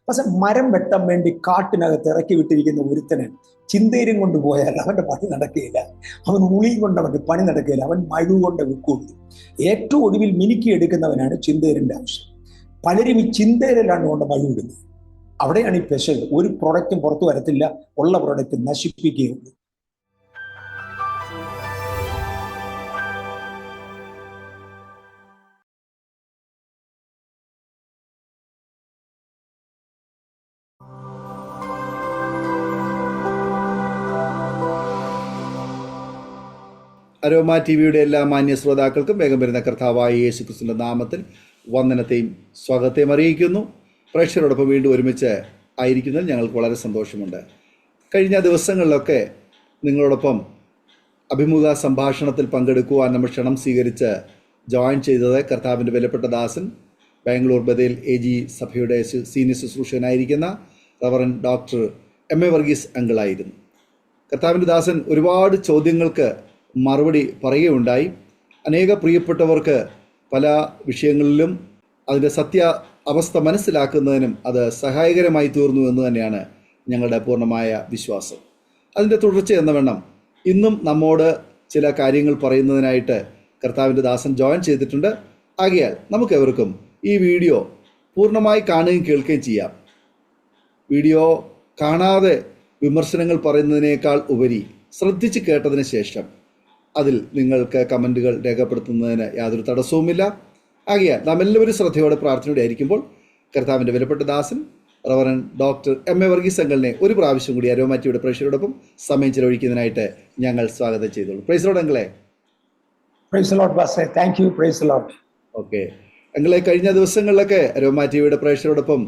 പക്ഷെ മരം വെട്ടാൻ വേണ്ടി കാട്ടിനകത്ത് ഇറക്കി വിട്ടിരിക്കുന്ന ഒരുത്തന് ചിന്തേരും കൊണ്ട് പോയാൽ അവന്റെ പണി നടക്കുകയില്ല. അവൻ ഉളിയും കൊണ്ട് അവന്റെ പണി നടക്കുകയില്ല. അവൻ മഴു കൊണ്ട് വെക്കുള്ളൂ. ഏറ്റവും ഒടുവിൽ മിനുക്കി എടുക്കുന്നവനാണ് ചിന്തേരിന്റെ ആവശ്യം. പലരും ഈ ചിന്തേരിലാണ് കൊണ്ട് മഴ ഇടുന്നത്. അവിടെയാണ് ഈ പെശക്. ഒരു പ്രൊഡക്റ്റും പുറത്തു വരത്തില്ല, ഉള്ള പ്രൊഡക്റ്റ് നശിപ്പിക്കുകയുള്ളൂ. അരോമ ടിവിയുടെ എല്ലാ മാന്യ ശ്രോതാക്കൾക്കും വേഗം വരുന്ന കർത്താവായ യേശുക്രിസ്തുവിന്റെ നാമത്തിൽ വന്ദനത്തെയും സ്വാഗതത്തെയും അറിയിക്കുന്നു. പ്രേക്ഷകരോടൊപ്പം വീണ്ടും ഒരുമിച്ച് ആയിരിക്കുന്നതിൽ ഞങ്ങൾക്ക് വളരെ സന്തോഷമുണ്ട്. കഴിഞ്ഞ ദിവസങ്ങളിലൊക്കെ നിങ്ങളോടൊപ്പം അഭിമുഖ സംഭാഷണത്തിൽ പങ്കെടുക്കുവാൻ നമ്മൾ ക്ഷണം സ്വീകരിച്ച് ജോയിൻ ചെയ്തത് കർത്താവിൻ്റെ വിലപ്പെട്ട ദാസൻ, ബാംഗ്ലൂർ ബദേൽ AG സഭയുടെ സീനിയർ ശുശ്രൂഷകനായിരിക്കുന്ന റവറൻ ഡോക്ടർ MA വർഗീസ് അങ്കിളായിരുന്നു. കർത്താവിൻ്റെ ദാസൻ ഒരുപാട് ചോദ്യങ്ങൾക്ക് മറുപടി പറയുകയുണ്ടായി. അനേക പ്രിയപ്പെട്ടവർക്ക് പല വിഷയങ്ങളിലും അതിൻ്റെ സത്യ അവസ്ഥ മനസ്സിലാക്കുന്നതിനും അത് സഹായകരമായി തീർന്നു എന്ന് തന്നെയാണ് ഞങ്ങളുടെ പൂർണ്ണമായ വിശ്വാസം. അതിൻ്റെ തുടർച്ച എന്ന വണ്ണം ഇന്നും നമ്മോട് ചില കാര്യങ്ങൾ പറയുന്നതിനായിട്ട് കർത്താവിൻ്റെ ദാസൻ ജോയിൻ ചെയ്തിട്ടുണ്ട്. ആകയാൽ നമുക്കെവർക്കും ഈ വീഡിയോ പൂർണ്ണമായി കാണുകയും കേൾക്കുകയും ചെയ്യാം. വീഡിയോ കാണാതെ വിമർശനങ്ങൾ പറയുന്നതിനേക്കാൾ ഉപരി ശ്രദ്ധിച്ച് കേട്ടതിന് ശേഷം അതിൽ നിങ്ങൾക്ക് കമൻറ്റുകൾ രേഖപ്പെടുത്തുന്നതിന് യാതൊരു തടസ്സവുമില്ല. ആകയാൽ നാം എല്ലാവരും ശ്രദ്ധയോടെ പ്രാർത്ഥനയോടെ ആയിരിക്കുമ്പോൾ കർത്താവിൻ്റെ വിലപ്പെട്ട ദാസൻ റവറൻ ഡോക്ടർ MA വർഗീസ് അങ്കിളിനെ ഒരു പ്രാവശ്യം കൂടി അരോമ ടിവിയുടെ പ്രേക്ഷകരോടൊപ്പം സമയം ചെലവഴിക്കുന്നതിനായിട്ട് ഞങ്ങൾ സ്വാഗതം ചെയ്തോളൂ. പ്രൈസ് ലോർഡ് അങ്കിളെ. ഓക്കെ അങ്കിളെ, കഴിഞ്ഞ ദിവസങ്ങളിലൊക്കെ അരോമ ടിവിയുടെ പ്രേക്ഷകരോടൊപ്പം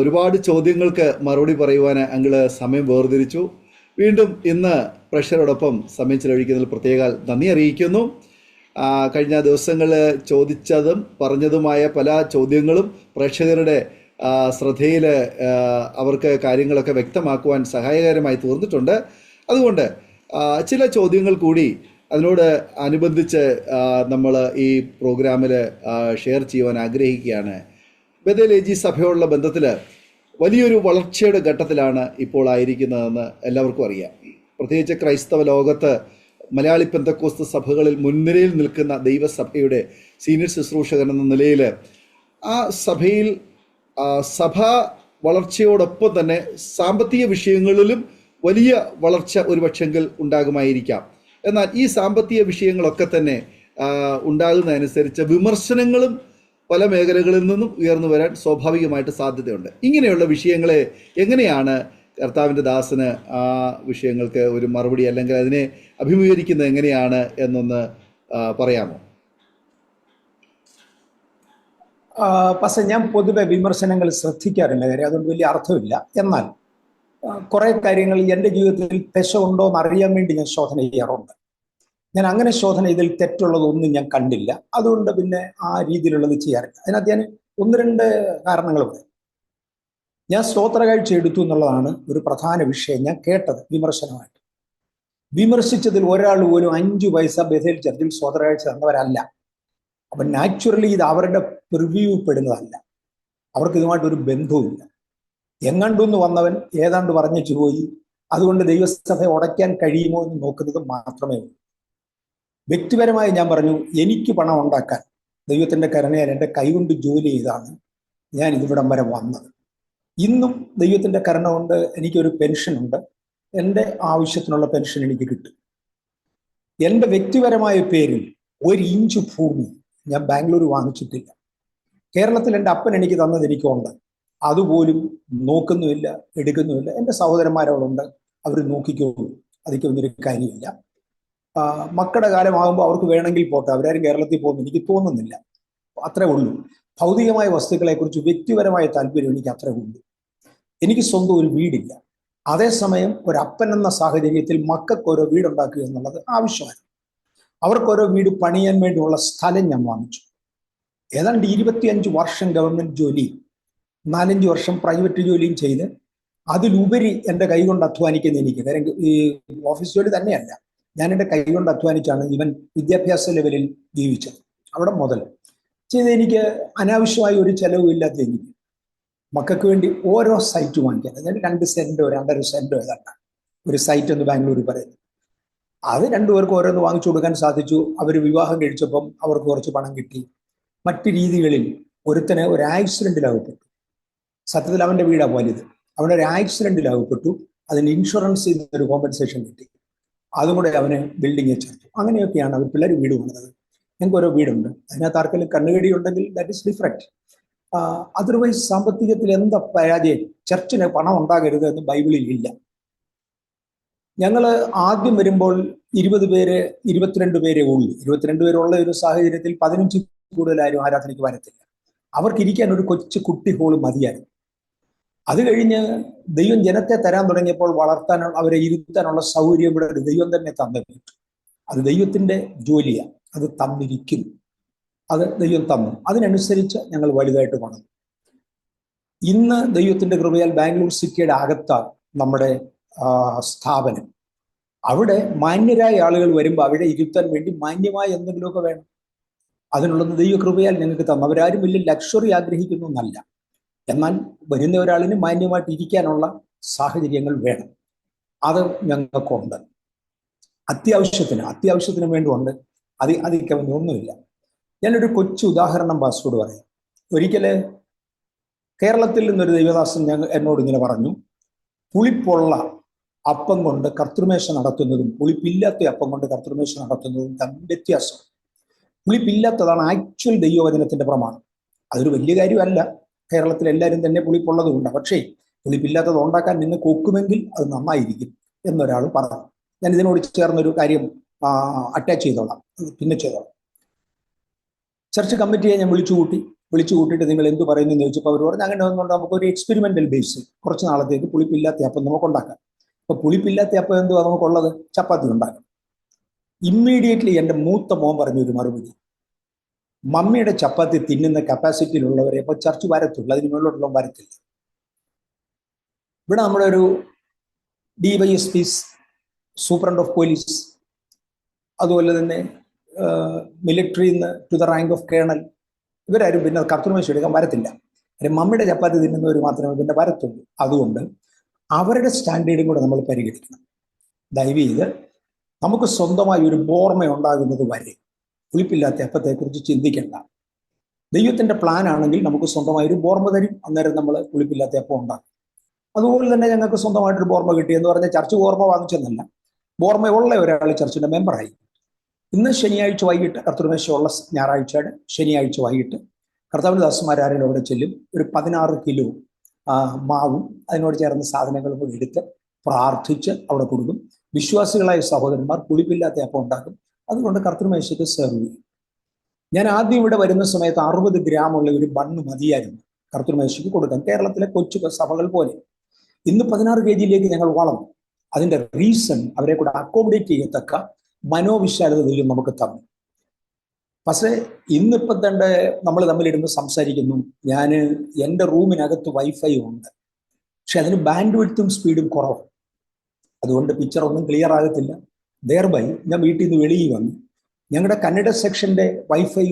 ഒരുപാട് ചോദ്യങ്ങൾക്ക് മറുപടി പറയുവാൻ അങ്കിള് സമയം വേർതിരിച്ചു. വീണ്ടും ഇന്ന് പ്രേക്ഷകരോടൊപ്പം സമയം ചെലവഴിക്കുന്നതിൽ പ്രത്യേക നന്ദി അറിയിക്കുന്നു. കഴിഞ്ഞ ദിവസങ്ങളിൽ ചോദിച്ചതും പറഞ്ഞതുമായ പല ചോദ്യങ്ങളും പ്രേക്ഷകരുടെ ശ്രദ്ധയിൽ അവർക്ക് കാര്യങ്ങളൊക്കെ വ്യക്തമാക്കുവാൻ സഹായകരമായി തീർന്നിട്ടുണ്ട്. അതുകൊണ്ട് ചില ചോദ്യങ്ങൾ കൂടി അതിനോട് അനുബന്ധിച്ച് നമ്മൾ ഈ പ്രോഗ്രാമിൽ ഷെയർ ചെയ്യുവാൻ ആഗ്രഹിക്കുകയാണ്. ബദേൽ AG സഭയോടുള്ള ബന്ധത്തിൽ വലിയൊരു വളർച്ചയുടെ ഘട്ടത്തിലാണ് ഇപ്പോൾ ആയിരിക്കുന്നതെന്ന് എല്ലാവർക്കും അറിയാം. പ്രത്യേകിച്ച് ക്രൈസ്തവ ലോകത്ത് മലയാളി പെന്തക്കോസ്ത് സഭകളിൽ മുൻനിരയിൽ നിൽക്കുന്ന ദൈവസഭയുടെ സീനിയർ ശുശ്രൂഷകൻ എന്ന നിലയിൽ ആ സഭയിൽ സഭാ വളർച്ചയോടൊപ്പം തന്നെ സാമ്പത്തിക വിഷയങ്ങളിലും വലിയ വളർച്ച ഒരുപക്ഷെങ്കിൽ ഉണ്ടാകുമായിരിക്കാം. എന്നാൽ ഈ സാമ്പത്തിക വിഷയങ്ങളൊക്കെ തന്നെ ഉണ്ടാകുന്നതനുസരിച്ച് വിമർശനങ്ങളും പല മേഖലകളിൽ നിന്നും ഉയർന്നു വരാൻ സ്വാഭാവികമായിട്ട് സാധ്യതയുണ്ട്. ഇങ്ങനെയുള്ള വിഷയങ്ങളെ എങ്ങനെയാണ് കർത്താവിൻ്റെ ദാസന് ആ വിഷയങ്ങൾക്ക് ഒരു മറുപടി അല്ലെങ്കിൽ അതിനെ അഭിമുഖീകരിക്കുന്നത് എങ്ങനെയാണ് എന്നൊന്ന് പറയാമോ? പക്ഷെ ഞാൻ പൊതുവെ വിമർശനങ്ങൾ ശ്രദ്ധിക്കാറില്ല, കാര്യം അതുകൊണ്ട് വലിയ അർത്ഥമില്ല. എന്നാൽ കുറെ കാര്യങ്ങൾ എൻ്റെ ജീവിതത്തിൽ പെശകുണ്ടോ എന്ന് അറിയാൻ വേണ്ടി ഞാൻ ശോധന ചെയ്യാറുണ്ട്. ഞാൻ അങ്ങനെ ശോധന ഇതിൽ തെറ്റുള്ളതൊന്നും ഞാൻ കണ്ടില്ല. അതുകൊണ്ട് പിന്നെ ആ രീതിയിലുള്ളത് ചെയ്യാറില്ല. അതിനകത്ത് ഞാൻ 1-2 കാരണങ്ങൾ പറയാം. ഞാൻ സ്തോത്രകാഴ്ച എടുത്തു എന്നുള്ളതാണ് ഒരു പ്രധാന വിഷയം ഞാൻ കേട്ടത് വിമർശനമായിട്ട്. വിമർശിച്ചതിൽ ഒരാൾ പോലും 5 പൈസ ബഥേൽ ചർച്ചിൽ സ്തോത്രകാഴ്ച തന്നവരല്ല. അപ്പം നാച്ചുറലി ഇത് അവരുടെ പ്രിവ്യൂ പെടുന്നതല്ല. അവർക്ക് ഇതുമായിട്ടൊരു ബന്ധവുമില്ല. എങ്ങാണ്ടൊന്ന് വന്നവൻ ഏതാണ്ട് പറഞ്ഞിച്ചു പോയി, അതുകൊണ്ട് ദൈവസഭയെ ഉടയ്ക്കാൻ കഴിയുമോ എന്ന് നോക്കുന്നത് മാത്രമേ ഉള്ളൂ. വ്യക്തിപരമായി ഞാൻ പറഞ്ഞു, എനിക്ക് പണം ഉണ്ടാക്കാൻ ദൈവത്തിൻ്റെ കരുണയാൽ എൻ്റെ കൈകൊണ്ട് ജോലി ചെയ്താണ് ഞാൻ ഇതിവിടം വരെ വന്നത്. ഇന്നും ദൈവത്തിൻ്റെ കരുണ കൊണ്ട് എനിക്കൊരു പെൻഷനുണ്ട്. എൻ്റെ ആവശ്യത്തിനുള്ള പെൻഷൻ എനിക്ക് കിട്ടും. എൻ്റെ വ്യക്തിപരമായ പേരിൽ 1 ഇഞ്ച് ഭൂമി ഞാൻ ബാംഗ്ലൂർ വാങ്ങിച്ചിട്ടില്ല. കേരളത്തിൽ എൻ്റെ അപ്പൻ എനിക്ക് തന്നത് എനിക്കുണ്ട്. അതുപോലും നോക്കുന്നുമില്ല, എടുക്കുന്നുമില്ല. എൻ്റെ സഹോദരന്മാരോടുണ്ട്, അവർ നോക്കിക്കോളൂ, അതിക്കൊന്നൊരു കാര്യമില്ല. മക്കളുടെ കാലമാകുമ്പോൾ അവർക്ക് വേണമെങ്കിൽ പോട്ടെ, അവരാരും കേരളത്തിൽ പോകുന്നു എനിക്ക് തോന്നുന്നില്ല. അത്രേ ഉള്ളൂ. ഭൗതികമായ വസ്തുക്കളെക്കുറിച്ച് വ്യക്തിപരമായ താല്പര്യം എനിക്ക് അത്രേ ഉള്ളൂ. എനിക്ക് സ്വന്തം ഒരു വീടില്ല. അതേസമയം ഒരു അപ്പൻ എന്ന സാഹചര്യത്തിൽ മക്കൾക്ക് ഓരോ വീടുണ്ടാക്കുക എന്നുള്ളത് ആവശ്യമാണ്. അവർക്കോരോ വീട് പണിയാൻ വേണ്ടിയുള്ള സ്ഥലം ഞാൻ വാങ്ങിച്ചു. ഏതാണ്ട് 25 വർഷം ഗവൺമെന്റ് ജോലി, 4-5 വർഷം പ്രൈവറ്റ് ജോലിയും ചെയ്ത് അതിലുപരി എൻ്റെ കൈകൊണ്ട് അധ്വാനിക്കുന്ന എനിക്ക്, കാര്യം ഈ ഓഫീസ് ജോലി തന്നെയല്ല, ഞാൻ എൻ്റെ കൈകൊണ്ട് അധ്വാനിച്ചാണ് ഇവൻ വിദ്യാഭ്യാസ ലെവലിൽ ജീവിച്ചത്. അവിടെ മുതൽ ചെയ്ത് എനിക്ക് അനാവശ്യമായ ഒരു ചെലവും ഇല്ലാത്ത എനിക്ക് മക്കൾക്ക് വേണ്ടി ഓരോ സൈറ്റ് വാങ്ങിക്കാൻ, അതായത് 2 സെന്റോ 2.5 സെന്റോ ഏതാണ്ട് ഒരു സൈറ്റ് എന്ന് ബാംഗ്ലൂരിൽ പറയുന്നു. അത് രണ്ടുപേർക്ക് ഓരോന്ന് വാങ്ങിച്ചു കൊടുക്കാൻ സാധിച്ചു. അവർ വിവാഹം കഴിച്ചപ്പം അവർക്ക് കുറച്ച് പണം കിട്ടി. മറ്റു രീതികളിൽ ഒരുത്തന് ഒരു ആക്സിഡന്റിലാകപ്പെട്ടു. സത്യത്തിൽ അവന്റെ വീടാ വലുത്. അവനൊരു ആക്സിഡന്റിലാകപ്പെട്ടു. അതിന് ഇൻഷുറൻസ് ഒരു കോമ്പൻസേഷൻ കിട്ടി. അതും കൂടെ അവന് ബിൽഡിങ്ങിൽ ചേർത്തു. അങ്ങനെയൊക്കെയാണ് അവർ പിള്ളേർ വീട് വന്നത്. ഞങ്ങൾക്ക് ഓരോ വീടുണ്ട്. അതിനകത്ത് ആർക്കെങ്കിലും കണ്ണുകടി ഉണ്ടെങ്കിൽ ദാറ്റ് ഇസ് ഡിഫറെന്റ്. അതർവൈസ് സാമ്പത്തികത്തിൽ എന്താ പരാജയം? ചർച്ചിന് പണം ഉണ്ടാകരുത് എന്ന് ബൈബിളിൽ ഇല്ല. ഞങ്ങൾ ആദ്യം വരുമ്പോൾ 20 പേര് 22 പേരെ ഉള്ളൂ. 22 പേരുള്ള ഒരു സാഹചര്യത്തിൽ 15 കൂടുതലാരും ആരാധനയ്ക്ക് വരത്തില്ല. അവർക്ക് ഇരിക്കാൻ ഒരു കൊച്ചു കുട്ടി ഹോള് മതിയായിരുന്നു. അത് കഴിഞ്ഞ് ദൈവം ജനത്തെ തരാൻ തുടങ്ങിയപ്പോൾ വളർത്താനുള്ള, അവരെ ഇരുത്താനുള്ള സൗകര്യം ഇവിടെ ദൈവം തന്നെ തന്നിട്ടു. അത് ദൈവത്തിന്റെ ജോലിയാണ്. അത് തന്നിരിക്കുന്നു. അത് ദൈവം തന്നു. അതിനനുസരിച്ച് ഞങ്ങൾ വലുതായിട്ട് പണം. ഇന്ന് ദൈവത്തിന്റെ കൃപയാൽ ബാംഗ്ലൂർ സിറ്റിയുടെ അകത്താണ് നമ്മുടെ സ്ഥാപനം. അവിടെ മാന്യരായ ആളുകൾ വരുമ്പോൾ അവിടെ ഇരുത്താൻ വേണ്ടി മാന്യമായ എന്തെങ്കിലുമൊക്കെ വേണം. അതിനുള്ളത് ദൈവ കൃപയാൽ ഞങ്ങൾക്ക് തന്നു. അവരാരും വലിയ ലക്ഷറി ആഗ്രഹിക്കുന്നു എന്നല്ല. എന്നാൽ വരുന്ന ഒരാളിന് മാന്യമായിട്ട് ഇരിക്കാനുള്ള സാഹചര്യങ്ങൾ വേണം. അത് ഞങ്ങൾക്കുണ്ട്. അത്യാവശ്യത്തിന് വേണ്ടിയുണ്ട്. അതിക്കവനൊന്നുമില്ല. ഞാനൊരു കൊച്ചു ഉദാഹരണം പാസ്റ്ററോട് പറയാം. ഒരിക്കല് കേരളത്തിൽ നിന്നൊരു ദൈവദാസൻ എന്നോട് ഇങ്ങനെ പറഞ്ഞു, പുളിപ്പുള്ള അപ്പം കൊണ്ട് കർത്തൃമേശ നടത്തുന്നതും പുളിപ്പില്ലാത്ത അപ്പം കൊണ്ട് കർത്തൃമേശ നടത്തുന്നതും തമ്മിൽ വ്യത്യാസം. പുളിപ്പില്ലാത്തതാണ് ആക്ച്വൽ ദൈവവചനത്തിന്റെ പ്രമാണം. അതൊരു വലിയ കാര്യമല്ല. കേരളത്തിൽ എല്ലാവരും തന്നെ പുളിപ്പുള്ളതുമുണ്ട്. പക്ഷേ പുളിപ്പില്ലാത്തത് ഉണ്ടാക്കാൻ നിങ്ങൾക്ക് ഒക്കുമെങ്കിൽ അത് നന്നായിരിക്കും എന്നൊരാൾ പറഞ്ഞു. ഞാൻ ഇതിനോട് ചേർന്നൊരു കാര്യം അറ്റാച്ച് ചെയ്തോളാം, പിന്നെ ചെയ്തോളാം. ചർച്ച് കമ്മിറ്റിയെ ഞാൻ വിളിച്ചു കൂട്ടിയിട്ട് നിങ്ങൾ എന്ത് പറയുന്നു എന്ന് ചോദിച്ചപ്പോൾ അവർ പറഞ്ഞു, അങ്ങനെ ഒന്നുകൊണ്ട് നമുക്കൊരു എക്സ്പെരിമെന്റൽ ബേസ് കുറച്ച് നാളത്തേക്ക് പുളിപ്പില്ലാത്ത അപ്പം നമുക്ക് ഉണ്ടാക്കാം. അപ്പൊ പുളിപ്പില്ലാത്ത അപ്പം എന്തുവാ നമുക്കുള്ളത്? ചപ്പാത്തി ഉണ്ടാക്കാം. ഇമ്മീഡിയറ്റ്ലി എൻ്റെ മൂത്ത മോൻ പറഞ്ഞൊരു മറുപടി, മമ്മിയുടെ ചപ്പാത്തി തിന്നുന്ന കപ്പാസിറ്റിയിലുള്ളവരെ ഇപ്പൊ ചർച്ച് വരത്തുള്ളൂ, അതിന് മുകളിലോട്ടുള്ള വരത്തില്ല. ഇവിടെ നമ്മുടെ ഒരു DYSP, സൂപ്രണ്ട് ഓഫ് പോലീസ്, അതുപോലെ തന്നെ മിലിറ്ററിയിൽ നിന്ന് to the rank of colonel, ഇവരാരും പിന്നെ കർത്തൃമേശ എടുക്കാൻ വരത്തില്ല. മമ്മിയുടെ ചപ്പാത്തി തിന്നുന്നവർ മാത്രമേ പിന്നെ വരത്തുള്ളൂ. അതുകൊണ്ട് അവരുടെ സ്റ്റാൻഡേർഡും കൂടെ നമ്മൾ പരിഗണിക്കണം. ദയവ് ചെയ്ത് നമുക്ക് സ്വന്തമായി ഒരു ഓർമ്മ ഉണ്ടാകുന്നത് വരെ പുളിപ്പില്ലാത്ത അപ്പത്തെക്കുറിച്ച് ചിന്തിക്കേണ്ട. ദൈവത്തിന്റെ പ്ലാൻ ആണെങ്കിൽ നമുക്ക് സ്വന്തമായി ഒരു ഓർമ്മ തരും. അന്നേരം നമ്മൾ പുളിപ്പില്ലാത്ത അപ്പം ഉണ്ടാക്കും. അതുപോലെ തന്നെ ഞങ്ങൾക്ക് സ്വന്തമായിട്ടൊരു ഓർമ്മ കിട്ടി എന്ന് പറഞ്ഞാൽ ചർച്ച് ഓർമ്മ വാങ്ങിച്ചെന്നല്ല, ഓർമ്മയുള്ള ഒരാൾ ചർച്ചിന്റെ മെമ്പറായി. ഇന്ന് ശനിയാഴ്ച വൈകിട്ട്, കർത്തൃമേശയുള്ള ഞായറാഴ്ചയാണ്, ശനിയാഴ്ച വൈകിട്ട് കർത്താവിന്റെ ദാസന്മാരാരും അവിടെ ചെല്ലും. ഒരു 16 കിലോ മാവും അതിനോട് ചേർന്ന സാധനങ്ങളും കൂടി എടുത്ത് പ്രാർത്ഥിച്ച് അവിടെ കൊടുക്കും. വിശ്വാസികളായ സഹോദരന്മാർ പുളിപ്പില്ലാത്ത അപ്പം ഉണ്ടാക്കും. അതുകൊണ്ട് കർത്തൃമേശയ്ക്ക് സെർവ് ചെയ്യും. ഞാൻ ആദ്യം ഇവിടെ വരുന്ന സമയത്ത് 60 ഗ്രാമുള്ള ഒരു ബണ്ണ് മതിയായിരുന്നു കർത്തൃമേശയ്ക്ക് കൊടുക്കാൻ, കേരളത്തിലെ കൊച്ചു സഭകൾ പോലെ. ഇന്ന് 16 kg ഞങ്ങൾ വളർന്നു. അതിന്റെ റീസൺ അവരെ കൂടെ അക്കോമഡേറ്റ് ചെയ്യത്തക്ക മനോവിശാലത ദൈവം നമുക്ക് തന്നു. പക്ഷേ ഇന്നിപ്പം തന്നെ നമ്മൾ തമ്മിലിരുന്ന് സംസാരിക്കുന്നു. ഞാൻ എൻ്റെ റൂമിനകത്ത് വൈഫൈ ഉണ്ട്, പക്ഷെ അതിന് ബാൻഡ് വിഡ്ത്തും സ്പീഡും കുറവ്. അതുകൊണ്ട് പിക്ചർ ഒന്നും ക്ലിയർ ആകത്തില്ല. ദെയർബൈ ഞാൻ വീട്ടിൽ നിന്ന് വെളിയിൽ വന്നു. ഞങ്ങളുടെ കന്നഡ സെക്ഷന്റെ വൈഫൈ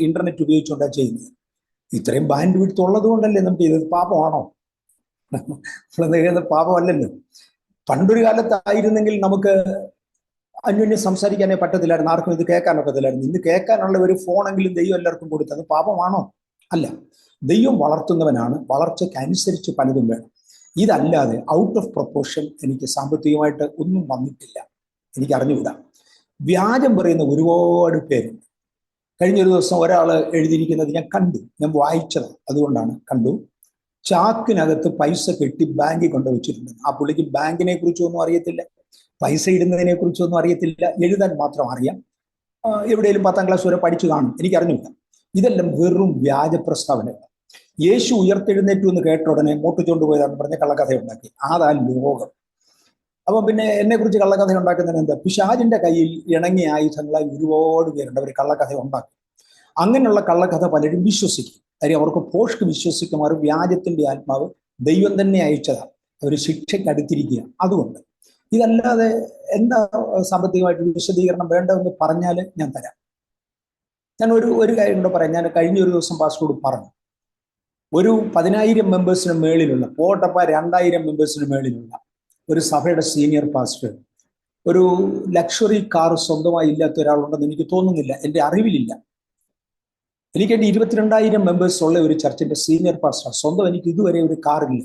ഇന്റർനെറ്റ് ഉപയോഗിച്ചുകൊണ്ടാണ് ചെയ്യുന്നത്. ഇത്രയും ബാൻഡ് വിഡ്ത്ത് ഉള്ളത് കൊണ്ടല്ലേ നമുക്ക് ഇത്. പാപമാണോ? പാപമല്ലല്ലോ. പണ്ടൊരു കാലത്തായിരുന്നെങ്കിൽ നമുക്ക് അന്യോന്യം സംസാരിക്കാനേ പറ്റത്തില്ലായിരുന്നു, ആർക്കും ഇത് കേൾക്കാനൊക്കത്തില്ലായിരുന്നു. ഇന്ന് കേൾക്കാനുള്ള ഒരു ഫോണെങ്കിലും ദൈവം എല്ലാവർക്കും കൊടുത്തത് പാപമാണോ? അല്ല. ദൈവം വളർത്തുന്നവനാണ്. വളർച്ചയ്ക്ക് അനുസരിച്ച് പലതും വേണം. ഇതല്ലാതെ ഔട്ട് ഓഫ് പ്രൊപ്പോർഷൻ എനിക്ക് സാമ്പത്തികമായിട്ട് ഒന്നും വന്നിട്ടില്ല. എനിക്ക് അറിഞ്ഞുകൂടാ. വ്യാജം പറയുന്ന ഒരുപാട് പേരുണ്ട്. കഴിഞ്ഞൊരു ദിവസം ഒരാൾ എഴുതിയിരിക്കുന്നത് ഞാൻ കണ്ടു, ഞാൻ വായിച്ചത്, അതുകൊണ്ടാണ് കണ്ടു. ചാക്കിനകത്ത് പൈസ കെട്ടി ബാങ്കിൽ കൊണ്ടുവച്ചിട്ടുണ്ട്. ആ പുള്ളിക്ക് ബാങ്കിനെ കുറിച്ചൊന്നും അറിയത്തില്ല, പൈസ ഇടുന്നതിനെ കുറിച്ചൊന്നും അറിയത്തില്ല, എഴുതാൻ മാത്രം അറിയാം. എവിടെയെങ്കിലും 10ാം ക്ലാസ് വരെ പഠിച്ചു കാണും, എനിക്കറിഞ്ഞില്ല. ഇതെല്ലാം വെറും വ്യാജ പ്രസ്താവനകൾ. യേശു ഉയർത്തെഴുന്നേറ്റു എന്ന് കേട്ട ഉടനെ മോട്ടിച്ചോണ്ട് പോയതാണെന്ന് പറഞ്ഞ കള്ളക്കഥ ഉണ്ടാക്കി. അതാ ലോകം. അപ്പം പിന്നെ എന്നെ കുറിച്ച് കള്ളക്കഥ ഉണ്ടാക്കുന്നതിന് എന്താ? പിശാചിന്റെ കയ്യിൽ ഇണങ്ങിയ ആയുധങ്ങളായി ഒരുപാട് പേരുണ്ട്, അവർ കള്ളക്കഥ ഉണ്ടാക്കും. അങ്ങനെയുള്ള കള്ളക്കഥ പലരും വിശ്വസിക്കും. കാര്യം അവർക്ക് പോഷ്ക്ക് വിശ്വസിക്കും. അവർ വ്യാജത്തിന്റെ ആത്മാവ് ദൈവം തന്നെ അയച്ചതാണ്, അവർ ശിക്ഷയ്ക്ക് അടുത്തിരിക്കുക. അതുകൊണ്ട് ഇതല്ലാതെ എന്താ സാമ്പത്തികമായിട്ട് വിശദീകരണം വേണ്ടതെന്ന് പറഞ്ഞാൽ ഞാൻ തരാം. ഞാൻ ഒരു കാര്യം കൂടെ പറയാം. ഞാൻ കഴിഞ്ഞ ഒരു ദിവസം പാസ്റ്ററോട് പറഞ്ഞു, ഒരു 10,000 മെമ്പേഴ്സിന് മേളിലുള്ള, പോട്ടപ്പ 2,000 മെമ്പേഴ്സിന് മേളിലുള്ള ഒരു സഭയുടെ സീനിയർ പാസ്റ്റർ ഒരു ലക്ഷറി കാർ സ്വന്തമായി ഇല്ലാത്ത ഒരാളുണ്ടെന്ന് എനിക്ക് തോന്നുന്നില്ല, എൻ്റെ അറിവിലില്ല. എനിക്ക് എൻ്റെ 22,000 മെമ്പേഴ്സ് ഉള്ള ഒരു ചർച്ചിന്റെ സീനിയർ പാസ്റ്റർ, സ്വന്തം എനിക്ക് ഇതുവരെ ഒരു കാറില്ല.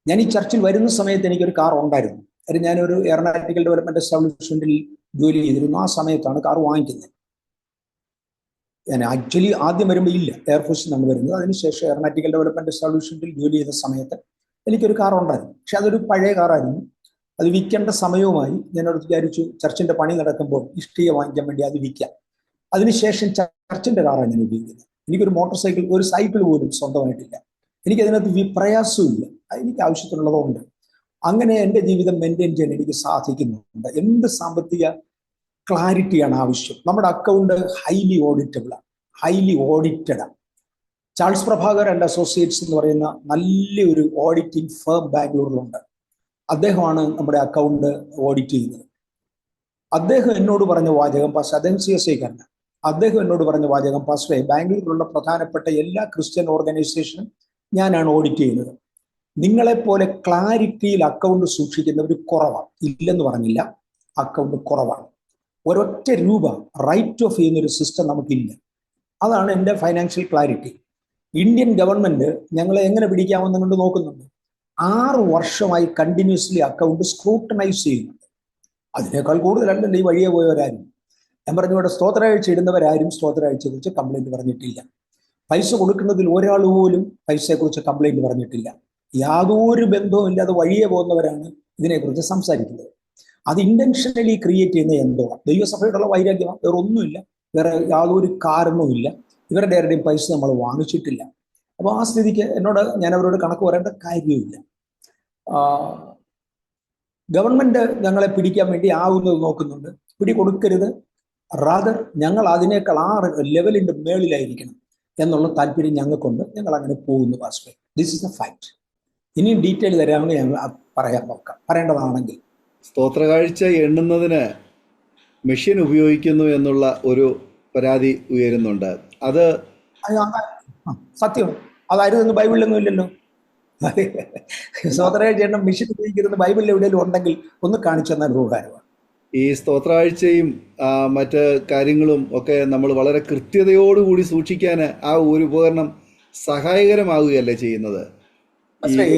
ഞാൻ ഈ ചർച്ചിൽ വരുന്ന സമയത്ത് എനിക്കൊരു കാർ ഉണ്ടായിരുന്നു. അത് ഞാനൊരു എയറോനോട്ടിക്കൽ ഡെവലപ്മെന്റ് എസ്റ്റാബ്ലിഷ്മെന്റിൽ ജോലി ചെയ്തിരുന്നു. ആ സമയത്താണ് കാർ വാങ്ങിക്കുന്നത്. ഞാൻ ആക്ച്വലി ആദ്യം വരുമ്പോൾ ഇല്ല, എയർഫോഴ്സിൽ നിന്നാണ് വരുന്നത്. അതിനുശേഷം എയറോനോട്ടിക്കൽ ഡെവലപ്മെന്റ് എസ്റ്റാബ്ലിഷ്മെന്റിൽ ജോലി ചെയ്ത സമയത്ത് എനിക്കൊരു കാർ ഉണ്ടായിരുന്നു. പക്ഷെ അതൊരു പഴയ കാറായിരുന്നു. അത് വിൽക്കേണ്ട സമയവുമായി. ഞാനോട് വിചാരിച്ചു ചർച്ചിന്റെ പണി നടക്കുമ്പോൾ ഇഷ്ടിക വാങ്ങിക്കാൻ വേണ്ടി അത് വിൽക്കാം. അതിനുശേഷം ചർച്ചിന്റെ കാറാണ് ഞാൻ ഉപയോഗിക്കുന്നത്. എനിക്കൊരു മോട്ടോർ സൈക്കിൾ, ഒരു സൈക്കിൾ പോലും സ്വന്തമായിട്ടില്ല. എനിക്കതിനകത്ത് പ്രയാസമില്ല. എനിക്ക് ആവശ്യത്തിനുള്ളതുകൊണ്ട് അങ്ങനെ എൻ്റെ ജീവിതം മെയിൻറ്റെയിൻ ചെയ്യാൻ എനിക്ക് സാധിക്കുന്നുണ്ട്. എന്ത് സാമ്പത്തിക ക്ലാരിറ്റിയാണ് ആവശ്യം? നമ്മുടെ അക്കൗണ്ട് ഹൈലി ഓഡിറ്റബിളാണ്, ഹൈലി ഓഡിറ്റഡാണ്. ചാൾസ് പ്രഭാകർ ആൻഡ് അസോസിയേറ്റ്സ് എന്ന് പറയുന്ന നല്ലൊരു ഓഡിറ്റിംഗ് ഫേം ബാംഗ്ലൂരിലുണ്ട്. അദ്ദേഹമാണ് നമ്മുടെ അക്കൗണ്ട് ഓഡിറ്റ് ചെയ്യുന്നത്. അദ്ദേഹം എന്നോട് പറഞ്ഞ വാചകം, പാസ്റ്റർ, അദ്ദേഹം CSI കാരനാണ്. അദ്ദേഹം എന്നോട് പറഞ്ഞ വാചകം, പാസ്റ്ററെ, ബാംഗ്ലൂരിലുള്ള പ്രധാനപ്പെട്ട എല്ലാ ക്രിസ്ത്യൻ ഓർഗനൈസേഷനും ഞാനാണ് ഓഡിറ്റ് ചെയ്യുന്നത്. നിങ്ങളെപ്പോലെ ക്ലാരിറ്റിയിൽ അക്കൗണ്ട് സൂക്ഷിക്കുന്നവർ കുറവാണ്. ഇല്ലെന്ന് പറഞ്ഞില്ല, അക്കൗണ്ട് കുറവാണ്. ഒരൊറ്റ രൂപ റൈറ്റ് ഓഫ് ചെയ്യുന്നൊരു സിസ്റ്റം നമുക്കില്ല. അതാണ് എൻ്റെ ഫൈനാൻഷ്യൽ ക്ലാരിറ്റി. ഇന്ത്യൻ ഗവൺമെന്റ് ഞങ്ങളെ എങ്ങനെ പിടിക്കാമെന്ന് കൊണ്ട് നോക്കുന്നുണ്ട്. 6 വർഷമായി കണ്ടിന്യൂസ്ലി അക്കൗണ്ട് സ്ക്രൂട്ടനൈസ് ചെയ്യുന്നുണ്ട്. അതിനേക്കാൾ കൂടുതലല്ലല്ലോ ഈ വഴിയെ പോയവരാരും. ഞാൻ പറഞ്ഞു, ഇവിടെ സ്തോത്രാഴ്ച ഇടുന്നവരാരും സ്തോത്രാഴ്ചയെ കുറിച്ച് കംപ്ലൈന്റ് പറഞ്ഞിട്ടില്ല. പൈസ കൊടുക്കുന്നതിൽ ഒരാൾ പോലും പൈസയെക്കുറിച്ച് കംപ്ലൈന്റ് പറഞ്ഞിട്ടില്ല. യാതൊരു ബന്ധവും ഇല്ലാതെ വഴിയെ പോകുന്നവരാണ് ഇതിനെക്കുറിച്ച് സംസാരിക്കുന്നത്. അത് ഇന്റൻഷനലി ക്രിയേറ്റ് ചെയ്യുന്ന എന്തോ ദൈവസഭയോടുള്ള വൈരാഗ്യം, വേറെ ഒന്നുമില്ല, വേറെ യാതൊരു കാരണവുമില്ല. ഇവരുടെ ആരുടെയും പൈസ നമ്മൾ വാങ്ങിച്ചിട്ടില്ല. അപ്പോൾ ആ സ്ഥിതിക്ക് ഞാൻ അവരോട് കണക്ക് പറയേണ്ട കാര്യമില്ല. ഗവൺമെന്റ് ഞങ്ങളെ പിടിക്കാൻ വേണ്ടി ആവുന്നത് നോക്കുന്നുണ്ട്. പിടി കൊടുക്കരുത്, റാദർ ഞങ്ങൾ അതിനേക്കാൾ 6 ലെവലിന്റെ മേളിലായിരിക്കണം എന്നുള്ള താല്പര്യം ഞങ്ങൾക്കുണ്ട്. ഞങ്ങൾ അങ്ങനെ പോകുന്നു pastor. This is A fact. ഇനിയും ഡീറ്റെയിൽ തരാമെങ്കിൽ ഞങ്ങൾ പറയാൻ നോക്കാം, പറയേണ്ടതാണെങ്കിൽ. സ്തോത്രകാഴ്ച എണ്ണുന്നതിന് മെഷീൻ ഉപയോഗിക്കുന്നു എന്നുള്ള ഒരു പരാതി ഉയരുന്നുണ്ട്. അത് സത്യം, അതായിരുന്നു ബൈബിളിലൊന്നും ഇല്ലല്ലോ. സ്തോത്രകാഴ്ച എണ്ണം മെഷീൻ ഉപയോഗിക്കുന്നത് ബൈബിളിൽ എവിടെയെങ്കിലും ഉണ്ടെങ്കിൽ ഒന്ന് കാണിച്ചു തന്നാൽ ഉപകാരമാണ്. ഈ സ്തോത്രകാഴ്ചയും മറ്റ് കാര്യങ്ങളും ഒക്കെ നമ്മൾ വളരെ കൃത്യതയോടുകൂടി സൂക്ഷിക്കാൻ ആ ഒരു ഉപകരണം സഹായകരമാവുകയല്ലേ ചെയ്യുന്നത്?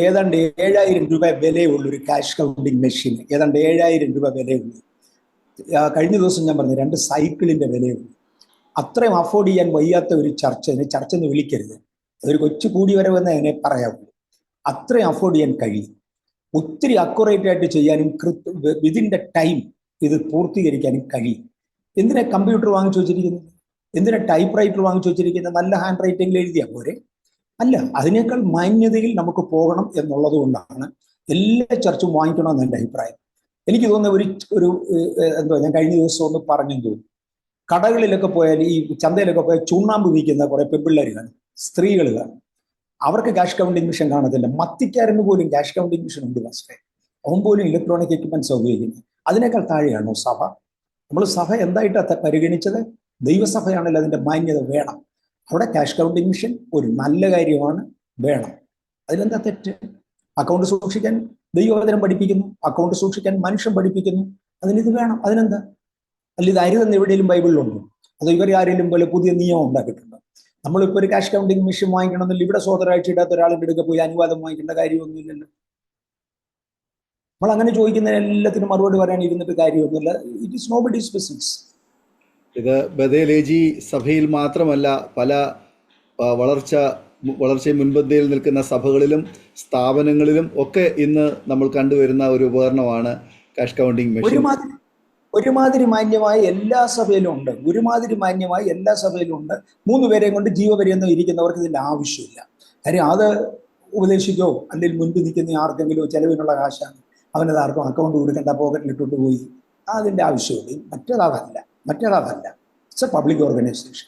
ഏതാണ്ട് 7,000 രൂപ വിലയുള്ളൊരു ക്യാഷ് കൗണ്ടിങ് മെഷീൻ, ഏതാണ്ട് 7,000 രൂപ വിലയുള്ളൂ. കഴിഞ്ഞ ദിവസം ഞാൻ പറഞ്ഞു 2 സൈക്കിളിന്റെ വിലയുള്ളൂ. അത്രയും അഫോർഡ് ചെയ്യാൻ വയ്യാത്ത ഒരു ചർച്ച എന്ന് വിളിക്കരുത്, അതൊരു കൊച്ചു കൂടി വരവെന്ന് അതിനെ പറയാവുള്ളൂ. അത്രയും അഫോർഡ് ചെയ്യാൻ കഴിയും. ഒത്തിരി അക്യുറേറ്റ് ആയിട്ട് ചെയ്യാനും വിതിൻ്റെ ടൈം ഇത് പൂർത്തീകരിക്കാനും കഴിയും. എന്തിനാ കമ്പ്യൂട്ടർ വാങ്ങിച്ചു വെച്ചിരിക്കുന്നത്? എന്തിനാ ടൈപ്പ് റൈറ്റർ വാങ്ങിച്ചു വെച്ചിരിക്കുന്നത്? നല്ല ഹാൻഡ് റൈറ്റിംഗിൽ എഴുതിയാൽ പോരെ? അല്ല, അതിനേക്കാൾ മാന്യതയിൽ നമുക്ക് പോകണം എന്നുള്ളത് കൊണ്ടാണ് എല്ലാ ചർച്ചും വാങ്ങിക്കണമെന്ന് എൻ്റെ അഭിപ്രായം. എനിക്ക് തോന്നുന്ന ഞാൻ കഴിഞ്ഞ ദിവസം ഒന്ന് പറഞ്ഞു തോന്നുന്നു, കടകളിലൊക്കെ പോയാൽ, ഈ ചന്തയിലൊക്കെ പോയാൽ ചുണ്ണാമ്പ് വിൽക്കുന്ന കുറെ പെൺപിള്ളേർ കാണും, സ്ത്രീകൾ കാണും. അവർക്ക് ക്യാഷ് കൗണ്ടിങ് മെഷീൻ കാണത്തില്ല. മത്തിക്കാരന് പോലും ക്യാഷ് കൗണ്ടിങ് മെഷീൻ ഉണ്ട് പാസ്റ്ററെ. അവൻ പോലും ഇലക്ട്രോണിക് എക്യുപ്മെന്റ്സ് ഉപയോഗിക്കുന്നത്. അതിനേക്കാൾ താഴെയാണോ സഭ? നമ്മൾ സഭ എന്തായിട്ടാണ് പരിഗണിച്ചത്? ദൈവസഭയാണെങ്കിൽ അതിന്റെ മാന്യത വേണം. അവിടെ ക്യാഷ് കൗണ്ടിങ് മെഷീൻ ഒരു നല്ല കാര്യമാണ്, വേണം. അതിലെന്താ തെറ്റ്? അക്കൗണ്ട് സൂക്ഷിക്കാൻ ദൈവവചനം പഠിപ്പിക്കുന്നു, അക്കൗണ്ട് സൂക്ഷിക്കാൻ മനുഷ്യൻ പഠിപ്പിക്കുന്നു, അതിനിത് വേണം. അതിനെന്താ? അല്ല, ഇത് അരുതെന്ന് എവിടെയെങ്കിലും ബൈബിളിലുണ്ടോ? അതോ ഇവർ ആരെങ്കിലും പോലെ പുതിയ നിയമം ഉണ്ടാക്കിയിട്ടുണ്ടോ? നമ്മളിപ്പോൾ ഒരു ക്യാഷ് കൗണ്ടിങ് മെഷീൻ വാങ്ങിക്കണമെന്നില്ല, ഇവിടെ സ്വതന്ത്രമായിട്ട് ഇടാത്ത ഒരാളുടെ അടുക്ക പോയി അനുവാദം വാങ്ങിക്കേണ്ട കാര്യമൊന്നുമില്ലല്ലോ. നമ്മൾ അങ്ങനെ ചോദിക്കുന്ന എല്ലാത്തിനും മറുപടി പറയാൻ ഇരുന്നിട്ട് കാര്യമൊന്നുമില്ല. It is nobody's business. ഇത് ബദേലേജി സഭയിൽ മാത്രമല്ല, പല വളർച്ച മുൻപന്തിയിൽ നിൽക്കുന്ന സഭകളിലും സ്ഥാപനങ്ങളിലും ഒക്കെ ഇന്ന് നമ്മൾ കണ്ടുവരുന്ന ഒരു ഉപകരണമാണ് ക്യാഷ് കൗണ്ടിങ് മെഷീൻ. ഒരുമാതിരി മാന്യമായി എല്ലാ സഭയിലും ഉണ്ട്. ഒരുമാതിരി മാന്യമായി എല്ലാ സഭയിലും ഉണ്ട്. 3 പേരെയും കൊണ്ട് ജീവപര്യന്തം ഇരിക്കുന്നവർക്ക് ഇതിൻ്റെ ആവശ്യമില്ല. കാര്യം അത് ഉപദേശിക്കോ അല്ലെങ്കിൽ മുൻപ് നിൽക്കുന്ന ആർക്കെങ്കിലോ ചെലവിനുള്ള കാശാണ്, അവനത് ആർക്കും അക്കൗണ്ട് കൊടുക്കേണ്ട, പോക്കറ്റിലിട്ടോട്ട് പോയി, അതിൻ്റെ ആവശ്യമില്ല. മറ്റേതല്ല. It's a public organisation.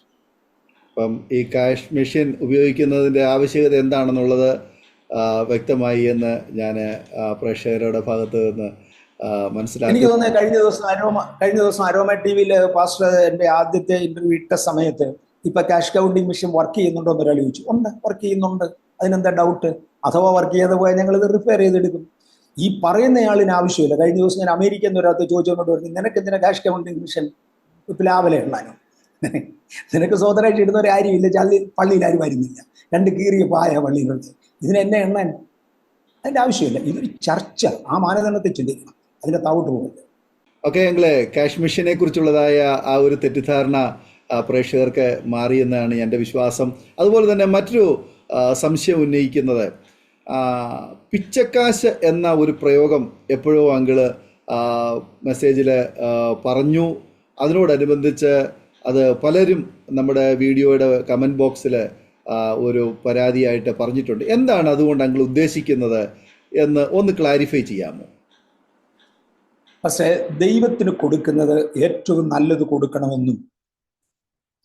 അപ്പം ഈ ക്യാഷ് മെഷീൻ ഉപയോഗിക്കുന്നതിൻ്റെ ആവശ്യകത എന്താണെന്നുള്ളത് വ്യക്തമായി എന്ന് ഞാൻ പ്രേക്ഷകരുടെ ഭാഗത്ത് നിന്ന് മനസ്സിലാക്കി. എനിക്ക് തോന്നുന്നത് കഴിഞ്ഞ ദിവസം അരോമ TV പാസ്റ്റർ എൻ്റെ ആദ്യത്തെ ഇന്റർവ്യൂ ഇട്ട സമയത്ത് ഇപ്പൊ ക്യാഷ് കൗണ്ടിങ് മെഷീൻ വർക്ക് ചെയ്യുന്നുണ്ടോ എന്ന് ഒരാൾ ചോദിച്ചു. ഉണ്ട്, വർക്ക് ചെയ്യുന്നുണ്ട്. അതിനെന്താ ഡൗട്ട്? അഥവാ വർക്ക് ചെയ്ത് പോയാൽ ഞങ്ങൾ ഇത് റിപ്പയർ ചെയ്തെടുക്കും. ഈ പറയുന്നയാളിന് ആവശ്യമില്ല. കഴിഞ്ഞ ദിവസം ഞാൻ അമേരിക്കയിൽ നിന്ന് ഒരാൾക്ക് ചോദിച്ചുകൊണ്ട് പറഞ്ഞു, നിനക്ക് എന്തിനാ ക്യാഷ് അക്കൗണ്ടിങ് മിഷൻ ലാഭലേ ഉള്ളാനോ? നിനക്ക് സ്വതന്ത്രമായിട്ട് ഇടുന്ന ഒരു കാര്യമില്ല. പള്ളിയിൽ ആരും വരുന്നില്ല, 2 കീറിയ പായ പള്ളിയിലുണ്ട്, ഇതിന് എന്നെ എണ്ണാൻ അതിൻ്റെ ആവശ്യമില്ല. ഇതൊരു ചർച്ച, ആ മാനദണ്ഡത്തെ ചിന്തിക്കണം, അതിൻ്റെ താവോട്ട് പോകരുത്. ഓക്കെ, ഞങ്ങള് ക്യാഷ് മിഷനെ കുറിച്ചുള്ളതായ ആ ഒരു തെറ്റിദ്ധാരണ പ്രേക്ഷകർക്ക് മാറിയെന്നാണ് എൻ്റെ വിശ്വാസം. അതുപോലെ തന്നെ മറ്റൊരു സംശയം ഉന്നയിക്കുന്നത്, പിച്ചക്കാശ് എന്ന ഒരു പ്രയോഗം എപ്പോഴോ അങ്കിള് മെസ്സേജിൽ പറഞ്ഞു. അതിനോടനുബന്ധിച്ച് അത് പലരും നമ്മുടെ വീഡിയോയുടെ കമൻറ്റ് ബോക്സിൽ ഒരു പരാതിയായിട്ട് പറഞ്ഞിട്ടുണ്ട്. എന്താണ് അതുകൊണ്ട് അങ്കിൾ ഉദ്ദേശിക്കുന്നത് എന്ന് ഒന്ന് ക്ലാരിഫൈ ചെയ്യാമോ? പക്ഷേ ദൈവത്തിന് കൊടുക്കുന്നത് ഏറ്റവും നല്ലത് കൊടുക്കണമെന്നും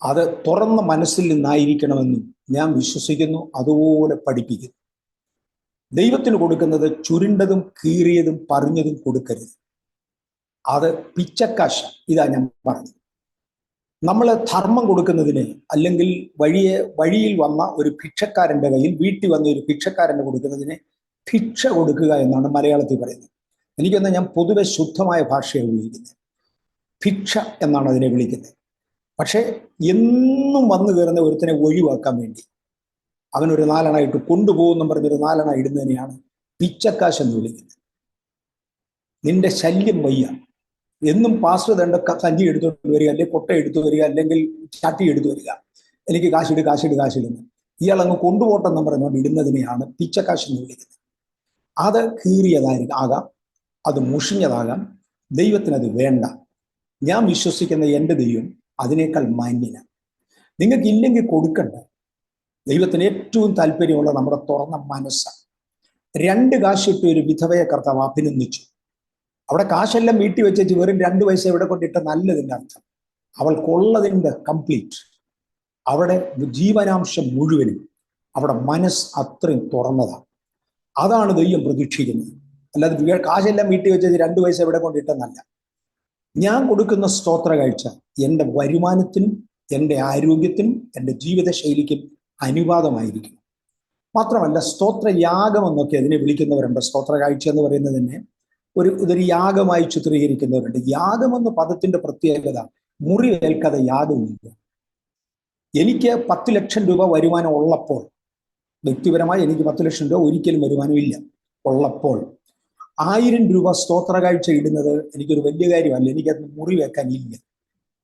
അത് തുറന്ന മനസ്സിൽ നിന്നായിരിക്കണമെന്നും ഞാൻ വിശ്വസിക്കുന്നു, അതുപോലെ പഠിപ്പിക്കുന്നു. ദൈവത്തിന് കൊടുക്കുന്നത് ചുരുണ്ടതും കീറിയതും പറഞ്ഞതും കൊടുക്കരുത്. അത് പിച്ചക്കാശ. ഇതാ ഞാൻ പറഞ്ഞത്. നമ്മൾ ധർമ്മം കൊടുക്കുന്നതിന്, അല്ലെങ്കിൽ വഴിയിൽ വന്ന ഒരു ഭിക്ഷക്കാരൻ്റെ കയ്യിൽ, വീട്ടിൽ വന്ന ഒരു ഭിക്ഷക്കാരന് കൊടുക്കുന്നതിന് ഭിക്ഷ കൊടുക്കുക എന്നാണ് മലയാളത്തിൽ പറയുന്നത്. എനിക്കൊന്ന്, ഞാൻ പൊതുവെ ശുദ്ധമായ ഭാഷയാണ് ഉപയോഗിക്കുന്നത്. ഭിക്ഷ എന്നാണ് അതിനെ വിളിക്കുന്നത്. പക്ഷേ എന്നും വന്നു കയറുന്ന ഒരുത്തിനെ ഒഴിവാക്കാൻ വേണ്ടി അവനൊരു 4 അണ ഇട്ട് കൊണ്ടുപോകുമെന്നും പറഞ്ഞൊരു 4 അണ ഇടുന്നതിനെയാണ് പിച്ചക്കാശ് എന്ന് വിളിക്കുന്നത്. നിന്റെ ശല്യം വയ്യ, എന്നും പാസ്റ്റർ തന്റെ കഞ്ഞി എടുത്തുകൊണ്ട് വരിക, അല്ലെങ്കിൽ കൊട്ട എടുത്തു വരിക, അല്ലെങ്കിൽ ചട്ടി എടുത്തു വരിക, എനിക്ക് കാശിടുന്നു. ഇയാൾ അങ്ങ് കൊണ്ടുപോട്ടെന്നും പറഞ്ഞുകൊണ്ട് ഇടുന്നതിനെയാണ് പിച്ചക്കാശ് എന്ന് വിളിക്കുന്നത്. അത് കീറിയതാകാം, അത് മുഷിഞ്ഞതാകാം. ദൈവത്തിനത് വേണ്ട. ഞാൻ വിശ്വസിക്കുന്ന എൻ്റെ ദൈവം അതിനേക്കാൾ മാന്യനാണ്. നിങ്ങൾക്ക് ഇല്ലെങ്കിൽ കൊടുക്കണ്ട. ദൈവത്തിന് ഏറ്റവും താല്പര്യമുള്ള നമ്മുടെ തുറന്ന മനസ്സാണ്. 2 കാശിട്ട് ഒരു വിധവയെ കർത്താവ് അഭിനന്ദിച്ചു. അവിടെ കാശെല്ലാം വീട്ടിൽ വെച്ചു വെറും 2 പൈസ ഇവിടെ കൊണ്ടിട്ട നല്ലതിൻ്റെ അർത്ഥം അവൾക്കുള്ളതിൻ്റെ കംപ്ലീറ്റ്, അവിടെ ജീവനാംശം മുഴുവനും, അവിടെ മനസ്സ് അത്രയും തുറന്നതാണ്. അതാണ് ദൈവം പ്രതീക്ഷിക്കുന്നത്. അല്ലാതെ കാശെല്ലാം വീട്ടിൽ വെച്ചത് 2 പൈസ ഇവിടെ കൊണ്ടിട്ടെന്നല്ല. ഞാൻ കൊടുക്കുന്ന സ്തോത്ര കാഴ്ച എൻ്റെ വരുമാനത്തിനും എൻ്റെ ആരോഗ്യത്തിനും എൻ്റെ ജീവിതശൈലിക്കും അനുവാദമായിരിക്കും. മാത്രമല്ല, സ്തോത്രയാഗം എന്നൊക്കെ അതിനെ വിളിക്കുന്നവരുണ്ട്. സ്തോത്ര കാഴ്ച എന്ന് പറയുന്നത് തന്നെ ഇതൊരു യാഗമായി ചിത്രീകരിക്കുന്നവരുണ്ട്. യാഗമെന്ന പദത്തിന്റെ പ്രത്യേകത മുറിവേൽക്കാതെ യാഗമില്ല. എനിക്ക് 10 ലക്ഷം രൂപ വരുമാനം ഉള്ളപ്പോൾ, വ്യക്തിപരമായി എനിക്ക് 10 ലക്ഷം രൂപ ഒരിക്കലും വരുമാനമില്ല ഉള്ളപ്പോൾ, 1000 രൂപ സ്തോത്ര കാഴ്ച ഇടുന്നത് എനിക്കൊരു വലിയ കാര്യമല്ല, എനിക്കത് മുറിവേക്കാനില്ല.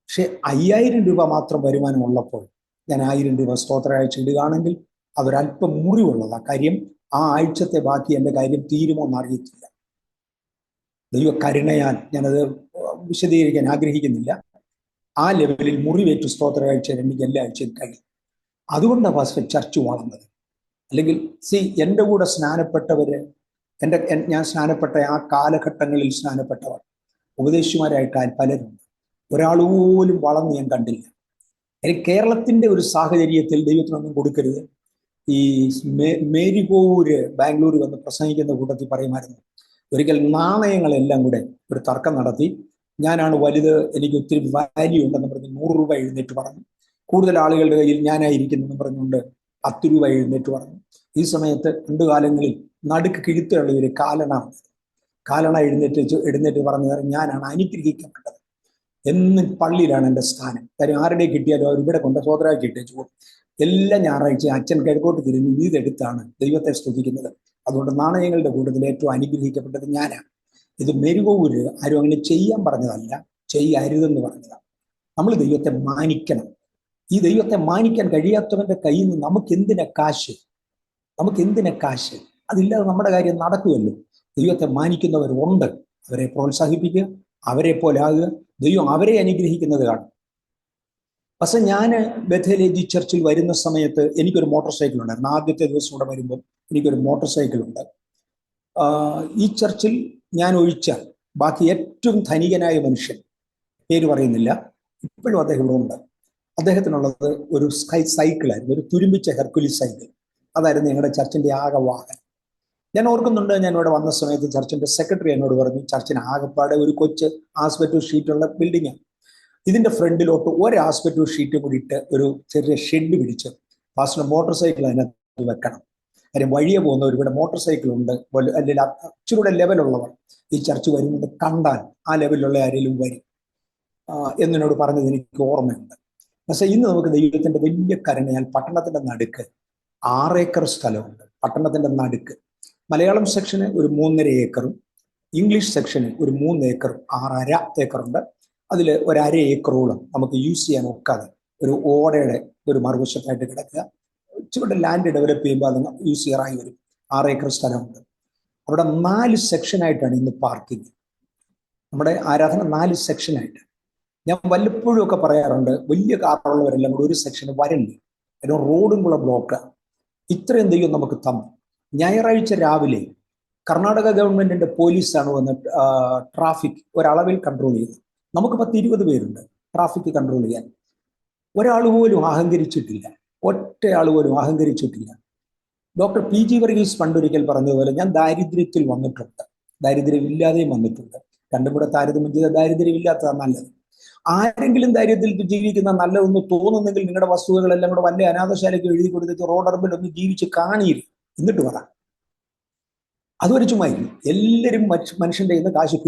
പക്ഷെ 5000 രൂപ മാത്രം വരുമാനം ഉള്ളപ്പോൾ ഞാൻ 1000 രൂപ സ്തോത്ര കാഴ്ച ഇടുകയാണെങ്കിൽ അതൊരല്പം മുറിവുള്ളതാണ്. കാര്യം ആ ആഴ്ചത്തെ ബാക്കി എൻ്റെ കാര്യം തീരുമോ എന്നറിയത്തില്ല. ദൈവ കരുണയാൽ ഞാനത് വിശദീകരിക്കാൻ ആഗ്രഹിക്കുന്നില്ല. ആ ലെവലിൽ മുറിവേറ്റു സ്തോത്ര കാഴ്ച എനിക്ക് എല്ലാ ആഴ്ചയും കഴിയും. അതുകൊണ്ടാണ് പാസ്റ്റർ ചർച്ച് വളർന്നത്. അല്ലെങ്കിൽ എൻ്റെ കൂടെ സ്നാനപ്പെട്ടവര്, ഞാൻ സ്നാനപ്പെട്ട ആ കാലഘട്ടങ്ങളിൽ സ്നാനപ്പെട്ടവർ ഉപദേശിമാരായിട്ട് പലരുണ്ട്. ഒരാൾ പോലും വളർന്ന് ഞാൻ കണ്ടില്ല. കേരളത്തിന്റെ ഒരു സാഹചര്യത്തിൽ ദൈവത്തിനൊന്നും കൊടുക്കരുത്. ഈ മേരിപോര് ബാംഗ്ലൂർ വന്ന് പ്രസംഗിക്കുന്ന കൂട്ടത്തിൽ പറയുമായിരുന്നു, ഒരിക്കൽ നാണയങ്ങളെല്ലാം കൂടെ ഒരു തർക്കം നടത്തി, ഞാനാണ് വലുത്, എനിക്ക് ഒത്തിരി വാല്യൂ ഉണ്ടെന്ന് പറഞ്ഞ് 100 രൂപ എഴുന്നേറ്റ് പറഞ്ഞു. കൂടുതൽ ആളുകളുടെ കയ്യിൽ ഞാനായിരിക്കുന്നെന്ന് പറഞ്ഞുകൊണ്ട് 10 രൂപ എഴുന്നേറ്റ് പറഞ്ഞു. ഈ സമയത്ത് 2 കാലങ്ങളിൽ നടുക്ക് കിഴുത്തുള്ള ഒരു കാലണ എഴുന്നേറ്റ് പറഞ്ഞു, ഞാനാണ് അനുഗ്രഹിക്കപ്പെട്ടത്. എന്നും പള്ളിയിലാണ് എൻ്റെ സ്ഥാനം. കാര്യം ആരുടെ കിട്ടിയാലും അവർ ഇവിടെ കൊണ്ട് സ്വതരാക്കി ഇട്ടേച്ചു പോകും. എല്ലാ ഞായറാഴ്ചയും അച്ഛൻ കിഴക്കോട്ട് തിരിഞ്ഞ് ഇതെടുത്താണ് ദൈവത്തെ സ്തുതിക്കുന്നത്. അതുകൊണ്ട് നാണയങ്ങളുടെ കൂട്ടത്തിൽ ഏറ്റവും അനുഗ്രഹിക്കപ്പെട്ടത് ഞാനാണ്. ഇത് മെരുവൂര് ആരും അങ്ങനെ ചെയ്യാൻ പറഞ്ഞതല്ല, ചെയ്യരുതെന്ന് പറഞ്ഞതാണ്. നമ്മൾ ദൈവത്തെ മാനിക്കണം. ഈ ദൈവത്തെ മാനിക്കാൻ കഴിയാത്തവന്റെ കയ്യിൽ നിന്ന് നമുക്കെന്തിനാ കാശ്? അതില്ലാതെ നമ്മുടെ കാര്യം നടക്കുമല്ലോ. ദൈവത്തെ മാനിക്കുന്നവരുണ്ട്, അവരെ പ്രോത്സാഹിപ്പിക്കുക, അവരെ പോലെ ആകുക. ദൈവം അവരെ അനുഗ്രഹിക്കുന്നത് കാണും. പക്ഷെ ഞാൻ ബഥേലേജി ചർച്ചിൽ വരുന്ന സമയത്ത് എനിക്കൊരു മോട്ടോർ സൈക്കിൾ ഉണ്ടായിരുന്നു. ആദ്യത്തെ ദിവസം കൂടെ വരുമ്പോൾ എനിക്കൊരു മോട്ടോർ സൈക്കിൾ ഉണ്ട്. ഈ ചർച്ചിൽ ഞാൻ ഒഴിച്ചാൽ ബാക്കി ഏറ്റവും ധനികനായ മനുഷ്യൻ, പേര് പറയുന്നില്ല, ഇപ്പോഴും അദ്ദേഹം ഇവിടെ ഉണ്ട്. അദ്ദേഹത്തിനുള്ളത് ഒരു സൈക്കിളായിരുന്നു, ഒരു തുരുമ്പിച്ച ഹെർക്കുലിസ് സൈക്കിൾ. അതായിരുന്നു ഞങ്ങളുടെ ചർച്ചിന്റെ ആകെ വാഹനം. ഞാൻ ഓർക്കുന്നുണ്ട്, ഞാൻ ഇവിടെ വന്ന സമയത്ത് ചർച്ചിന്റെ സെക്രട്ടറി എന്നോട് പറഞ്ഞു, ചർച്ചിന് ആകെപ്പാടെ ഒരു കൊച്ച് ആസ്പെക്ട് ഷീറ്റുള്ള ബിൽഡിങ്ങാണ്. ഇതിന്റെ ഫ്രണ്ടിലോട്ട് ഒരു ആസ്പെക്ട് ഷീറ്റ് കൂടി ഇട്ട് ഒരു ചെറിയ ഷെഡ് പിടിച്ച് പാസ്റ്റർ മോട്ടോർ സൈക്കിൾ അതിനകത്ത് വെക്കണം. കാര്യം വഴിയെ പോകുന്നവർ, ഇവിടെ മോട്ടോർ സൈക്കിൾ ഉണ്ട്, അല്ലെങ്കിൽ ഇച്ചിരൂടെ ലെവലുള്ളവർ ഈ ചർച്ച് വരുന്നത് കണ്ടാൽ ആ ലെവലിലുള്ള ആരെങ്കിലും വരും എന്നോട് പറഞ്ഞത് എനിക്ക് ഓർമ്മയുണ്ട്. പക്ഷെ ഇന്ന് നമുക്ക് ദൈവത്തിന്റെ വലിയ കരുണയാൽ പട്ടണത്തിന്റെ നടുക്ക് 6 ഏക്കർ സ്ഥലമുണ്ട്. പട്ടണത്തിന്റെ നടുക്ക് മലയാളം സെക്ഷന് ഒരു 3.5 ഏക്കറും ഇംഗ്ലീഷ് സെക്ഷന് ഒരു 3 ഏക്കറും 6.5 ഏക്കറുണ്ട്. അതിൽ ഒരു 1/2 ഏക്കറോളം നമുക്ക് യൂസ് ചെയ്യാൻ ഒക്കാതെ ഒരു ഓടയുടെ ഒരു മറുവശത്തായിട്ട് കിടക്കുക. ഇച്ചിരി ലാൻഡ് ഡെവലപ്പ് ചെയ്യുമ്പോൾ അത് യൂസ് ചെയ്യാറായി വരും. 6 ഏക്കർ സ്ഥലമുണ്ട്. അവിടെ 4 സെക്ഷനായിട്ടാണ് ഇന്ന് പാർക്കിംഗ്. നമ്മുടെ ആരാധന 4 സെക്ഷനായിട്ട്. ഞാൻ വല്ലപ്പോഴും ഒക്കെ പറയാറുണ്ട്, വലിയ കാറുള്ളവരെല്ലാം കൂടെ ഒരു സെക്ഷന് വരല്ലേ, അതിന് റോഡും കൂടെ ബ്ലോക്കാണ്. ഇത്രയും ദൈവം നമുക്ക് തന്നു. ഞായറാഴ്ച രാവിലെ കർണാടക ഗവൺമെന്റിന്റെ പോലീസാണ് വന്ന് ട്രാഫിക് ഒരളവിൽ കൺട്രോൾ ചെയ്തത്. നമുക്ക് 10-20 പേരുണ്ട് ട്രാഫിക് കൺട്രോൾ ചെയ്യാൻ. ഒരാൾ പോലും അഹങ്കരിച്ചിട്ടില്ല, ഒറ്റയാൾ പോലും അഹങ്കരിച്ചിട്ടില്ല. ഡോക്ടർ PG വർഗീസ് പണ്ടൊരിക്കൽ പറഞ്ഞതുപോലെ, ഞാൻ ദാരിദ്ര്യത്തിൽ വന്നിട്ടുണ്ട്, ദാരിദ്ര്യമില്ലാതെയും വന്നിട്ടുണ്ട്. രണ്ടും കൂടെ താരതമ്യം ചെയ്ത ദാരിദ്ര്യമില്ലാത്തതാണ് നല്ലത്. ആരെങ്കിലും ദാരിദ്ര്യത്തിൽ ജീവിക്കുന്ന നല്ലതെന്ന് തോന്നുന്നെങ്കിൽ നിങ്ങളുടെ വസ്തുതകളെല്ലാം കൂടെ വല്ല അനാഥശാലയ്ക്ക് എഴുതി കൊടുത്തിട്ട് റോഡർബിൽ ഒന്ന് ജീവിച്ച് കാണിയില്ല, എന്നിട്ട് പറ. അതൊരു ചുമ്മായിരിക്കും. എല്ലാവരും മനുഷ്യന്റെ കയ്യിൽ നിന്ന് കാശ്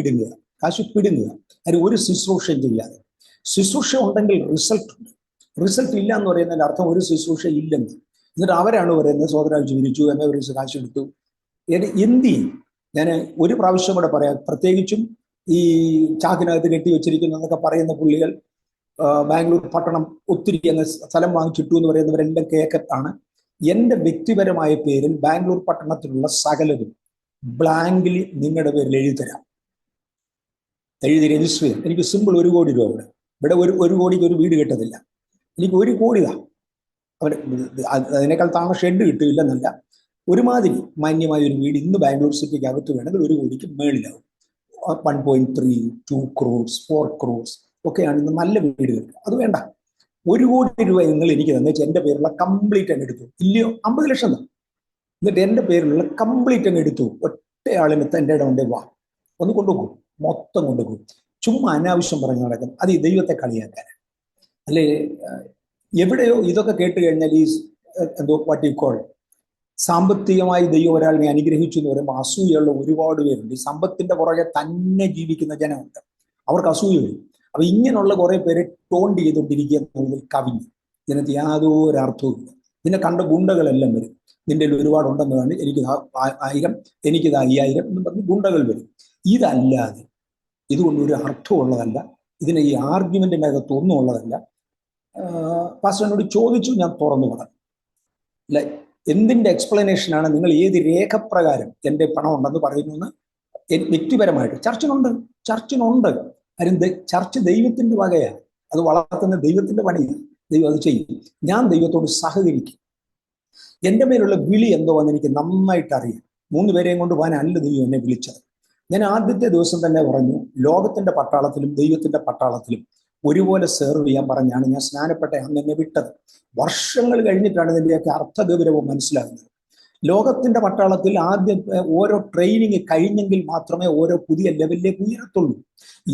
പിടുങ്ങുക. അതിന് ഒരു ശുശ്രൂഷയും ചെയ്യാതെ. ശുശ്രൂഷ ഉണ്ടെങ്കിൽ റിസൾട്ട് ഉണ്ട്. റിസൾട്ട് ഇല്ല എന്ന് പറയുന്നതിന്റെ അർത്ഥം ഒരു ശുശ്രൂഷ ഇല്ലെന്ന്. എന്നിട്ട് അവരാണ് പറയുന്നത് സ്വതരാഴ്ച ജീവിച്ചു, MS കാശെടുത്തു. എന്ത് ചെയ്യും? ഞാൻ ഒരു പ്രാവശ്യം കൂടെ പറയാം. പ്രത്യേകിച്ചും ഈ ചാക്കിനകത്ത് കെട്ടി വെച്ചിരിക്കുന്നു എന്നൊക്കെ പറയുന്ന പുള്ളികൾ, ബാംഗ്ലൂർ പട്ടണം ഒത്തിരി അങ്ങ് സ്ഥലം വാങ്ങിച്ചിട്ടു എന്ന് പറയുന്നവരെല്ലാം കേക്കത്താണ്. എൻ്റെ വ്യക്തിപരമായ പേരിൽ ബാംഗ്ലൂർ പട്ടണത്തിലുള്ള സകലരും ബ്ലാങ്കിൽ നിങ്ങളുടെ പേരിൽ എഴുതി രജിസ്റ്റർ ചെയ്യാം. എനിക്ക് സിമ്പിൾ 1 കോടി രൂപ ഇവിടെ 1 കോടിക്ക് ഒരു വീട് കിട്ടത്തില്ല. എനിക്ക് 1 കോടിതാ. അവർ അതിനേക്കാൾ താമസം ഷെഡ് കിട്ടില്ലെന്നല്ല, ഒരുമാതിരി മാന്യമായ ഒരു വീട് ഇന്ന് ബാംഗ്ലൂർ സിറ്റിക്ക് അകത്ത് വേണമെങ്കിൽ 1 കോടിക്ക് മേളിലാവും. 1.3, 2 crores, 4 crores ഒക്കെയാണ് ഇന്ന് നല്ല വീടുകൾ. അത് വേണ്ട. 1 കോടി രൂപ നിങ്ങൾ എനിക്ക് തന്നെ എൻ്റെ പേരുള്ള കംപ്ലീറ്റ് അങ്ങ് എടുത്തു. ഇല്ലയോ? 50 ലക്ഷം തന്നെ. എന്നിട്ട് എൻ്റെ പേരിലുള്ള കംപ്ലീറ്റ് അങ്ങ് എടുത്തു. ഒറ്റയാളിന് എൻ്റെ ഇടം കൊണ്ടേ വാ, ഒന്ന് കൊണ്ടുപോകും, മൊത്തം കൊണ്ടുപോകും. ചുമ്മാ അനാവശ്യം പറഞ്ഞു നടക്കുന്നത് അത് ഈ ദൈവത്തെ കളിയാക്കാൻ. അല്ലേ, എവിടെയോ ഇതൊക്കെ കേട്ട് കഴിഞ്ഞാൽ ഈ എന്തോ വാട്ട് യു കോൾ സാമ്പത്തികമായി ദൈവം ഒരാളിനെ അനുഗ്രഹിച്ചു എന്ന് പറയുമ്പോൾ അസൂയുള്ള ഒരുപാട് പേരുണ്ട്. ഈ സമ്പത്തിന്റെ പുറകെ തന്നെ ജീവിക്കുന്ന ജനമുണ്ട്, അവർക്ക് അസൂയ വരും. അപ്പൊ ഇങ്ങനെയുള്ള കുറെ പേരെ ടോണ്ട് ചെയ്തുകൊണ്ടിരിക്കുക എന്നുള്ളതിൽ കവിഞ്ഞ് ഇതിനകത്ത് യാതൊരു അർത്ഥവുമില്ല. ഇതിനെ കണ്ട ഗുണ്ടകളെല്ലാം വരും. നിന്റെ ഒരുപാടുണ്ടെന്ന് പറഞ്ഞ് എനിക്ക് 1000, എനിക്കിത് 5000 എന്ന് പറഞ്ഞ് ഗുണ്ടകൾ വരും. ഇതല്ലാതെ ഇതുകൊണ്ട് ഒരു അർത്ഥമുള്ളതല്ല. ഇതിന് ഈ ആർഗ്യുമെന്റിനകത്ത് ഒന്നും ഉള്ളതല്ല. പാസ്റ്ററിനോട് ചോദിച്ചു, ഞാൻ തുറന്നു പറഞ്ഞു. അല്ല, എന്തിന്റെ എക്സ്പ്ലനേഷനാണ് നിങ്ങൾ ഏത് രേഖപ്രകാരം എൻ്റെ പണം ഉണ്ടെന്ന് പറയുന്നു? വ്യക്തിപരമായിട്ട് ചർച്ചിനുണ്ട്. കാര്യം ചർച്ച് ദൈവത്തിന്റെ വകയാണ്, അത് വളർത്തുന്ന ദൈവത്തിന്റെ പണിയാണ്. ദൈവം അത് ചെയ്യും. ഞാൻ ദൈവത്തോട് സഹകരിക്കും. എൻ്റെ മേലുള്ള വിളി എന്തോ എന്ന് എനിക്ക് നന്നായിട്ട് അറിയാം. 3 പേരെയും കൊണ്ട് പോകാനല്ല ദൈവം എന്നെ വിളിച്ചത്. ഞാൻ ആദ്യത്തെ ദിവസം തന്നെ പറഞ്ഞു, ലോകത്തിന്റെ പട്ടാളത്തിലും ദൈവത്തിന്റെ പട്ടാളത്തിലും ഒരുപോലെ സെർവ് ചെയ്യാൻ പറഞ്ഞാണ് ഞാൻ സ്നാനപ്പെട്ട അന്ന് എന്നെ വിട്ടത്. വർഷങ്ങൾ കഴിഞ്ഞിട്ടാണ് ഇതിൻ്റെയൊക്കെ അർത്ഥഗൗരവം മനസ്സിലാകുന്നത്. ലോകത്തിന്റെ പട്ടാളത്തിൽ ആദ്യം ഓരോ ട്രെയിനിങ് കഴിഞ്ഞെങ്കിൽ മാത്രമേ ഓരോ പുതിയ ലെവലിലേക്ക് ഉയരത്തുള്ളൂ.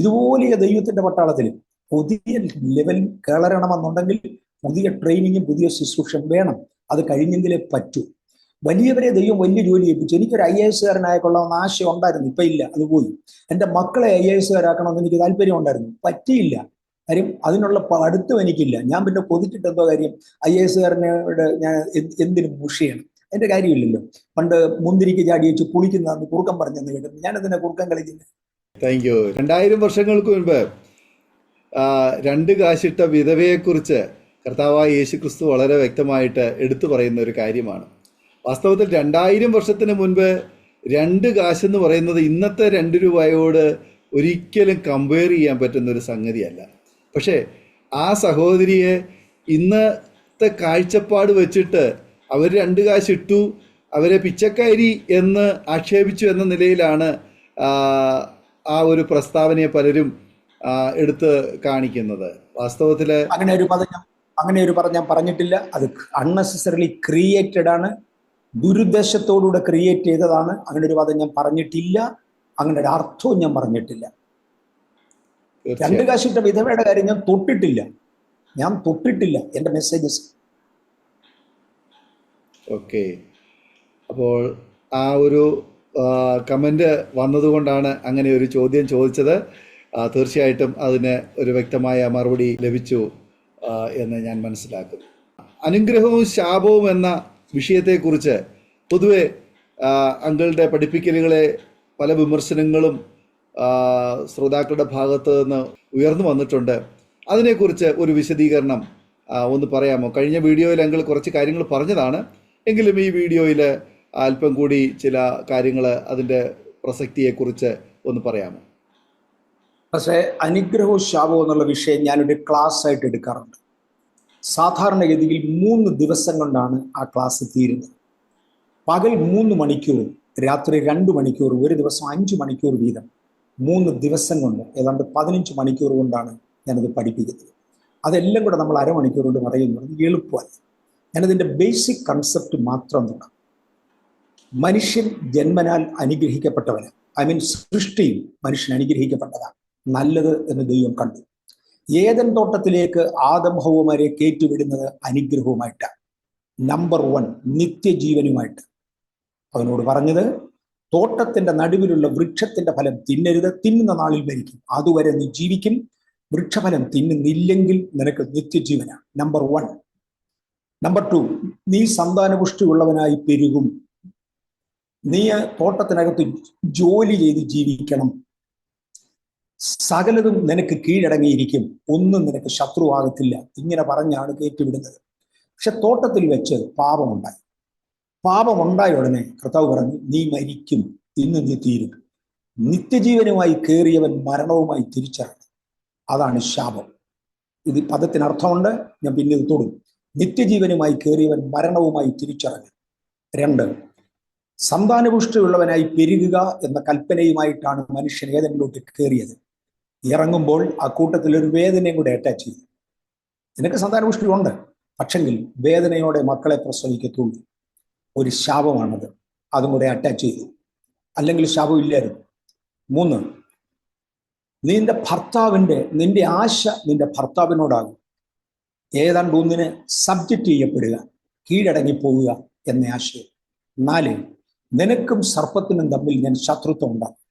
ഇതുപോലെ ദൈവത്തിന്റെ പട്ടാളത്തിൽ പുതിയ ലെവൽ കയറണമെന്നുണ്ടെങ്കിൽ പുതിയ ട്രെയിനിങ്ങും പുതിയ ശുശ്രൂഷയും വേണം. അത് കഴിഞ്ഞെങ്കിലേ പറ്റൂ. വലിയവരെ ദൈവം വലിയ ജോലി ഏൽപ്പിച്ചു. എനിക്കൊരു IAS കാരനായിക്കൊള്ളാമെന്ന് ആശയം ഉണ്ടായിരുന്നു, ഇപ്പൊ ഇല്ല, അത് പോയി. എൻ്റെ മക്കളെ IAS കാരാക്കണമെന്ന് എനിക്ക് താല്പര്യം ഉണ്ടായിരുന്നു, പറ്റിയില്ല. കാര്യം അതിനുള്ള പഠിത്തം എനിക്കില്ല. ഞാൻ പിന്നെ കൊതിച്ചിട്ട് എന്തോ കാര്യം? IAS കാരനോട് ഞാൻ എന്തിനും മുഷിയണം? അതിന്റെ കാര്യമില്ലല്ലോ. പണ്ട് മുന്തിരിക്ക് ചാടി വെച്ച് കുളിക്കുന്ന കുറുക്കം പറഞ്ഞെന്ന് കേട്ടു. ഞാനതിനെ കുറുക്കം കളിക്കുന്നത്. Thank you. 2000 വർഷങ്ങൾക്ക് മുൻപ് 2 കാശിട്ട വിധവയെക്കുറിച്ച് കർത്താവായ യേശുക്രിസ്തു വളരെ വ്യക്തമായിട്ട് എടുത്തു പറയുന്ന ഒരു കാര്യമാണ്. വാസ്തവത്തിൽ 2000 വർഷത്തിന് മുൻപ് 2 കാശെന്ന് പറയുന്നത് ഇന്നത്തെ 2 രൂപയോട് ഒരിക്കലും കമ്പയർ ചെയ്യാൻ പറ്റുന്ന ഒരു സംഗതിയല്ല. പക്ഷേ ആ സഹോദരിയെ ഇന്നത്തെ കാഴ്ചപ്പാട് വെച്ചിട്ട് അവർ 2 കാശ് ഇട്ടു, അവരെ പിച്ചക്കാരി എന്ന് ആക്ഷേപിച്ചു എന്ന നിലയിലാണ് ആ ഒരു പ്രസ്താവനയെ പലരും എടുത്ത് കാണിക്കുന്നത്. വാസ്തവത്തിൽ അങ്ങനെ ഒരു പദം ഞാൻ പറഞ്ഞിട്ടില്ല. അത് അൺനെസസറിലി ക്രിയേറ്റഡ് ആണ്, ദുരുദ്ദേശത്തോടുകൂടെ ക്രിയേറ്റ് ചെയ്തതാണ്. അങ്ങനെ ഒരു പദം ഞാൻ പറഞ്ഞിട്ടില്ല, അങ്ങനെ ഒരു അർത്ഥവും ഞാൻ പറഞ്ഞിട്ടില്ല. 2 കാശിട്ട വിധവയുടെ കാര്യം ഞാൻ തൊട്ടിട്ടില്ല എൻ്റെ മെസ്സേജസ്. ഓക്കെ. അപ്പോൾ ആ ഒരു കമൻറ്റ് വന്നതുകൊണ്ടാണ് അങ്ങനെ ഒരു ചോദ്യം ചോദിച്ചത്. തീർച്ചയായിട്ടും അതിന് ഒരു വ്യക്തമായ മറുപടി ലഭിച്ചു എന്ന് ഞാൻ മനസ്സിലാക്കുന്നു. അനുഗ്രഹവും ശാപവും എന്ന വിഷയത്തെക്കുറിച്ച് പൊതുവെ അങ്കിളുടെ പഠിപ്പിക്കലുകളെ പല വിമർശനങ്ങളും ശ്രോതാക്കളുടെ ഭാഗത്ത് നിന്ന് ഉയർന്നു വന്നിട്ടുണ്ട്. അതിനെക്കുറിച്ച് ഒരു വിശദീകരണം ഒന്ന് പറയാമോ? കഴിഞ്ഞ വീഡിയോയിൽ അങ്കിൾ കുറച്ച് കാര്യങ്ങൾ പറഞ്ഞതാണ്, എങ്കിലും ഈ വീഡിയോയിൽ അല്പം കൂടി ചില കാര്യങ്ങൾ അതിൻ്റെ പ്രസക്തിയെക്കുറിച്ച് ഒന്ന് പറയാമോ? പക്ഷേ അനുഗ്രഹവും ശാപവും എന്നുള്ള വിഷയം ഞാനൊരു ക്ലാസ് ആയിട്ട് എടുക്കാറുണ്ട്. സാധാരണഗതിയിൽ 3 ദിവസം കൊണ്ടാണ് ആ ക്ലാസ് തീരുന്നത്. പകൽ 3 മണിക്കൂറും രാത്രി 2 മണിക്കൂറും, ഒരു ദിവസം 5 മണിക്കൂർ വീതം 3 ദിവസം കൊണ്ട് ഏതാണ്ട് 15 മണിക്കൂർ കൊണ്ടാണ് ഞാനത് പഠിപ്പിക്കുന്നത്. അതെല്ലാം കൂടെ നമ്മൾ അരമണിക്കൂർ കൊണ്ട് പറയുന്നത് എളുപ്പമല്ല. ഞാനതിൻ്റെ ബേസിക് കൺസെപ്റ്റ് മാത്രം നോക്കാം. മനുഷ്യൻ ജന്മനാൽ അനുഗ്രഹിക്കപ്പെട്ടവന്, സൃഷ്ടിയും മനുഷ്യൻ അനുഗ്രഹിക്കപ്പെട്ടതാണ്, നല്ലത് എന്ന് ദൈവം കണ്ടു. ഏദൻ തോട്ടത്തിലേക്ക് ആദം ഹവ്വമാരെ കയറ്റിവിടുന്നത് അനുഗ്രഹവുമായിട്ടാണ്. നമ്പർ 1 നിത്യജീവനുമായിട്ട്. അവനോട് പറഞ്ഞത്, തോട്ടത്തിന്റെ നടുവിലുള്ള വൃക്ഷത്തിന്റെ ഫലം തിന്നരുത്, തിന്നുന്ന നാളിൽ മരിക്കും, അതുവരെ നീ ജീവിക്കും, വൃക്ഷഫലം തിന്നുന്നില്ലെങ്കിൽ നിനക്ക് നിത്യജീവനാണ്. നമ്പർ 1. നമ്പർ 2, നീ സന്താനപുഷ്ടിയുള്ളവനായി പെരുകും, നീ തോട്ടത്തിനകത്ത് ജോലി ചെയ്ത് ജീവിക്കണം, സകലതും നിനക്ക് കീഴടങ്ങിയിരിക്കും, ഒന്നും നിനക്ക് ശത്രുവാകത്തില്ല. ഇങ്ങനെ പറഞ്ഞാണ് കയറ്റിവിടുന്നത്. പക്ഷെ തോട്ടത്തിൽ വെച്ച് പാപമുണ്ടായി. പാപമുണ്ടായ ഉടനെ കർത്താവ് പറഞ്ഞു, നീ മരിക്കും, ഇന്ന് നീ തീരും. നിത്യജീവനുമായി കയറിയവൻ മരണവുമായി തിരിച്ചറിഞ്ഞു. അതാണ് ശാപം. ഇത് പദത്തിനർത്ഥമുണ്ട്, ഞാൻ പിന്നീട് തൊടും. നിത്യജീവനുമായി കയറിയവൻ മരണവുമായി തിരിച്ചറിഞ്ഞു. 2, സന്താനപുഷ്ടിയുള്ളവനായി പെരുകുക എന്ന കൽപ്പനയുമായിട്ടാണ് മനുഷ്യൻ ഏതെങ്കിലോട്ട് കയറിയത്. ഇറങ്ങുമ്പോൾ ആ കൂട്ടത്തിൽ ഒരു വേദനയും കൂടെ അറ്റാച്ച് ചെയ്തു. നിനക്ക് സന്താനപുഷ്ടി ഉണ്ട്, പക്ഷെങ്കിൽ വേദനയോടെ മക്കളെ പ്രസവിക്കത്തുള്ളൂ. ഒരു ശാപമാണത്. അതും കൂടെ അറ്റാച്ച് ചെയ്തു, അല്ലെങ്കിൽ ശാപം ഇല്ലായിരുന്നു. 3, നിന്റെ ആശ നിന്റെ ഭർത്താവിനോടാകും. ഏതാണ്ട് ഒന്നിന് സബ്ജക്റ്റ് ചെയ്യപ്പെടുക, കീഴടങ്ങിപ്പോവുക എന്ന ആശയം. 4, നിനക്കും സർപ്പത്തിനും തമ്മിൽ ഞാൻ ശത്രുത്വം ഉണ്ടാകും.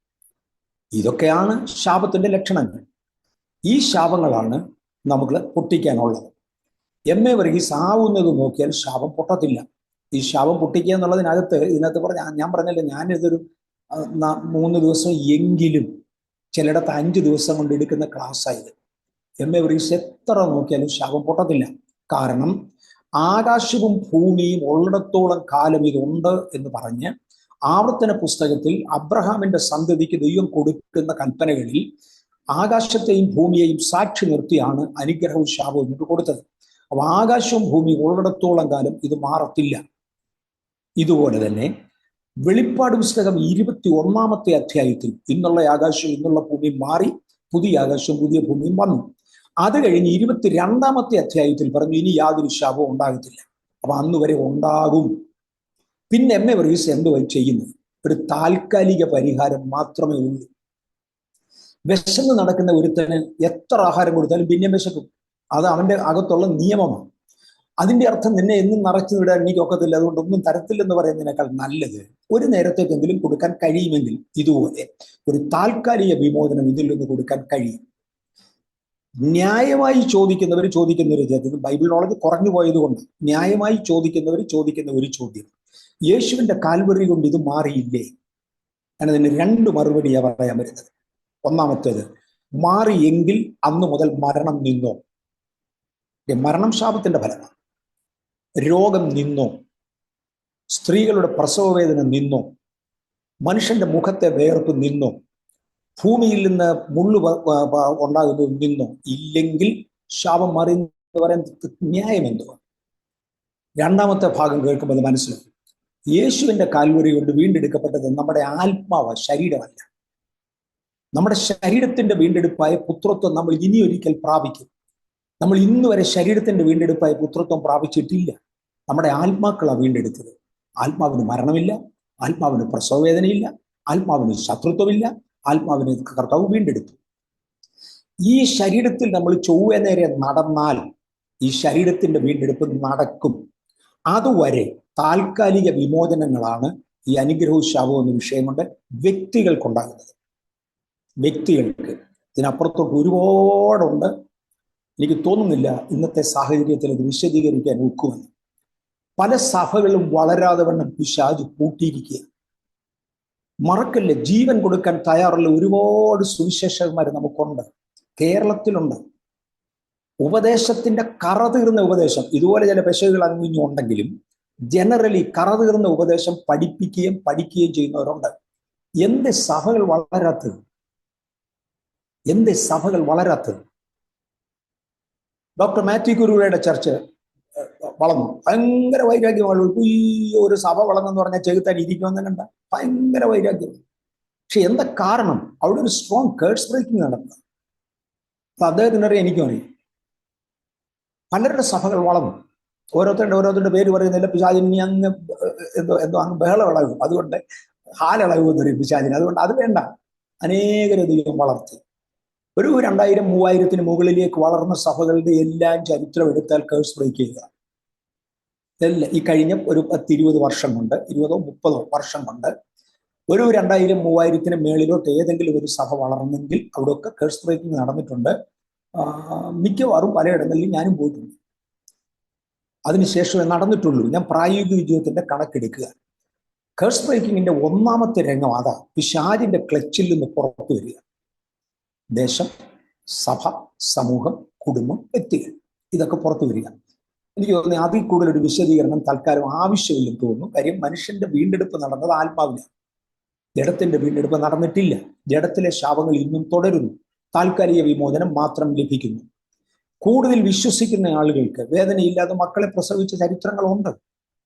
ഇതൊക്കെയാണ് ശാപത്തിന്റെ ലക്ഷണങ്ങൾ. ഈ ശാപങ്ങളാണ് നമുക്ക് പൊട്ടിക്കാനുള്ളത്. MA വർഗീസ് ആവുന്നത് നോക്കിയാൽ ശാപം പൊട്ടത്തില്ല. ഈ ശാപം പൊട്ടിക്കുക എന്നുള്ളതിനകത്ത് ഇതിനകത്ത് ഞാൻ പറഞ്ഞല്ലോ, ഞാനിതൊരു 3 ദിവസം എങ്കിലും, ചിലയിടത്ത് 5 ദിവസം കൊണ്ട് എടുക്കുന്ന ക്ലാസ്സായത്. MA വർഗീസ് എത്ര നോക്കിയാലും ശാപം പൊട്ടത്തില്ല. കാരണം ആകാശവും ഭൂമിയും ഉള്ളിടത്തോളം കാലം ഇതുണ്ട് എന്ന് പറഞ്ഞ് ആവർത്തന പുസ്തകത്തിൽ അബ്രഹാമിന്റെ സന്തതിക്ക് ദൈവം കൊടുക്കുന്ന കൽപ്പനകളിൽ ആകാശത്തെയും ഭൂമിയെയും സാക്ഷി നിർത്തിയാണ് അനുഗ്രഹവും ശാപവും ഇങ്ങോട്ട് കൊടുത്തത്. അപ്പൊ ആകാശവും ഭൂമിയും ഉള്ളിടത്തോളം കാലം ഇത് മാറത്തില്ല. ഇതുപോലെ തന്നെ വെളിപ്പാട് പുസ്തകം 21-ാമത്തെ അധ്യായത്തിൽ ഇന്നുള്ള ആകാശവും ഇന്നുള്ള ഭൂമിയും മാറി, പുതിയ ആകാശവും പുതിയ ഭൂമിയും വന്നു. അത് കഴിഞ്ഞ് 22-ാമത്തെ അധ്യായത്തിൽ പറഞ്ഞു, ഇനി യാതൊരു ശാപവും ഉണ്ടാകത്തില്ല. അപ്പൊ അന്ന് വരെ ഉണ്ടാകും. പിന്നെ MA വർഗീസ് എന്തുവായി ചെയ്യുന്നത്? ഒരു താൽക്കാലിക പരിഹാരം മാത്രമേ ഉള്ളൂ. വിശന്ന് നടക്കുന്ന ഒരുത്തന് എത്ര ആഹാരം കൊടുത്താലും പിന്നെ വിശക്കും. അത് അവന്റെ അകത്തുള്ള നിയമമാണ്. അതിന്റെ അർത്ഥം നിന്നെ എന്നും നിറച്ചു വിടാൻ എനിക്ക് ഒക്കത്തില്ല, അതുകൊണ്ട് ഒന്നും തരത്തില്ലെന്ന് പറയുന്നതിനേക്കാൾ നല്ലത് ഒരു നേരത്തേക്കെങ്കിലും കൊടുക്കാൻ കഴിയുമെങ്കിൽ ഇതുപോലെ ഒരു താൽക്കാലിക വിമോചനം ഇതിൽ നിന്ന് കൊടുക്കാൻ കഴിയും. ന്യായമായി ചോദിക്കുന്നവർ ചോദിക്കുന്ന ഒരു ചോദ്യം, ബൈബിൾ നോളജ് കുറഞ്ഞു പോയത് കൊണ്ട് ന്യായമായി ചോദിക്കുന്നവർ ചോദിക്കുന്ന ഒരു ചോദ്യം, യേശുവിന്റെ കാൽവറി കൊണ്ട് ഇത് മാറിയില്ലേ? അതിന് 2 മറുപടിയാണ് പറയാൻ വരുന്നത്. ഒന്നാമത്തേത്, മാറിയെങ്കിൽ അന്ന് മുതൽ മരണം നിന്നോ? മരണം ശാപത്തിന്റെ ഫലമാണ്. രോഗം നിന്നോ? സ്ത്രീകളുടെ പ്രസവവേദന നിന്നോ? മനുഷ്യന്റെ മുഖത്തെ വേർപ്പ് നിന്നോ? ഭൂമിയിൽ നിന്ന് മുള്ളു ഉണ്ടാകുന്നത് നിന്നോ? ഇല്ലെങ്കിൽ ശാപം മാറി എന്ന് പറയാൻ ന്യായം എന്തുവാ? 2-ാമത്തെ ഭാഗം കേൾക്കുമ്പോൾ മനസ്സിലാവും, യേശുവിന്റെ കാൽവരി കൊണ്ട് വീണ്ടെടുക്കപ്പെട്ടത് നമ്മുടെ ആത്മാവ്, ശരീരമല്ല. നമ്മുടെ ശരീരത്തിന്റെ വീണ്ടെടുപ്പായ പുത്രത്വം നമ്മൾ ഇനി ഒരിക്കൽ പ്രാപിക്കും. നമ്മൾ ഇന്ന് വരെ ശരീരത്തിന്റെ വീണ്ടെടുപ്പായ പുത്രത്വം പ്രാപിച്ചിട്ടില്ല. നമ്മുടെ ആത്മാക്കളാണ് വീണ്ടെടുത്തത്. ആത്മാവിന് മരണമില്ല, ആത്മാവിന് പ്രസവവേദനയില്ല, ആത്മാവിന് ശത്രുത്വമില്ല, ആത്മാവിനെ കർത്താവ് വീണ്ടെടുത്തു. ഈ ശരീരത്തിൽ നമ്മൾ ചൊവ്വ നേരെ നടന്നാൽ ഈ ശരീരത്തിന്റെ വീണ്ടെടുപ്പ് നടക്കും. അതുവരെ താൽക്കാലിക വിമോചനങ്ങളാണ് ഈ അനുഗ്രഹവും ശാപവും എന്ന വിഷയം കൊണ്ട് വ്യക്തികൾക്കുണ്ടാകുന്നത്. വ്യക്തികൾക്ക് ഇതിനപ്പുറത്തോട്ട് ഒരുപാടുണ്ട്. എനിക്ക് തോന്നുന്നില്ല ഇന്നത്തെ സാഹചര്യത്തിൽ ഇത് വിശദീകരിക്കാൻ ഒക്കുമെന്ന്. പല സഭകളും വളരാതെ വണ്ണം പിശാച് പൂട്ടിയിരിക്കുക. മറക്കല്ലേ, ജീവൻ കൊടുക്കാൻ തയ്യാറുള്ള ഒരുപാട് സുവിശേഷകന്മാർ നമുക്കുണ്ട്, കേരളത്തിലുണ്ട്. ഉപദേശത്തിന്റെ കറതീർന്ന ഉപദേശം, ഇതുപോലെ ചില പെശകുകൾ അങ്ങിങ്ങുണ്ടെങ്കിലും ജനറലി കറതീർന്ന ഉപദേശം പഠിക്കുകയും ചെയ്യുന്നവരുണ്ട്. എന്ത് സഭകൾ വളരാത്തത്? എന്ത് സഭകൾ വളരാത്തത്? ഡോക്ടർ മാത്യു കുരുവയുടെ ചർച്ച് വളർന്നു, ഭയങ്കര വൈരാഗ്യമാണ്. ഈ ഒരു സഭ വളർന്നെന്ന് പറഞ്ഞാൽ ചെകുത്താൻ ഇരിക്കുമെന്ന് കണ്ട ഭയങ്കര വൈരാഗ്യം. പക്ഷെ എന്താ കാരണം? അവിടെ ഒരു സ്ട്രോങ് കേഴ്സ് ബ്രേക്കിംഗ് നടന്നത്. അപ്പൊ അദ്ദേഹത്തിനറിയാം, എനിക്കും അറിയാം. പലരുടെ സഭകൾ വളർന്നു. ഓരോരുത്തരുടെ പേര് പറയുന്നില്ല. പിശാചിനി അങ്ങ് എന്തോ അങ്ങ് ബഹളം ഇളകും, അതുകൊണ്ട് ഹാലിളകുമെന്ന് പറയും പിശാചിന്. അതുകൊണ്ട് അത് വേണ്ട. അനേകരധികം വളർത്തി. ഒരു 2000-3000 മുകളിലേക്ക് വളർന്ന സഭകളുടെ എല്ലാം ചരിത്രം എടുത്താൽ കേഴ്സ് ബ്രേക്ക് ചെയ്യുക. ഇതെല്ലാം ഈ കഴിഞ്ഞ ഒരു 10-20 വർഷം കൊണ്ട്, 20-30 വർഷം കൊണ്ട് ഒരു 2000-3000 മേളിലോട്ട് ഏതെങ്കിലും ഒരു സഭ വളർന്നെങ്കിൽ അവിടെയൊക്കെ കേഴ്സ് ബ്രേക്കിംഗ് നടന്നിട്ടുണ്ട്. മിക്കവാറും പലയിടങ്ങളിലും ഞാനും പോയിട്ടുണ്ട്. അതിനുശേഷമേ നടന്നിട്ടുള്ളൂ. ഞാൻ പ്രായോഗിക ജീവിതത്തിന്റെ കണക്കെടുക്കുക. കേഴ്സ് ബ്രേക്കിങ്ങിന്റെ ഒന്നാമത്തെ രംഗം അതാ, പിശാചിന്റെ ക്ലച്ചിൽ നിന്ന് പുറത്തു വരിക. ദേശം, സഭ, സമൂഹം, കുടുംബം, വ്യക്തികൾ, ഇതൊക്കെ പുറത്തു വരിക. എനിക്ക് തോന്നുന്നത് അതിൽ കൂടുതൽ ഒരു വിശദീകരണം തൽക്കാലം ആവശ്യമില്ലെന്ന് തോന്നുന്നു. കാര്യം മനുഷ്യന്റെ വീണ്ടെടുപ്പ് നടന്നത് ആത്മാവിലാണ്. ജഡത്തിന്റെ വീണ്ടെടുപ്പ് നടന്നിട്ടില്ല. ജഡത്തിലെ ശാപങ്ങൾ ഇന്നും തുടരുന്നു. താൽക്കാലിക വിമോചനം മാത്രം ലഭിക്കുന്നു. കൂടുതൽ വിശ്വസിക്കുന്ന ആളുകൾക്ക് വേദനയില്ലാതെ മക്കളെ പ്രസവിച്ച ചരിത്രങ്ങളുണ്ട്.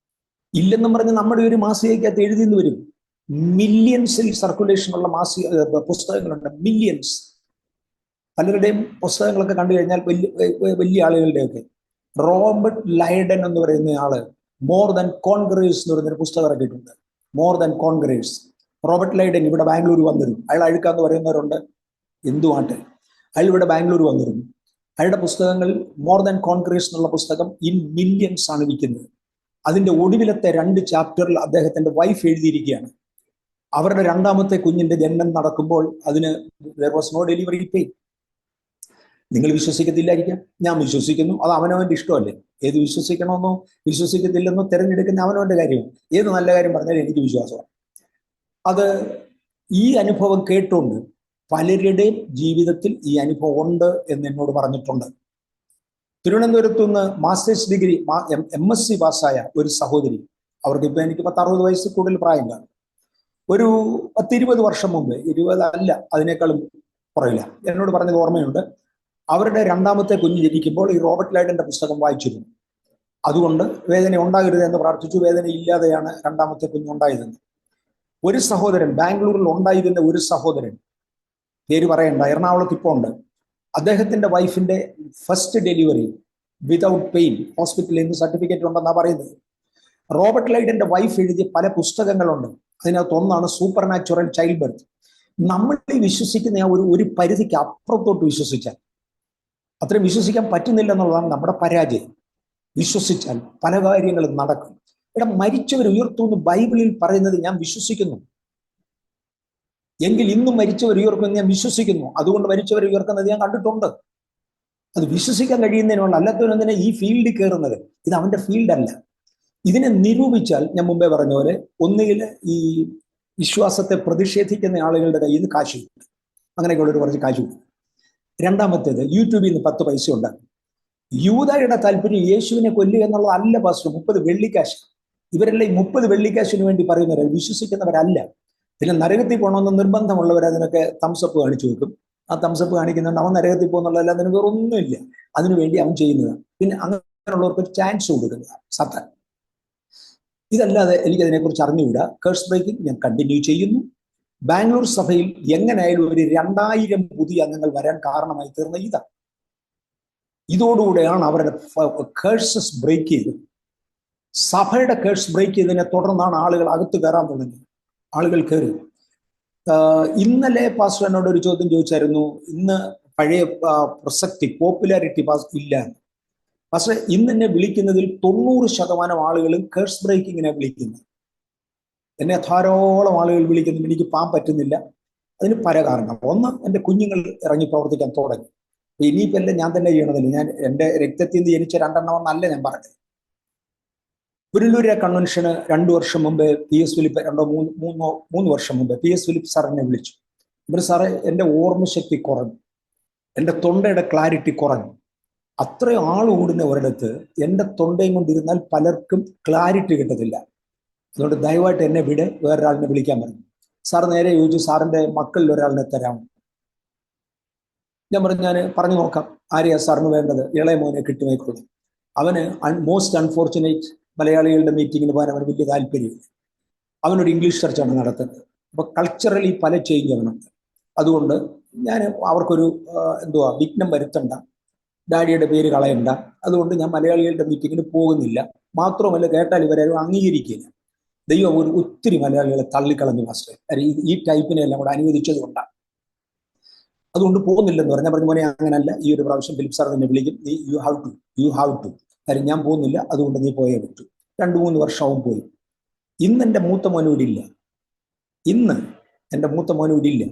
ഇല്ലെന്നും പറഞ്ഞ് നമ്മുടെ ഒരു മാസികയ്ക്കകത്ത് എഴുതിയെന്ന് വരും. മില്യൺസിൽ സർക്കുലേഷനുള്ള പുസ്തകങ്ങളുണ്ട്, മില്യൺസ്. പലരുടെയും പുസ്തകങ്ങളൊക്കെ കണ്ടു കഴിഞ്ഞാൽ വലിയ ആളുകളുടെയൊക്കെ. റോബർട്ട് ലൈഡൻ എന്ന് പറയുന്ന ആള് മോർ ദാൻ കോൺഗ്രേഴ്സ് എന്ന് പറയുന്നൊരു പുസ്തകം ഇറക്കിയിട്ടുണ്ട്. More than കോൺഗ്രേഴ്സ്. റോബർട്ട് ലൈഡൻ ഇവിടെ ബാംഗ്ലൂർ വന്നിരുന്നു. അയാൾ അഴുക്കാന്ന് പറയുന്നവരുണ്ട്, എന്തുമാട്ടെ. അയാൾ ഇവിടെ ബാംഗ്ലൂർ വന്നിരുന്നു. അയാളുടെ പുസ്തകങ്ങൾ മോർ ദാൻ കോൺഗ്രേഴ്സ് എന്നുള്ള പുസ്തകം ഇൻ മില്യൺസ് ആണ് വിൽക്കുന്നത്. അതിന്റെ ഒടുവിലത്തെ 2 ചാപ്റ്ററിൽ അദ്ദേഹത്തിന്റെ വൈഫ് എഴുതിയിരിക്കുകയാണ്. അവരുടെ 2ാമത്തെ കുഞ്ഞിന്റെ ജനനം നടക്കുമ്പോൾ അതിന് there was no delivery pain. നിങ്ങൾ വിശ്വസിക്കത്തില്ലായിരിക്കാം, ഞാൻ വിശ്വസിക്കുന്നു. അത് അവനവന്റെ ഇഷ്ടമല്ലേ. ഏത് വിശ്വസിക്കണമെന്നോ വിശ്വസിക്കത്തില്ലെന്നോ തിരഞ്ഞെടുക്കുന്ന അവനവന്റെ കാര്യമാണ്. ഏത് നല്ല കാര്യം പറഞ്ഞാലും എനിക്ക് വിശ്വാസമാണ്. അത് ഈ അനുഭവം കേട്ടുകൊണ്ട് പലരുടെയും ജീവിതത്തിൽ ഈ അനുഭവം ഉണ്ട് എന്ന് എന്നോട് പറഞ്ഞിട്ടുണ്ട്. തിരുവനന്തപുരത്തു നിന്ന് മാസ്റ്റേഴ്സ് ഡിഗ്രി MSc പാസ്സായ ഒരു സഹോദരി, അവർക്ക് ഇപ്പൊ എനിക്ക് 10-60 വയസ്സിൽ കൂടുതൽ പ്രായം കാണും. ഒരു 10-20 വർഷം മുമ്പ്, 20 അല്ല അതിനേക്കാളും കുറയില്ല, എന്നോട് പറഞ്ഞത് ഓർമ്മയുണ്ട്. അവരുടെ 2ാമത്തെ കുഞ്ഞ് ജനിക്കുമ്പോൾ ഈ റോബർട്ട് ലൈഡന്റെ പുസ്തകം വായിച്ചിരുന്നു. അതുകൊണ്ട് വേദന ഉണ്ടാകരുത് എന്ന് പ്രാർത്ഥിച്ചു. വേദന ഇല്ലാതെയാണ് 2ാമത്തെ കുഞ്ഞുണ്ടായതെന്ന്. ഒരു സഹോദരൻ, ബാംഗ്ലൂരിൽ ഉണ്ടായിരുന്ന ഒരു സഹോദരൻ, പേര് പറയണ്ട, എറണാകുളത്ത് ഇപ്പോൾ ഉണ്ട്. അദ്ദേഹത്തിന്റെ വൈഫിന്റെ ഫസ്റ്റ് ഡെലിവറി വിതൗട്ട് പെയിൻ, ഹോസ്പിറ്റലിൽ നിന്ന് സർട്ടിഫിക്കറ്റ് ഉണ്ടെന്നാണ് പറയുന്നത്. റോബർട്ട് ലൈഡന്റെ വൈഫ് എഴുതിയ പല പുസ്തകങ്ങളുണ്ട്. അതിനകത്ത് ഒന്നാണ് സൂപ്പർ നാച്ചുറൽ ചൈൽഡ് ബർത്ത്. നമ്മൾ ഈ വിശ്വസിക്കുന്ന ഒരു പരിധിക്ക് അപ്പുറത്തോട്ട് വിശ്വസിച്ചാൽ, അത്രയും വിശ്വസിക്കാൻ പറ്റുന്നില്ല എന്നുള്ളതാണ് നമ്മുടെ പരാജയം. വിശ്വസിച്ചാൽ പല കാര്യങ്ങളും നടക്കും. ഇവിടെ മരിച്ചവർ ഉയർത്തുമെന്ന് ബൈബിളിൽ പറയുന്നത് ഞാൻ വിശ്വസിക്കുന്നു. എങ്കിൽ ഇന്നും മരിച്ചവർ ഉയർക്കുമെന്ന് ഞാൻ വിശ്വസിക്കുന്നു. അതുകൊണ്ട് മരിച്ചവർ ഉയർക്കുന്നത് ഞാൻ കണ്ടിട്ടുണ്ട്. അത് വിശ്വസിക്കാൻ കഴിയുന്നതിനുള്ള, അല്ലാത്തവനെന്തിനാ ഈ ഫീൽഡിൽ കയറുന്നത്? ഇത് അവന്റെ ഫീൽഡല്ല. ഇതിനെ നിരൂപിച്ചാൽ ഞാൻ മുമ്പേ പറഞ്ഞ പോലെ, ഒന്നുകിൽ ഈ വിശ്വാസത്തെ പ്രതിഷേധിക്കുന്ന ആളുകളുടെ കയ്യിൽ നിന്ന് കാശ് കിട്ടും, അങ്ങനെയൊക്കെയുള്ളൊരു കുറച്ച് കാശ് കിട്ടും. 2ാമത്തേത്, യൂട്യൂബിൽ നിന്ന് 10 പൈസ ഉണ്ടാക്കും. യൂദായുടെ താല്പര്യം യേശുവിനെ കൊല്ലുക എന്നുള്ളതല്ല പാസ്റ്റർ, 30 വെള്ളിക്കാശ്. ഇവരെല്ലാം ഈ 30 വെള്ളിക്കാശിന് വേണ്ടി പറയുന്നവരെ വിശ്വസിക്കുന്നവരല്ല. പിന്നെ നരകത്തിൽ പോകണമെന്ന് നിർബന്ധമുള്ളവർ അതിനൊക്കെ തംസപ്പ് കാണിച്ചു വെക്കും. ആ തംസപ്പ് കാണിക്കുന്നുണ്ട്, അവൻ നരകത്തിൽ പോകുന്നുള്ളതല്ല, അതിന് വേറെ ഒന്നുമില്ല. അതിനുവേണ്ടി അവൻ ചെയ്യുന്നതാണ്. പിന്നെ അങ്ങനെയുള്ളവർക്ക് ഒരു ചാൻസ് കൊടുക്കുക സത്താൻ. ഇതല്ലാതെ എനിക്കതിനെക്കുറിച്ച് അറിഞ്ഞുകൂടാ. കേഴ്സ് ബ്രേക്കിംഗ് ഞാൻ കണ്ടിന്യൂ ചെയ്യുന്നു. ബാംഗ്ലൂർ സഭയിൽ എങ്ങനെയായാലും ഒരു 2000 പുതിയ അംഗങ്ങൾ വരാൻ കാരണമായി തീർന്ന ഇതാണ്. ഇതോടുകൂടെയാണ് അവരുടെ കേഴ്സസ് ബ്രേക്ക് ചെയ്തത്. സഭയുടെ കേഴ്സ് ബ്രേക്ക് ചെയ്തതിനെ തുടർന്നാണ് ആളുകൾ അകത്ത് കയറാൻ തുടങ്ങിയത്. ആളുകൾ കയറി. ഇന്നലെ പാസ്റ്റർ എന്നോട് ഒരു ചോദ്യം ചോദിച്ചായിരുന്നു, ഇന്ന് പഴയ പ്രസക്തി, പോപ്പുലാരിറ്റി ഇല്ല. പക്ഷെ ഇന്ന് എന്നെ വിളിക്കുന്നതിൽ 90% ആളുകളും കേഴ്സ് ബ്രേക്കിങ്ങിനെ വിളിക്കുന്നത്. എന്നെ ധാരാളം ആളുകൾ വിളിക്കുന്നു, എനിക്ക് പോകാൻ പറ്റുന്നില്ല. അതിന് പല കാരണം. ഒന്ന്, എൻ്റെ കുഞ്ഞുങ്ങൾ ഇറങ്ങി പ്രവർത്തിക്കാൻ തുടങ്ങി. ഇനിയിപ്പോൾ എല്ലാം ഞാൻ തന്നെ ചെയ്യണതില്ല. ഞാൻ എൻ്റെ രക്തത്തിൽ നിന്ന് ജനിച്ച 2 എന്നല്ല ഞാൻ പറഞ്ഞത്. പുനലൂരിലെ കൺവെൻഷന് 2 വർഷം മുമ്പ് PS ഫിലിപ്പ്, 3 വർഷം മുമ്പ് PS ഫിലിപ്പ് സാർ എന്നെ വിളിച്ചു. ഇവർ സാറേ, എൻ്റെ ഓർമ്മശക്തി കുറഞ്ഞു, എൻ്റെ തൊണ്ടയുടെ ക്ലാരിറ്റി കുറഞ്ഞു. അത്രയും ആൾ കൂടുന്ന ഒരിടത്ത് എൻ്റെ തൊണ്ടയും കൊണ്ടിരുന്നാൽ പലർക്കും ക്ലാരിറ്റി കിട്ടത്തില്ല. അതുകൊണ്ട് ദയവായിട്ട് എന്നെ വിട്, വേറൊരാളിനെ വിളിക്കാൻ പറഞ്ഞു. സാർ നേരെ ചോദിച്ചു, സാറിൻ്റെ മക്കളിൽ ഒരാളിനെ തരാമോ? ഞാൻ പറഞ്ഞു നോക്കാം, ആരെയാ സാറിന് വേണ്ടത്? ഇളയ മോനെ കിട്ടുമേക്കുള്ളൂ. അവന് മോസ്റ്റ് അൺഫോർച്ചുനേറ്റ്, മലയാളികളുടെ മീറ്റിങ്ങിന് പോകാൻ അവന് വലിയ താല്പര്യമില്ല. അവനൊരു ഇംഗ്ലീഷ് ചർച്ചാണ് നടത്തുന്നത്. അപ്പോൾ കൾച്ചറലി പല ചേഞ്ച് അവനുണ്ട്. അതുകൊണ്ട് ഞാൻ അവർക്കൊരു വിഘ്നം വരുത്തണ്ട, ഡാഡിയുടെ പേര് കളയണ്ട. അതുകൊണ്ട് ഞാൻ മലയാളികളുടെ മീറ്റിങ്ങിന് പോകുന്നില്ല. മാത്രമല്ല, കേട്ടാൽ ഇവരാരും അംഗീകരിക്കില്ല. ദൈവം ഒത്തിരി മലയാളികളെ തള്ളിക്കളഞ്ഞു മാസ്റ്റർ. ഈ ടൈപ്പിനെ എല്ലാം കൂടെ അനുവദിച്ചത് കൊണ്ടാണ്. അതുകൊണ്ട് പോകുന്നില്ലെന്ന് പറഞ്ഞാൽ പറഞ്ഞു, മോനെ അങ്ങനല്ല, ഈ ഒരു പ്രാവശ്യം ഫിലിപ്പ് സാർ തന്നെ വിളിക്കും, നീ യു ഹാവ് ടു. കാര്യം ഞാൻ പോകുന്നില്ല, അതുകൊണ്ട് നീ പോയേ പറ്റൂ. 2-3 വർഷവും പോയി. ഇന്ന് എൻ്റെ മൂത്ത മോനൂരില്ല.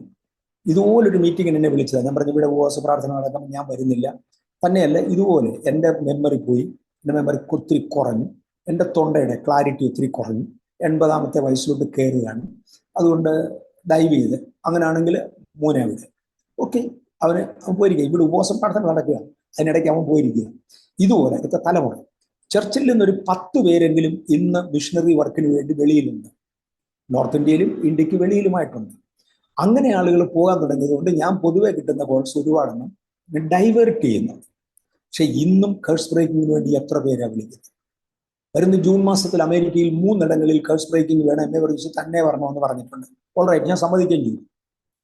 ഇതുപോലൊരു മീറ്റിങ്ങിന് എന്നെ വിളിച്ചതാണ്. ഞാൻ പറഞ്ഞു, ഇവിടെ ഉപവാസ പ്രാർത്ഥന നടക്കുമ്പോൾ ഞാൻ വരുന്നില്ല. തന്നെയല്ല, ഇതുപോലെ എൻ്റെ മെമ്മറി പോയി, എൻ്റെ മെമ്മറി ഒത്തിരി കുറഞ്ഞു, എൻ്റെ തൊണ്ടയുടെ ക്ലാരിറ്റി ഒത്തിരി കുറഞ്ഞു. 80-ാമത്തെ വയസ്സിലോട്ട് കയറുകയാണ്. അതുകൊണ്ട് ഡൈവ് ചെയ്ത് അങ്ങനെയാണെങ്കിൽ മോനെ വിട്. ഓക്കെ, അവൻ പോയിരിക്കുക. ഇവിടെ ഉപവാസ പ്രാർത്ഥന നടക്കുകയാണ്, അതിനിടയ്ക്ക് അവൻ പോയിരിക്കുക. ഇതുപോലെ അടുത്ത തലമുറ ചർച്ചിൽ നിന്നൊരു 10 പേരെങ്കിലും ഇന്ന് മിഷണറി വർക്കിന് വേണ്ടി വെളിയിലുണ്ട്. നോർത്ത് ഇന്ത്യയിലും ഇന്ത്യക്ക് വെളിയിലുമായിട്ടുണ്ട്. അങ്ങനെ ആളുകൾ പോകാൻ തുടങ്ങിയതുകൊണ്ട് ഞാൻ പൊതുവെ കിട്ടുന്ന കോൾസ് ഒരുപാടെണ്ണം ഡൈവേർട്ട് ചെയ്യുന്നു. പക്ഷെ ഇന്നും കേഴ്സ് ബ്രേക്കിങ്ങിന് വേണ്ടി എത്ര പേരാണ് വിളിക്കുന്നത്? വരുന്ന ജൂൺ മാസത്തിൽ അമേരിക്കയിൽ 3 ഇടങ്ങളിൽ കേഴ്സ് ബ്രേക്കിംഗ് വേണം എന്നെ കുറിച്ച് തന്നെ വരണമെന്ന് പറഞ്ഞിട്ടുണ്ട്. ഓൾറൈറ്റ്, ഞാൻ സമ്മതിക്കുകയും ചെയ്തു.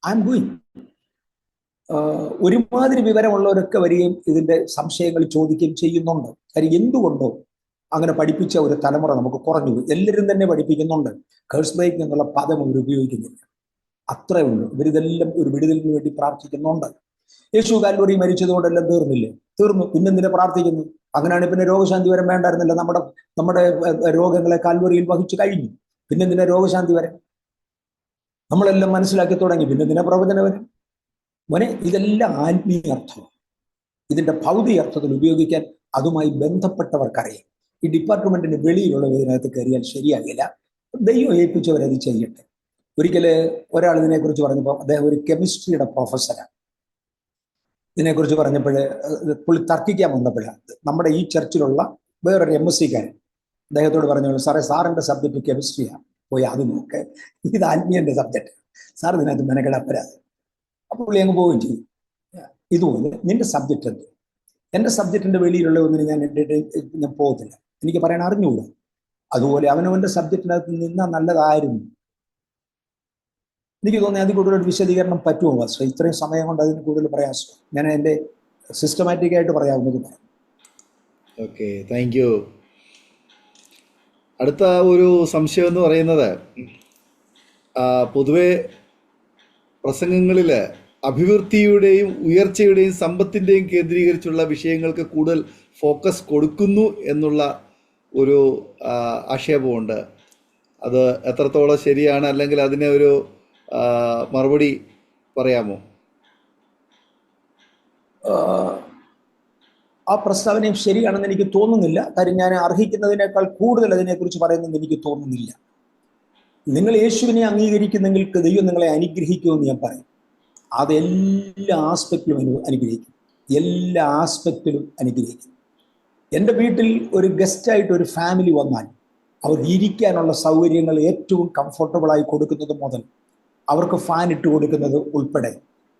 I am going. ഒരുമാതിരി വിവരമുള്ളവരൊക്കെ വരികയും ഇതിന്റെ സംശയങ്ങൾ ചോദിക്കുകയും ചെയ്യുന്നുണ്ട്. കാര്യം എന്തുകൊണ്ടോ അങ്ങനെ പഠിപ്പിച്ച ഒരു തലമുറ നമുക്ക് കുറഞ്ഞു പോയി. എല്ലാവരും തന്നെ പഠിപ്പിക്കുന്നുണ്ട്, കേഴ്സ് ബ്രേക്കിംഗ് എന്നുള്ള പദം അവർ ഉപയോഗിക്കുന്നില്ല. അത്രേ ഉള്ളൂ. ഇവരിതെല്ലാം ഒരു വിടുതലിന് വേണ്ടി പ്രാർത്ഥിക്കുന്നുണ്ട്. യേശു കാൽവറി മരിച്ചതുകൊണ്ടെല്ലാം തീർന്നില്ലേ? തീർന്നു. പിന്നെന്തിനെ പ്രാർത്ഥിക്കുന്നു? അങ്ങനെയാണ് പിന്നെ രോഗശാന്തി വരം വേണ്ടായിരുന്നില്ല. നമ്മുടെ രോഗങ്ങളെ കാൽവറിയിൽ വഹിച്ചു കഴിഞ്ഞു. പിന്നെന്തിനെ രോഗശാന്തി വരെ? നമ്മളെല്ലാം മനസ്സിലാക്കി തുടങ്ങി. പിന്നെന്തിനെ പ്രവചന വരെ? മോനെ, ഇതെല്ലാം ആത്മീയ അർത്ഥമാണ്. ഇതിന്റെ ഭൗതിക അർത്ഥത്തിൽ ഉപയോഗിക്കാൻ അതുമായി ബന്ധപ്പെട്ടവർക്കറിയാം. ഈ ഡിപ്പാർട്ട്മെന്റിന് വെളിയിലുള്ളവർ ഇതിനകത്ത് കയറിയാൽ ശരിയാകില്ല. ദൈവം ഏൽപ്പിച്ചവരത് ചെയ്യട്ടെ. ഒരിക്കല് ഒരാൾ ഇതിനെക്കുറിച്ച് പറഞ്ഞപ്പോൾ, അദ്ദേഹം ഒരു കെമിസ്ട്രിയുടെ പ്രൊഫസറാണ്. ഇതിനെക്കുറിച്ച് പറഞ്ഞപ്പോൾ പുള്ളി തർക്കിക്കാൻ വന്നപ്പോഴാണ് നമ്മുടെ ഈ ചർച്ചിലുള്ള വേറൊരു MSc-കാരൻ അദ്ദേഹത്തോട് പറഞ്ഞു, സാറേ, സാറിന്റെ സബ്ജക്റ്റ് കെമിസ്ട്രിയാണ്, പോയി അത് നോക്ക്, ഇത് ആത്മീയന്റെ സബ്ജക്റ്റ്, സാർ ഇതിനകത്ത് മെനക്കെടപ്പരാതെ. അപ്പോൾ പുള്ളി അങ്ങ് പോവുകയും ചെയ്യും. ഇതുപോലെ നിന്റെ സബ്ജക്റ്റ് എന്ത്? എൻ്റെ സബ്ജക്റ്റിന്റെ വെളിയിലുള്ള ഒന്നിന് ഞാൻ പോകത്തില്ല, എനിക്ക് പറയാൻ അറിഞ്ഞുകൂടാ. അതുപോലെ അവനവന്റെ സബ്ജക്റ്റിനകത്ത് നിന്നാൽ നല്ലതായിരുന്നു. എനിക്ക് തോന്നി അതിൽ കൂടുതൽ വിശദീകരണം പറ്റുമോ മാസ്റ്റർ? ഇത്രയും സമയം കൊണ്ട് അതിന് കൂടുതൽ പ്രയാസം ഞാൻ എൻ്റെ സിസ്റ്റമാറ്റിക് ആയിട്ട് പറയാവുന്നത് പറയാം. Okay, thank you. അടുത്ത ഒരു സംശയം എന്ന് പറയുന്നത്, പൊതുവെ പ്രസംഗങ്ങളിൽ അഭിവൃദ്ധിയുടെയും ഉയർച്ചയുടെയും സമ്പത്തിൻ്റെയും കേന്ദ്രീകരിച്ചുള്ള വിഷയങ്ങൾക്ക് കൂടുതൽ ഫോക്കസ് കൊടുക്കുന്നു എന്നുള്ള ഒരു ആക്ഷേപമുണ്ട്. അത് എത്രത്തോളം ശരിയാണ്, അല്ലെങ്കിൽ അതിനെ ഒരു മറുപടി പറയാമോ? ആ പ്രസ്താവനയും ശരിയാണെന്ന് എനിക്ക് തോന്നുന്നില്ല. കാര്യം ഞാൻ അർഹിക്കുന്നതിനേക്കാൾ കൂടുതൽ അതിനെക്കുറിച്ച് പറയുന്നെന്ന് എനിക്ക് തോന്നുന്നില്ല. നിങ്ങൾ യേശുവിനെ അംഗീകരിക്കുന്നെങ്കിൽ ദൈവം നിങ്ങളെ അനുഗ്രഹിക്കുമെന്ന് ഞാൻ പറയും. അത് എല്ലാ ആസ്പെക്റ്റിലും അനുഗ്രഹിക്കും, എല്ലാ ആസ്പെക്റ്റിലും അനുഗ്രഹിക്കും. എൻ്റെ വീട്ടിൽ ഒരു ഗസ്റ്റായിട്ട് ഒരു ഫാമിലി വന്നാൽ അവർക്ക് ഇരിക്കാനുള്ള സൗകര്യങ്ങൾ ഏറ്റവും കംഫർട്ടബിളായി കൊടുക്കുന്നത് മുതൽ അവർക്ക് ഫാൻ ഇട്ട് കൊടുക്കുന്നത് ഉൾപ്പെടെ,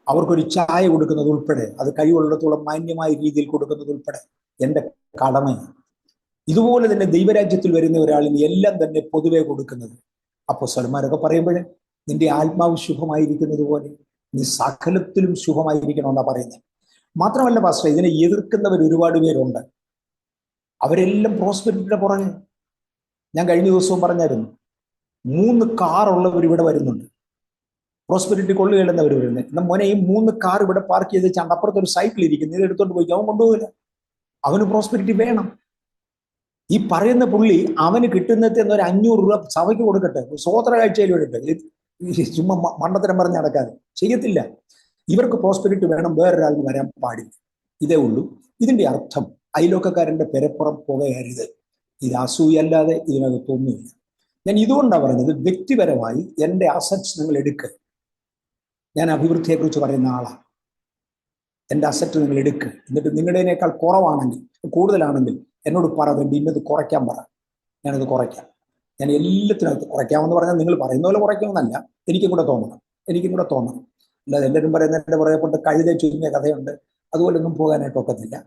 അവർക്കൊരു ചായ കൊടുക്കുന്നത് ഉൾപ്പെടെ, അത് കഴിവുള്ളിടത്തോളം മാന്യമായ രീതിയിൽ കൊടുക്കുന്നത് ഉൾപ്പെടെ എൻ്റെ കടമയാണ്. ഇതുപോലെ തന്നെ ദൈവരാജ്യത്തിൽ വരുന്ന ഒരാളിന് എല്ലാം തന്നെ പൊതുവെ കൊടുക്കുന്നത്. അപ്പോസ്തലന്മാരൊക്കെ പറയുമ്പോഴേ, നിന്റെ ആത്മാവ് ശുഭമായിരിക്കുന്നത് പോലെ നീ സകലത്തിലും ശുഭമായിരിക്കണമെന്നാണ് പറയുന്നത്. മാത്രമല്ല പാസ്റ്റർ, ഇതിനെ എതിർക്കുന്നവർ ഒരുപാട് പേരുണ്ട്. അവരെല്ലാം പ്രോസ്പെരിറ്റിയുടെ പുറകെ. ഞാൻ കഴിഞ്ഞ ദിവസവും പറഞ്ഞായിരുന്നു, 3 കാറുള്ളവർ ഇവിടെ വരുന്നുണ്ട്. പ്രോസ്പെരിറ്റി കൊള്ളുകയില്ലെന്നവർ വരുന്നത്. എന്നാൽ മോനെ, ഈ 3 കാർ ഇവിടെ പാർക്ക് ചെയ്ത് വെച്ചാൽ അപ്പുറത്തൊരു സൈക്കിൾ ഇരിക്കുന്നു, ഇത് എടുത്തോണ്ട് പോയി അവൻ കൊണ്ടുപോകില്ല. അവന് പ്രോസ്പെരിറ്റി വേണം. ഈ പറയുന്ന പുള്ളി അവന് കിട്ടുന്നതിൽ നിന്ന് ഒരു 500 രൂപ സഭയ്ക്ക് കൊടുക്കട്ടെ, സ്വോത്ര കാഴ്ചയിൽ എടുക്കട്ടെ, ചുമ്മാ മണ്ടത്തരം പറഞ്ഞ് നടക്കാതെ ചെയ്യത്തില്ല. ഇവർക്ക് പ്രോസ്പെരിറ്റി വേണം, വേറൊരാളിന് വരാൻ പാടില്ല. ഇതേ ഉള്ളൂ. ഇതിന്റെ അർത്ഥം അയലോക്കക്കാരന്റെ പെരപ്പുറം പുകയരുത്. ഇത് അസൂയല്ലാതെ ഇതിനകത്തൊന്നുമില്ല. ഞാൻ ഇതുകൊണ്ടാണ് പറഞ്ഞത്, വ്യക്തിപരമായി എൻ്റെ അസറ്റ്സ് നിങ്ങൾ എടുക്കുക. ഞാൻ അഭിവൃദ്ധിയെക്കുറിച്ച് പറയുന്ന ആളാണ്. എൻ്റെ അസറ്റ് നിങ്ങൾ എടുക്കുക. എന്നിട്ട് നിങ്ങളുടേതിനേക്കാൾ കുറവാണെങ്കിൽ, കൂടുതലാണെങ്കിൽ എന്നോട് പറയണ്ട, ഇന്നത് കുറയ്ക്കാൻ പറ, ഞാനത് കുറയ്ക്കാം. ഞാൻ എല്ലാത്തിനകത്ത് കുറയ്ക്കാമെന്ന് പറഞ്ഞാൽ നിങ്ങൾ പറയുന്ന പോലെ കുറയ്ക്കാമെന്നല്ല, എനിക്കും കൂടെ തോന്നണം. അല്ലാതെ എല്ലാവരും പറയുന്നതിൻ്റെ പറയപ്പെട്ട് കഴുത ചുരുങ്ങിയ കഥയുണ്ട്, അതുപോലൊന്നും പോകാനായിട്ട് ഒക്കത്തില്ല.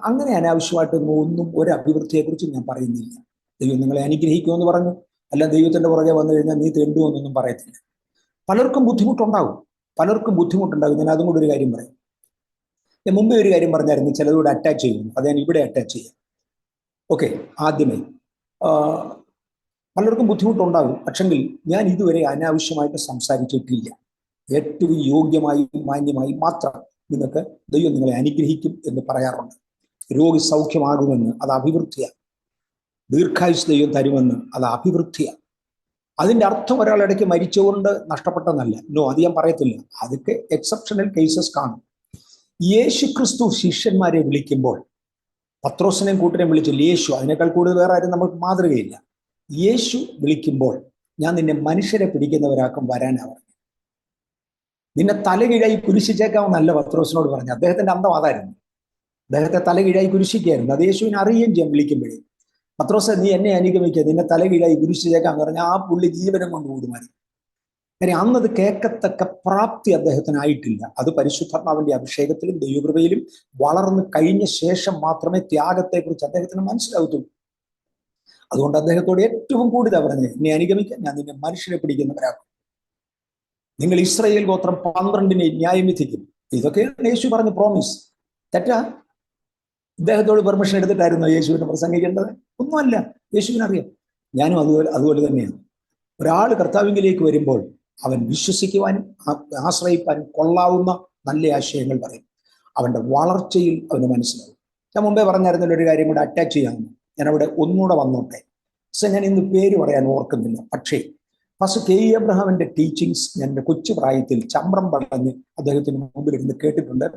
അങ്ങനെ അനാവശ്യമായിട്ടൊന്നും ഒരു അഭിവൃദ്ധിയെക്കുറിച്ച് ഞാൻ പറയുന്നില്ല. ദൈവം നിങ്ങളെ അനുഗ്രഹിക്കുമെന്ന് പറഞ്ഞു, അല്ല ദൈവത്തിൻ്റെ പുറകെ വന്നു കഴിഞ്ഞാൽ നീ തെണ്ടുമെന്നൊന്നും പറയത്തില്ല. പലർക്കും ബുദ്ധിമുട്ടുണ്ടാകും. ഞാൻ അതും കൂടെ ഒരു കാര്യം പറയും. ഞാൻ മുമ്പേ ഒരു കാര്യം പറഞ്ഞായിരുന്നു, ചിലതോട് അറ്റാച്ച് ചെയ്യുന്നു. അത് ഞാൻ ഇവിടെ അറ്റാച്ച് ചെയ്യാം. ഓക്കെ, ആദ്യമേ പലർക്കും ബുദ്ധിമുട്ടുണ്ടാകും. പക്ഷെങ്കിൽ ഞാൻ ഇതുവരെ അനാവശ്യമായിട്ട് സംസാരിച്ചിട്ടില്ല. ഏറ്റവും യോഗ്യമായും മാന്യമായും മാത്രം നിങ്ങൾക്ക് ദൈവം നിങ്ങളെ അനുഗ്രഹിക്കും എന്ന് പറയാറുണ്ട്. രോഗി സൗഖ്യമാകുമെന്ന്, അത് അഭിവൃദ്ധിയാണ്. ദീർഘായുസ് ദൈവം തരുമെന്ന്, അത് അഭിവൃദ്ധിയാണ്. അതിൻ്റെ അർത്ഥം ഒരാളിടയ്ക്ക് മരിച്ചുകൊണ്ട് നഷ്ടപ്പെട്ടെന്നല്ല. നോ, അത് ഞാൻ പറയത്തില്ല. അതൊക്കെ എക്സെപ്ഷണൽ കേസസ് കാണും. യേശു ക്രിസ്തു ശിഷ്യന്മാരെ വിളിക്കുമ്പോൾ പത്രോസിനെയും കൂട്ടരെയും വിളിച്ചില്ല. യേശു, അതിനേക്കാൾ കൂടുതൽ വേറെ ആരും നമുക്ക് മാതൃകയില്ല. യേശു വിളിക്കുമ്പോൾ ഞാൻ നിന്നെ മനുഷ്യരെ പിടിക്കുന്നവരാക്കും വരാനാവും, നിന്നെ തലകീഴായി കുരിശിച്ചേക്കാമെന്നല്ല പത്രോസിനോട് പറഞ്ഞു. അദ്ദേഹത്തിന്റെ അന്തം അതായിരുന്നു. അദ്ദേഹത്തെ തലകീഴായി കുരിശിക്കായിരുന്നു. അത് യേശുവിനെ അറിയുകയും ചെയ്യാൻ വിളിക്കുമ്പോഴേ, പത്രോസെ നീ എന്നെ അനുഗമിക്കുക, നിന്നെ തലകീഴായി കുരിശിച്ചേക്കാന്ന് പറഞ്ഞാൽ ആ പുള്ളി ജീവനം കൊണ്ട് കൂടുമായിരുന്നു. കാര്യം അന്നത് കേൾക്കത്തക്ക പ്രാപ്തി അദ്ദേഹത്തിനായിട്ടില്ല. അത് പരിശുദ്ധാത്മാവിന്റെ അഭിഷേകത്തിലും ദൈവകൃപയിലും വളർന്നു കഴിഞ്ഞ ശേഷം മാത്രമേ ത്യാഗത്തെക്കുറിച്ച് അദ്ദേഹത്തിന് മനസ്സിലാകത്തുള്ളൂ. അതുകൊണ്ട് അദ്ദേഹത്തോട് ഏറ്റവും കൂടുതൽ പറഞ്ഞത്, എന്നെ അനുഗമിക്കാൻ, ഞാൻ നിന്നെ മനുഷ്യരെ പിടിക്കുന്നവരാക്കും. നിങ്ങൾ ഇസ്രായേൽ ഗോത്രം 12 ന്യായം വിധിക്കും. ഇതൊക്കെയാണ് യേശു പറഞ്ഞ പ്രോമിസ്. തെറ്റാ? ഇദ്ദേഹത്തോട് പെർമിഷൻ എടുത്തിട്ടായിരുന്നു യേശുവിനെ പ്രസംഗിക്കേണ്ടത്? ഒന്നുമല്ല. യേശുവിനറിയാം. ഞാനും അതുപോലെ തന്നെയാണ്. ഒരാൾ കർത്താവിലേക്ക് വരുമ്പോൾ അവൻ വിശ്വസിക്കുവാനും ആശ്രയിക്കാനും കൊള്ളാവുന്ന നല്ല ആശയങ്ങൾ പറയും. അവന്റെ വളർച്ചയിൽ അവന് മനസ്സിലാവും. ഞാൻ മുമ്പേ പറഞ്ഞായിരുന്നല്ലോ ഒരു കാര്യം കൂടെ അറ്റാച്ച് ചെയ്യാമെന്ന്. ഞാൻ അവിടെ ഒന്നുകൂടെ വന്നോട്ടെ. ഞാൻ ഇന്ന് പേര് പറയാൻ ഓർക്കുന്നില്ല. പക്ഷേ ഫസ്റ്റ് കെ എബ്രഹാമിന്റെ ടീച്ചിങ്സ് ഞാൻ എൻ്റെ കൊച്ചു പ്രായത്തിൽ ചമ്രം പടഞ്ഞ് അദ്ദേഹത്തിന് മുമ്പിലിരുന്ന് കേട്ടിട്ടുണ്ട്.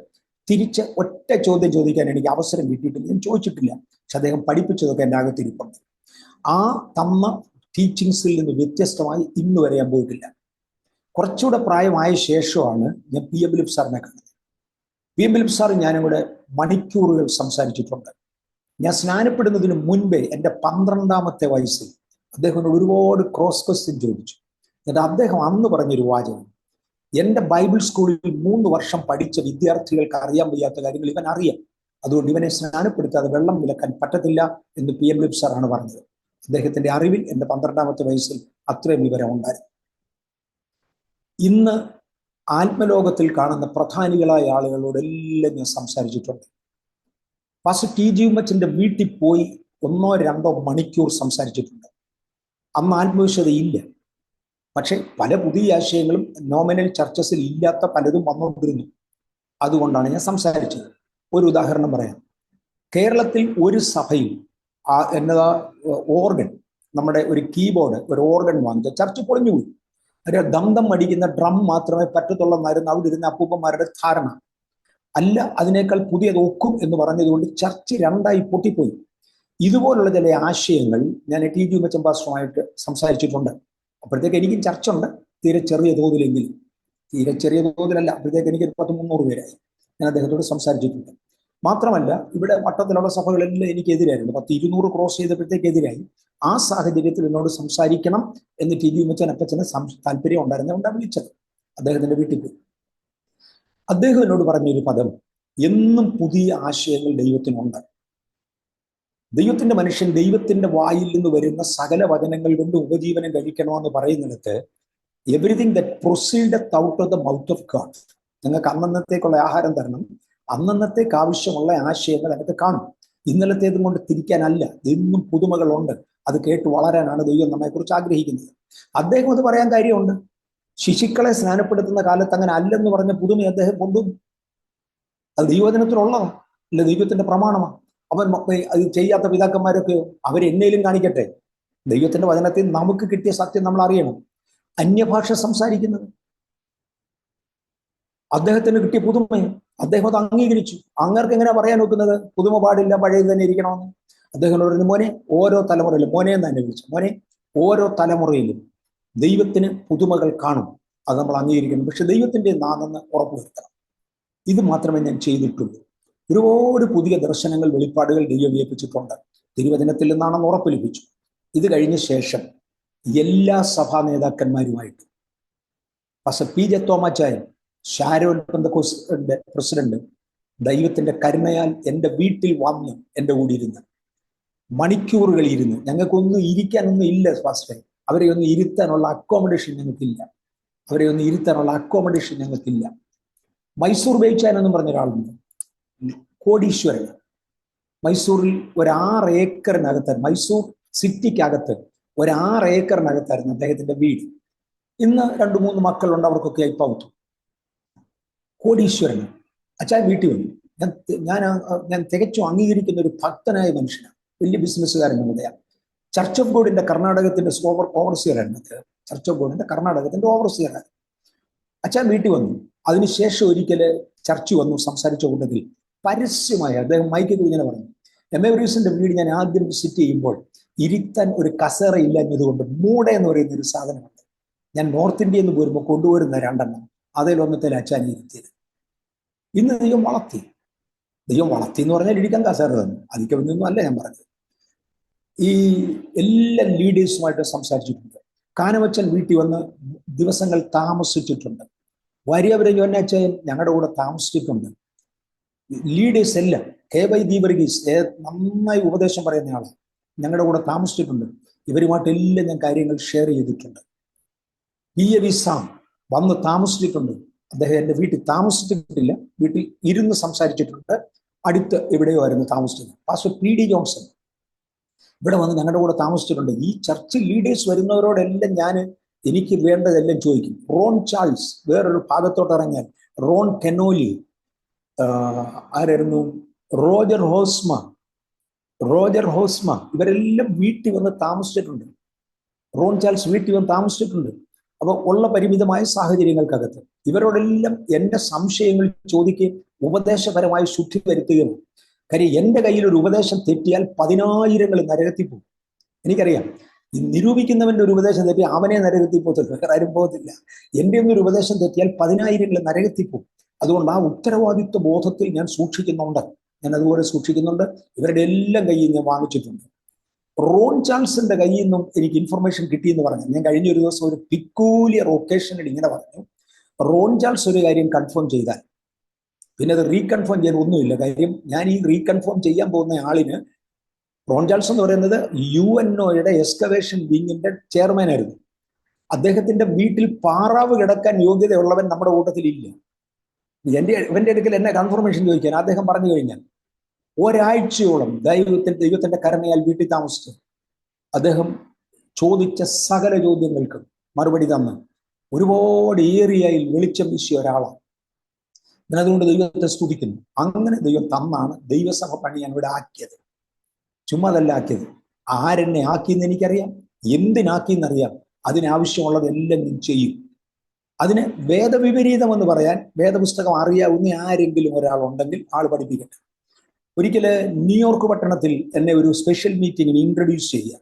തിരിച്ച് ഒറ്റ ചോദ്യം ചോദിക്കാൻ എനിക്ക് അവസരം കിട്ടിയിട്ടില്ല. ഞാൻ ചോദിച്ചിട്ടില്ല. പക്ഷെ അദ്ദേഹം പഠിപ്പിച്ചതൊക്കെ എൻ്റെ അകത്തിരിപ്പുണ്ട്. ആ തന്ന ടീച്ചിങ്സിൽ നിന്ന് വ്യത്യസ്തമായി ഇന്ന് വരെ ഞാൻ പോയിട്ടില്ല. കുറച്ചുകൂടെ പ്രായമായ ശേഷമാണ് ഞാൻ പി എം ഫിലിപ്പ് സാറിനെ കണ്ടത്. പി എം ഫിലിപ്പ് സാർ ഞാനും കൂടെ മണിക്കൂറുകൾ സംസാരിച്ചിട്ടുണ്ട്. ഞാൻ സ്നാനപ്പെടുന്നതിന് മുൻപേ എൻ്റെ 12ാമത്തെ വയസ്സിൽ അദ്ദേഹത്തിനോട് ഒരുപാട് ക്രോസ് ക്വസ്റ്റ്യൻ ചോദിച്ചു. എന്നിട്ട് അദ്ദേഹം അന്ന് പറഞ്ഞൊരു വാചകം, എൻ്റെ ബൈബിൾ സ്കൂളിൽ 3 വർഷം പഠിച്ച വിദ്യാർത്ഥികൾക്ക് അറിയാൻ വയ്യാത്ത കാര്യങ്ങൾ ഇവൻ അറിയാം, അതുകൊണ്ട് ഇവനെ സ്നാനപ്പെടുത്താതെ വെള്ളം വിലക്കാൻ പറ്റത്തില്ല എന്ന് പി എം ഫിലിപ്പ് സാറാണ് പറഞ്ഞത്. അദ്ദേഹത്തിന്റെ അറിവിൽ എൻ്റെ 12ാമത്തെ വയസ്സിൽ അത്രയും വിവരം ഉണ്ടായിരുന്നു. ഇന്ന് ആത്മലോകത്തിൽ കാണുന്ന പ്രധാനികളായ ആളുകളോടെല്ലാം ഞാൻ സംസാരിച്ചിട്ടുണ്ട്. പാസ്റ്റർ ടി ജി ഉമ്മച്ചന്റെ വീട്ടിൽ പോയി 1-2 മണിക്കൂർ സംസാരിച്ചിട്ടുണ്ട്. അന്ന് ആത്മവിശ്വതയില്ല. പക്ഷെ പല പുതിയ ആശയങ്ങളും നോമിനൽ ചർച്ചസിൽ ഇല്ലാത്ത പലതും വന്നുകൊണ്ടിരുന്നു. അതുകൊണ്ടാണ് ഞാൻ സംസാരിച്ചത്. ഒരു ഉദാഹരണം പറയാം. കേരളത്തിൽ ഒരു സഭയിൽ എന്നതാ ഓർഗൻ, നമ്മുടെ ഒരു കീബോർഡ്, ഒരു ഓർഗൻ വാങ്ങിച്ച ചർച്ച് പൊളിഞ്ഞുപോയി. ഒരു ദന്തം അടിക്കുന്ന ഡ്രം മാത്രമേ പറ്റത്തുള്ളെന്നായിരുന്നു അവിടെ ഇരുന്ന അപ്പൂപ്പന്മാരുടെ ധാരണ. അല്ല, അതിനേക്കാൾ പുതിയത് ഒക്കും എന്ന് പറഞ്ഞതുകൊണ്ട് ചർച്ച് 2ആയി പൊട്ടിപ്പോയി. ഇതുപോലുള്ള ചില ആശയങ്ങൾ ഞാൻ ടി ജി ഉമ്മച്ചൻ പാസ്റ്ററുമായിട്ട് സംസാരിച്ചിട്ടുണ്ട്. അപ്പോഴത്തേക്ക് എനിക്കും ചർച്ച ഉണ്ട്, തീരെ ചെറിയ തോതിലെങ്കിലും. തീരെ ചെറിയ തോതിലല്ല, അപ്പോഴത്തേക്ക് എനിക്ക് 300 പേരായി. ഞാൻ അദ്ദേഹത്തോട് സംസാരിച്ചിട്ടുണ്ട്. മാത്രമല്ല, ഇവിടെ വട്ടത്തിലുള്ള സഭകളെല്ലാം എനിക്കെതിരായിരുന്നു. 200 ക്രോസ് ചെയ്തപ്പോഴത്തേക്ക് എതിരായി. ആ സാഹചര്യത്തിൽ എന്നോട് സംസാരിക്കണം എന്ന് ടി ജി ഉമ്മച്ചൻ അപ്പച്ചന് താല്പര്യം ഉണ്ടായിരുന്നതുകൊണ്ടാണ് വിളിച്ചത്. അദ്ദേഹത്തിന്റെ വീട്ടിൽ പോയി. അദ്ദേഹം എന്നോട് പറഞ്ഞൊരു പദം, എന്നും പുതിയ ആശയങ്ങൾ ദൈവത്തിനുണ്ട്. ദൈവത്തിന്റെ മനുഷ്യൻ ദൈവത്തിന്റെ വായിൽ നിന്ന് വരുന്ന സകല വചനങ്ങൾ കൊണ്ട് ഉപജീവനം കഴിക്കണമെന്ന് പറയുന്നിടത്ത് everything that proceedeth out of the mouth of God, നിങ്ങൾക്ക് അന്നന്നത്തേക്കുള്ള ആഹാരം തരണം, അന്നന്നത്തേക്ക് ആവശ്യമുള്ള ആശയങ്ങൾ അതിനകത്ത് കാണും. ഇന്നലത്തേതും കൊണ്ട് തിരിക്കാനല്ല, എന്നും പുതുമകളുണ്ട്. അത് കേട്ട് വളരാനാണ് ദൈവം നമ്മെക്കുറിച്ച് ആഗ്രഹിക്കുന്നത്. അദ്ദേഹം അത് പറയാൻ കാര്യമുണ്ട്. ശിശുക്കളെ സ്നാനപ്പെടുത്തുന്ന കാലത്ത് അങ്ങനെ അല്ലെന്ന് പറഞ്ഞ പുതുമ അദ്ദേഹം കൊണ്ടുവന്നു. അത് ദൈവവചനത്തിലുള്ളതാണ്. അല്ല ദൈവത്തിന്റെ പ്രമാണമാണ്. അവൻ അത് ചെയ്യാത്ത പിതാക്കന്മാരൊക്കെ അവരെന്നേലും കാണിക്കട്ടെ. ദൈവത്തിന്റെ വചനത്തിൽ നമുക്ക് കിട്ടിയ സത്യം നമ്മൾ അറിയണം. അന്യഭാഷ സംസാരിക്കുന്നത് അദ്ദേഹത്തിന് കിട്ടിയ പുതുമയും അദ്ദേഹം അത് അംഗീകരിച്ചു. അങ്ങർക്ക് എങ്ങനെ പറയാൻ നോക്കുന്നത് പുതുമ പാടില്ല, പഴയത് തന്നെ ഇരിക്കണമെന്ന്? അദ്ദേഹം പറഞ്ഞു, മോനെ ഓരോ തലമുറയിലും, മോനെ എന്ന് തന്നെ വിളിച്ചു, മോനെ ഓരോ തലമുറയിലും ദൈവത്തിന് പുതുമകൾ കാണും, അത് നമ്മൾ അംഗീകരിക്കണം. പക്ഷെ ദൈവത്തിന്റെ നാണെന്ന് ഉറപ്പുവരുത്തണം. ഇത് മാത്രമേ ഞാൻ ചെയ്തിട്ടുള്ളൂ. ഒരുപാട് പുതിയ ദർശനങ്ങൾ, വെളിപ്പാടുകൾ ദൈവം ഏൽപ്പിച്ചിട്ടുണ്ട്. തിരുവചനത്തിൽ നിന്നാണെന്ന് ഉറപ്പ് ലഭിച്ചു. ഇത് കഴിഞ്ഞ ശേഷം എല്ലാ സഭാ നേതാക്കന്മാരുമായിട്ട് പാസ്റ്റർ പി ജെ തോമാച്ചായൻ, ഷാരോൻ പെന്തക്കോസ്തിന്റെ പ്രസിഡന്റ്, ദൈവത്തിന്റെ കരുണയാൽ എൻ്റെ വീട്ടിൽ വന്ന് എൻ്റെ കൂടി ഇരുന്ന് മണിക്കൂറുകൾ ഇരുന്ന്, ഞങ്ങൾക്കൊന്നും ഇരിക്കാനൊന്നും ഇല്ല പാസ്റ്ററെ, അവരെ ഒന്ന് ഇരുത്താനുള്ള അക്കോമഡേഷൻ ഞങ്ങൾക്കില്ല, ഞങ്ങൾക്കില്ല. മൈസൂർ ബേച്ചാൻ എന്നും പറഞ്ഞ ഒരാളുണ്ട്, കോടീശ്വരൻ. മൈസൂരിൽ ഒരു 6 ഏക്കറിനകത്ത്, മൈസൂർ സിറ്റിക്കകത്ത് ഒരു 6 ഏക്കറിനകത്തായിരുന്നു അദ്ദേഹത്തിന്റെ വീട്. ഇന്ന് 2-3 മക്കളുണ്ട്, അവർക്കൊക്കെ ആയി പൗത്തു. കോടീശ്വരൻ അച്ഛൻ വീട്ടിൽ വന്നു. ഞാൻ തികച്ചും അംഗീകരിക്കുന്ന ഒരു ഭക്തനായ മനുഷ്യനാണ്, വലിയ ബിസിനസ്സുകാരൻ നമ്മുടെയാണ്. ചർച്ച് ഓഫ് ഗോഡിന്റെ കർണാടകത്തിന്റെ ഓവർസിയറാണ്. ചർച്ച് ഓഫ് ഗോഡിന്റെ കർണാടകത്തിന്റെ ഓവർസിയറാണ്. അച്ഛൻ വീട്ടിൽ വന്നു. അതിനുശേഷം ഒരിക്കൽ ചർച്ച് വന്നു സംസാരിച്ച കൂട്ടത്തിൽ പരസ്യമായി അദ്ദേഹം മൈക്കിൽ ഇങ്ങനെ പറഞ്ഞു, എം എ ബ്രൂസിന്റെ വീട് ഞാൻ ആദ്യം വിസിറ്റ് ചെയ്യുമ്പോൾ ഇരുത്താൻ ഒരു കസേര ഇല്ല എന്നതുകൊണ്ട് മൂട എന്ന് പറയുന്ന ഒരു സാധനമുണ്ട്, ഞാൻ നോർത്ത് ഇന്ത്യയിൽ നിന്ന് പോരുമ്പോൾ കൊണ്ടുവരുന്ന 2 അതിലൊന്നത്തിൽ അച്ഛനെ ഇരുത്തിയത്. ഇന്ന് ദൈവം വളർത്തി എന്ന് പറഞ്ഞാൽ ഇരിക്കാൻ കസേര തന്നു, അതിക്കൊന്നും അല്ല ഞാൻ പറഞ്ഞത്. ഈ എല്ലാ ലീഡേഴ്സുമായിട്ട് സംസാരിച്ചിട്ടുണ്ട്. കാനവച്ചൻ വീട്ടിൽ വന്ന് ദിവസങ്ങൾ താമസിച്ചിട്ടുണ്ട്. വാര്യവരെ യോനാച്ചൻ ഞങ്ങളുടെ കൂടെ താമസിച്ചിട്ടുണ്ട്. ലീഡേഴ്സ് എല്ലാം, കെ.വൈ. ദീവർഗീസ് നന്നായി ഉപദേശം പറയുന്ന ആളാണ്, ഞങ്ങളുടെ കൂടെ താമസിച്ചിട്ടുണ്ട്. ഇവരുമായിട്ടെല്ലാം ഞാൻ കാര്യങ്ങൾ ഷെയർ ചെയ്തിട്ടുണ്ട്. പി.എ.വി. സാം വന്ന് താമസിച്ചിട്ടുണ്ട്. അദ്ദേഹം എൻ്റെ വീട്ടിൽ താമസിച്ചിട്ടില്ല, വീട്ടിൽ ഇരുന്ന് സംസാരിച്ചിട്ടുണ്ട്. അടുത്ത് എവിടെയോ ആയിരുന്നു താമസിച്ചത്. പാസ്റ്റർ പി ഡി ജോൺസൺ ഇവിടെ വന്ന് ഞങ്ങളുടെ കൂടെ താമസിച്ചിട്ടുണ്ട്. ഈ ചർച്ച് ലീഡേഴ്സ് വരുന്നവരോടെല്ലാം എനിക്ക് വേണ്ടതെല്ലാം ചോദിക്കും. റോൺ ചാൾസ് വേറൊരു ഭാഗത്തോട്ട് ഇറങ്ങിയാൽ, റോൺ കെനോലി, ആരായിരുന്നു, റോജർ ഹോസ്മ ഇവരെല്ലാം വീട്ടിൽ വന്ന് താമസിച്ചിട്ടുണ്ട്. റോൺ ചാൾസ് വീട്ടിൽ വന്ന് താമസിച്ചിട്ടുണ്ട്. അപ്പോൾ ഉള്ള പരിമിതമായ സാഹചര്യങ്ങൾക്കകത്ത് ഇവരോടെല്ലാം എൻ്റെ സംശയങ്ങൾ ചോദിക്കുകയും ഉപദേശപരമായി ശുദ്ധി വരുത്തുകയും. കാര്യം എൻ്റെ കയ്യിൽ ഒരു ഉപദേശം തെറ്റിയാൽ 10,000 നരകത്തിൽ പോകും. എനിക്കറിയാം, ഈ നിരൂപിക്കുന്നവൻ്റെ ഒരു ഉപദേശം തെറ്റി അവനെ നരകത്തിൽ പോകത്തില്ല, വേറെ ആരും പോകത്തില്ല. എൻ്റെ ഒന്നൊരു ഉപദേശം തെറ്റിയാൽ 10,000 നരകത്തിൽ പോകും. അതുകൊണ്ട് ആ ഉത്തരവാദിത്വ ബോധത്തിൽ ഞാൻ സൂക്ഷിക്കുന്നുണ്ട്. ഞാൻ അതുപോലെ സൂക്ഷിക്കുന്നുണ്ട്. ഇവരുടെ എല്ലാം കയ്യിൽ ഞാൻ വാങ്ങിച്ചിട്ടുണ്ട്. റോൺ ചാൾസിന്റെ കയ്യിൽ നിന്നും എനിക്ക് ഇൻഫർമേഷൻ കിട്ടിയെന്ന് പറഞ്ഞു. ഞാൻ കഴിഞ്ഞ ഒരു ദിവസം ഒരു പിക്കൂലിയർ ഒക്കേഷനിൽ ഇങ്ങനെ പറഞ്ഞു, റോൺ ചാൾസ് ഒരു കാര്യം കൺഫേം ചെയ്താൽ പിന്നെ അത് റീകൺഫേം ചെയ്യാൻ ഒന്നുമില്ല. കാര്യം ഞാൻ ഈ റീകൺഫേം ചെയ്യാൻ പോകുന്ന ആളിന്, റോൺ ചാൾസ് എന്ന് പറയുന്നത് UNOയുടെ എക്സ്കവേഷൻ വിങ്ങിന്റെ ചെയർമാനായിരുന്നു. അദ്ദേഹത്തിന്റെ വീട്ടിൽ പാറാവ് കിടക്കാൻ യോഗ്യതയുള്ളവൻ നമ്മുടെ കൂട്ടത്തിൽ ഇല്ല. ഇവന്റെ അടുക്കൽ എന്നെ കൺഫർമേഷൻ ചോദിക്കാൻ അദ്ദേഹം പറഞ്ഞു കഴിഞ്ഞാൽ ഒരാഴ്ചയോളം ദൈവത്തിന്റെ കരുണയാൽ വീട്ടിൽ താമസിച്ചു. അദ്ദേഹം ചോദിച്ച സകല ചോദ്യങ്ങൾക്കും മറുപടി തന്ന് ഒരുപാട് ഏറിയയിൽ വെളിച്ചം വീശിയ ഒരാളാണ്. ഞാൻ അതുകൊണ്ട് ദൈവത്തെ സ്തുതിക്കുന്നു. അങ്ങനെ ദൈവം തന്നാണ് ദൈവസഭ പണി ഞാൻ ഇവിടെ ആക്കിയത്. ചുമ്മാതല്ല ആക്കിയത്. ആരെന്നെ ആക്കിയെന്ന് എനിക്കറിയാം, എന്തിനാക്കിയെന്നറിയാം. അതിനാവശ്യമുള്ളതെല്ലാം ഞാൻ ചെയ്യും. അതിന് വേദവിപരീതം എന്ന് പറയാൻ വേദപുസ്തകം അറിയാവുന്ന ആരെങ്കിലും ഒരാളുണ്ടെങ്കിൽ ആൾ പഠിപ്പിക്കട്ടെ. ഒരിക്കല് ന്യൂയോർക്ക് പട്ടണത്തിൽ എന്നെ ഒരു സ്പെഷ്യൽ മീറ്റിങ്ങിന് ഇൻട്രൊഡ്യൂസ് ചെയ്യുക.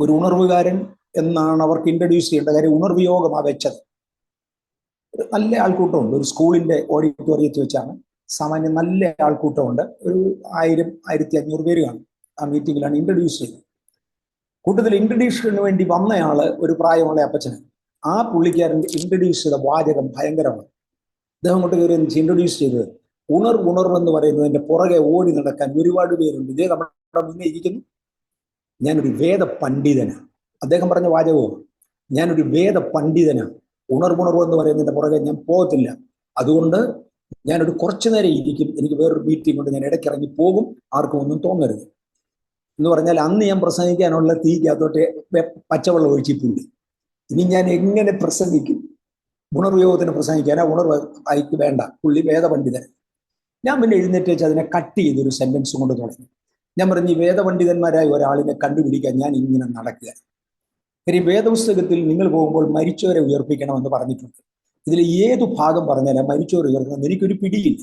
ഒരു ഉണർവുകാരൻ എന്നാണ് അവർക്ക് ഇൻട്രൊഡ്യൂസ് ചെയ്യേണ്ട. കാര്യം ഉണർവ് യോഗമാണ് വെച്ചത്. ഒരു നല്ല ആൾക്കൂട്ടമുണ്ട്. ഒരു സ്കൂളിന്റെ ഓഡിറ്റോറിയത്തിൽ വെച്ചാണ്. സാമാന്യം നല്ല ആൾക്കൂട്ടമുണ്ട്. ഒരു 1000-1500 പേര് കാണും. ആ മീറ്റിങ്ങിലാണ് ഇൻട്രൊഡ്യൂസ് ചെയ്തത്. കൂട്ടത്തിൽ ഇൻട്രൊഡ്യൂഷന് വേണ്ടി വന്നയാള് ഒരു പ്രായമുള്ള അപ്പച്ചനാണ്. ആ പുള്ളിക്കാരൻ ഇൻട്രൊഡ്യൂസ് ചെയ്ത വാചകം ഭയങ്കരമാണ്. അദ്ദേഹം കൊണ്ട് കയറി ഇൻട്രൊഡ്യൂസ് ചെയ്തത്, ഉണർവെന്ന് പറയുന്നതിന്റെ പുറകെ ഓടി നടക്കാൻ ഒരുപാട് പേരുണ്ട്. ഇതേ നമ്മുടെ മുന്നേ ഇരിക്കുന്നു. ഞാനൊരു വേദ പണ്ഡിതനാണ്. അദ്ദേഹം പറഞ്ഞ വാചകവും, ഞാനൊരു വേദ പണ്ഡിതനാണ്. ഉണർവെന്ന് പറയുന്നതിന്റെ പുറകെ ഞാൻ പോകത്തില്ല. അതുകൊണ്ട് ഞാനൊരു കുറച്ചു നേരം ഇരിക്കും. എനിക്ക് വേറൊരു മീറ്റിംഗ് കൊണ്ട് ഞാൻ ഇടയ്ക്കിറങ്ങി പോകും. ആർക്കും ഒന്നും തോന്നരുത് എന്ന് പറഞ്ഞാൽ അന്ന് ഞാൻ പ്രസംഗിക്കാനുള്ള തീക്കകത്തോട്ട് പച്ചവെള്ളം ഒഴിച്ചിട്ടുണ്ട്. ഇനി ഞാൻ എങ്ങനെ പ്രസംഗിക്കും? ഉണർവ് യോഗത്തിന് പ്രസംഗിക്കാനാ? ഉണർവ് അയക്ക് വേണ്ട. പുള്ളി വേദപണ്ഡിതൻ. ഞാൻ പിന്നെ എഴുന്നേറ്റ് വെച്ച് അതിനെ കട്ട് ചെയ്തൊരു സെന്റൻസ് കൊണ്ട് തുടങ്ങി. ഞാൻ പറഞ്ഞു, ഈ വേദപണ്ഡിതന്മാരായ ഒരാളിനെ കണ്ടുപിടിക്കാൻ ഞാൻ ഇങ്ങനെ നടക്കുക. കാര്യം വേദപുസ്തകത്തിൽ നിങ്ങൾ പോകുമ്പോൾ മരിച്ചവരെ ഉയർപ്പിക്കണമെന്ന് പറഞ്ഞിട്ടുണ്ട്. ഇതിൽ ഏതു ഭാഗം പറഞ്ഞാലും മരിച്ചവരെ ഉയർത്തുന്നത് എനിക്കൊരു പിടിയില്ല.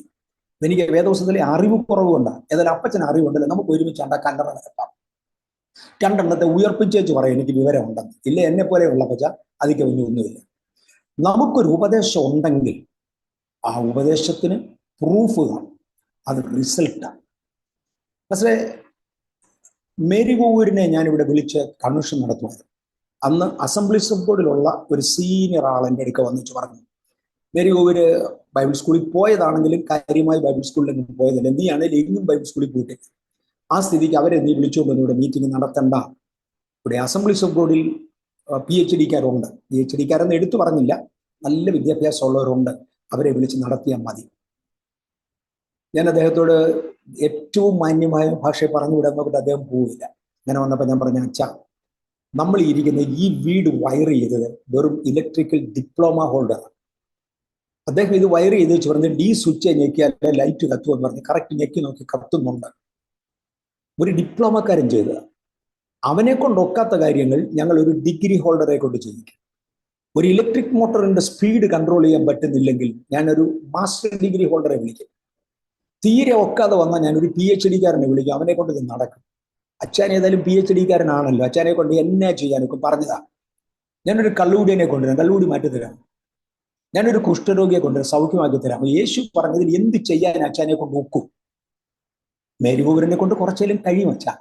എനിക്ക് വേദപുസ്തകത്തിലെ അറിവ് കുറവുകൊണ്ടാണ്. ഏതായാലും അപ്പച്ചന് അറിവുണ്ടല്ലോ, നമുക്ക് ഒരുമിച്ച് കല്ലറ നിരത്താം. രണ്ടെണ്ണത്തെ ഉയർപ്പിച്ചേച്ച് പറയും എനിക്ക് വിവരമുണ്ടെന്ന്. ഇല്ല, എന്നെ പോലെയുള്ള പച്ച അതിക്ക് ഒന്നുമില്ല. നമുക്കൊരു ഉപദേശം ഉണ്ടെങ്കിൽ ആ ഉപദേശത്തിന് പ്രൂഫ് കാണും, അത് റിസൾട്ടാണ്. പക്ഷേ മേരി കോവൂരിനെ ഞാനിവിടെ വിളിച്ച് കൺവെൻഷൻ നടത്തുന്നത്, അന്ന് അസംബ്ലീസ് ഓഫ് ഗോഡിലുള്ള ഒരു സീനിയർ ആൾ എൻ്റെ അടുക്ക വന്നിച്ച് പറഞ്ഞു, മേരി കോവൂര് ബൈബിൾ സ്കൂളിൽ പോയതാണെങ്കിലും കാര്യമായി ബൈബിൾ സ്കൂളിലേക്ക് പോയതല്ല, നീ ആണെങ്കിലും എങ്ങും ബൈബിൾ സ്കൂളിൽ പോയിട്ടില്ല. ആ സ്ഥിതിക്ക് അവരെ നീ വിളിച്ചുകൊണ്ട് ഇവിടെ മീറ്റിംഗ് നടത്തണ്ട. ഇവിടെ അസംബ്ലീസ് ഓഫ് ഗോഡിൽ PhD കാരുണ്ട്. PhD കാരെന്ന് എടുത്തു പറഞ്ഞില്ല, നല്ല വിദ്യാഭ്യാസമുള്ളവരുണ്ട്, അവരെ വിളിച്ച് നടത്തിയാൽ മതി. ഞാൻ അദ്ദേഹത്തോട് ഏറ്റവും മാന്യമായ ഭാഷയെ പറഞ്ഞുവിടാൻ നോക്കിയിട്ട് അദ്ദേഹം പോവില്ല. അങ്ങനെ വന്നപ്പോൾ ഞാൻ പറഞ്ഞു, അച്ഛാ, നമ്മൾ ഇരിക്കുന്ന ഈ വീട് വയർ ചെയ്തത് വെറും ഇലക്ട്രിക്കൽ ഡിപ്ലോമ ഹോൾഡറാണ്. അദ്ദേഹം ഇത് വയർ ചെയ്ത് വെച്ച് പറഞ്ഞ് ഡി സ്വിച്ച് ഞെക്കിയാൽ ലൈറ്റ് കത്തുമെന്ന് പറഞ്ഞ് കറക്റ്റ് ഞെക്കി നോക്കി കത്തുന്നുണ്ട്. ഒരു ഡിപ്ലോമക്കാരൻ ചെയ്തത്. അവനെ കൊണ്ടൊക്കാത്ത കാര്യങ്ങൾ ഞങ്ങൾ ഒരു ഡിഗ്രി ഹോൾഡറെ കൊണ്ട് ചെയ്യിക്കും. ഒരു ഇലക്ട്രിക് മോട്ടറിന്റെ സ്പീഡ് കൺട്രോൾ ചെയ്യാൻ പറ്റുന്നില്ലെങ്കിൽ ഞാനൊരു മാസ്റ്റർ ഡിഗ്രി ഹോൾഡറെ വിളിക്കും. തീരെ ഒക്കാതെ വന്നാൽ ഞാനൊരു PhD കാരനെ വിളിക്കും, അവനെ കൊണ്ട് ഇത് നടക്കും. അച്ഛൻ ഏതായാലും PhD കാരനാണല്ലോ, അച്ഛനെ കൊണ്ട് എന്നെ ചെയ്യാനൊക്കെ പറഞ്ഞതാ. ഞാനൊരു കള്ളുകൂടിയനെ കൊണ്ടുവരാം, കള്ളുകൂടി മാറ്റിത്തരാം. ഞാനൊരു കുഷ്ഠരോഗിയെ കൊണ്ടുവരാം, സൗഖ്യമാക്കി തരാം. യേശു പറഞ്ഞതിൽ എന്ത് ചെയ്യാൻ അച്ഛനെ കൊണ്ട് നോക്കും. മേരി കോവൂരിനെ കൊണ്ട് കുറച്ചേലും കഴിയും അച്ഛാ.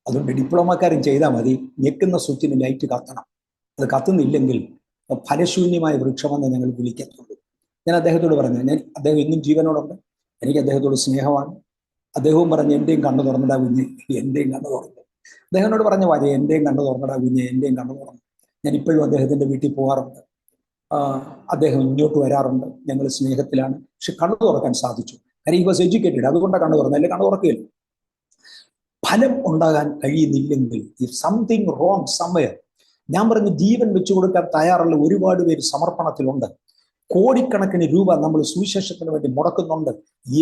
അതുകൊണ്ട് ഡിപ്ലോമക്കാരൻ ചെയ്താൽ മതി, ഞെക്കുന്ന സ്വിച്ചിന് ലൈറ്റ് കത്തണം. അത് കത്തുന്നില്ലെങ്കിൽ ഫലശൂന്യമായ വൃക്ഷമെന്ന് ഞങ്ങൾ വിളിക്കത്തുള്ളൂ. ഞാൻ അദ്ദേഹത്തോട് പറഞ്ഞു, അദ്ദേഹം ഇന്നും ജീവനോടുണ്ട്, എനിക്ക് അദ്ദേഹത്തോട് സ്നേഹമാണ്. അദ്ദേഹവും പറഞ്ഞു, എൻ്റെയും കണ്ണു തുറന്നിടാ കുഞ്ഞ്, എൻ്റെയും കണ്ണു തുറന്നു. അദ്ദേഹത്തിനോട് പറഞ്ഞ വാച, എൻ്റെയും കണ്ണു തുറന്നിടാ കുഞ്ഞ്, എൻ്റെയും കണ്ണു തുറന്നു. ഞാൻ ഇപ്പോഴും അദ്ദേഹത്തിൻ്റെ വീട്ടിൽ പോകാറുണ്ട്, അദ്ദേഹം ഇങ്ങോട്ട് വരാറുണ്ട്, ഞങ്ങൾ സ്നേഹത്തിലാണ്. പക്ഷെ കണ്ണു തുറക്കാൻ സാധിച്ചു. കാര്യം ഹി വാസ് എഡ്യൂക്കേറ്റഡ്, അതുകൊണ്ടാണ് കണ്ണു തുറന്നത്, അല്ലെ കണ്ണു തുറക്കുകയില്ല. ഫലം ഉണ്ടാകാൻ കഴിയുന്നില്ലെങ്കിൽ സംതിങ് റോങ് സംവെയർ. ഞാൻ പറഞ്ഞു, ജീവൻ വെച്ചു കൊടുക്കാൻ തയ്യാറുള്ള ഒരുപാട് പേര് സമർപ്പണത്തിലുണ്ട്. കോടിക്കണക്കിന് രൂപ നമ്മൾ സുവിശേഷത്തിന് വേണ്ടി മുടക്കുന്നുണ്ട്.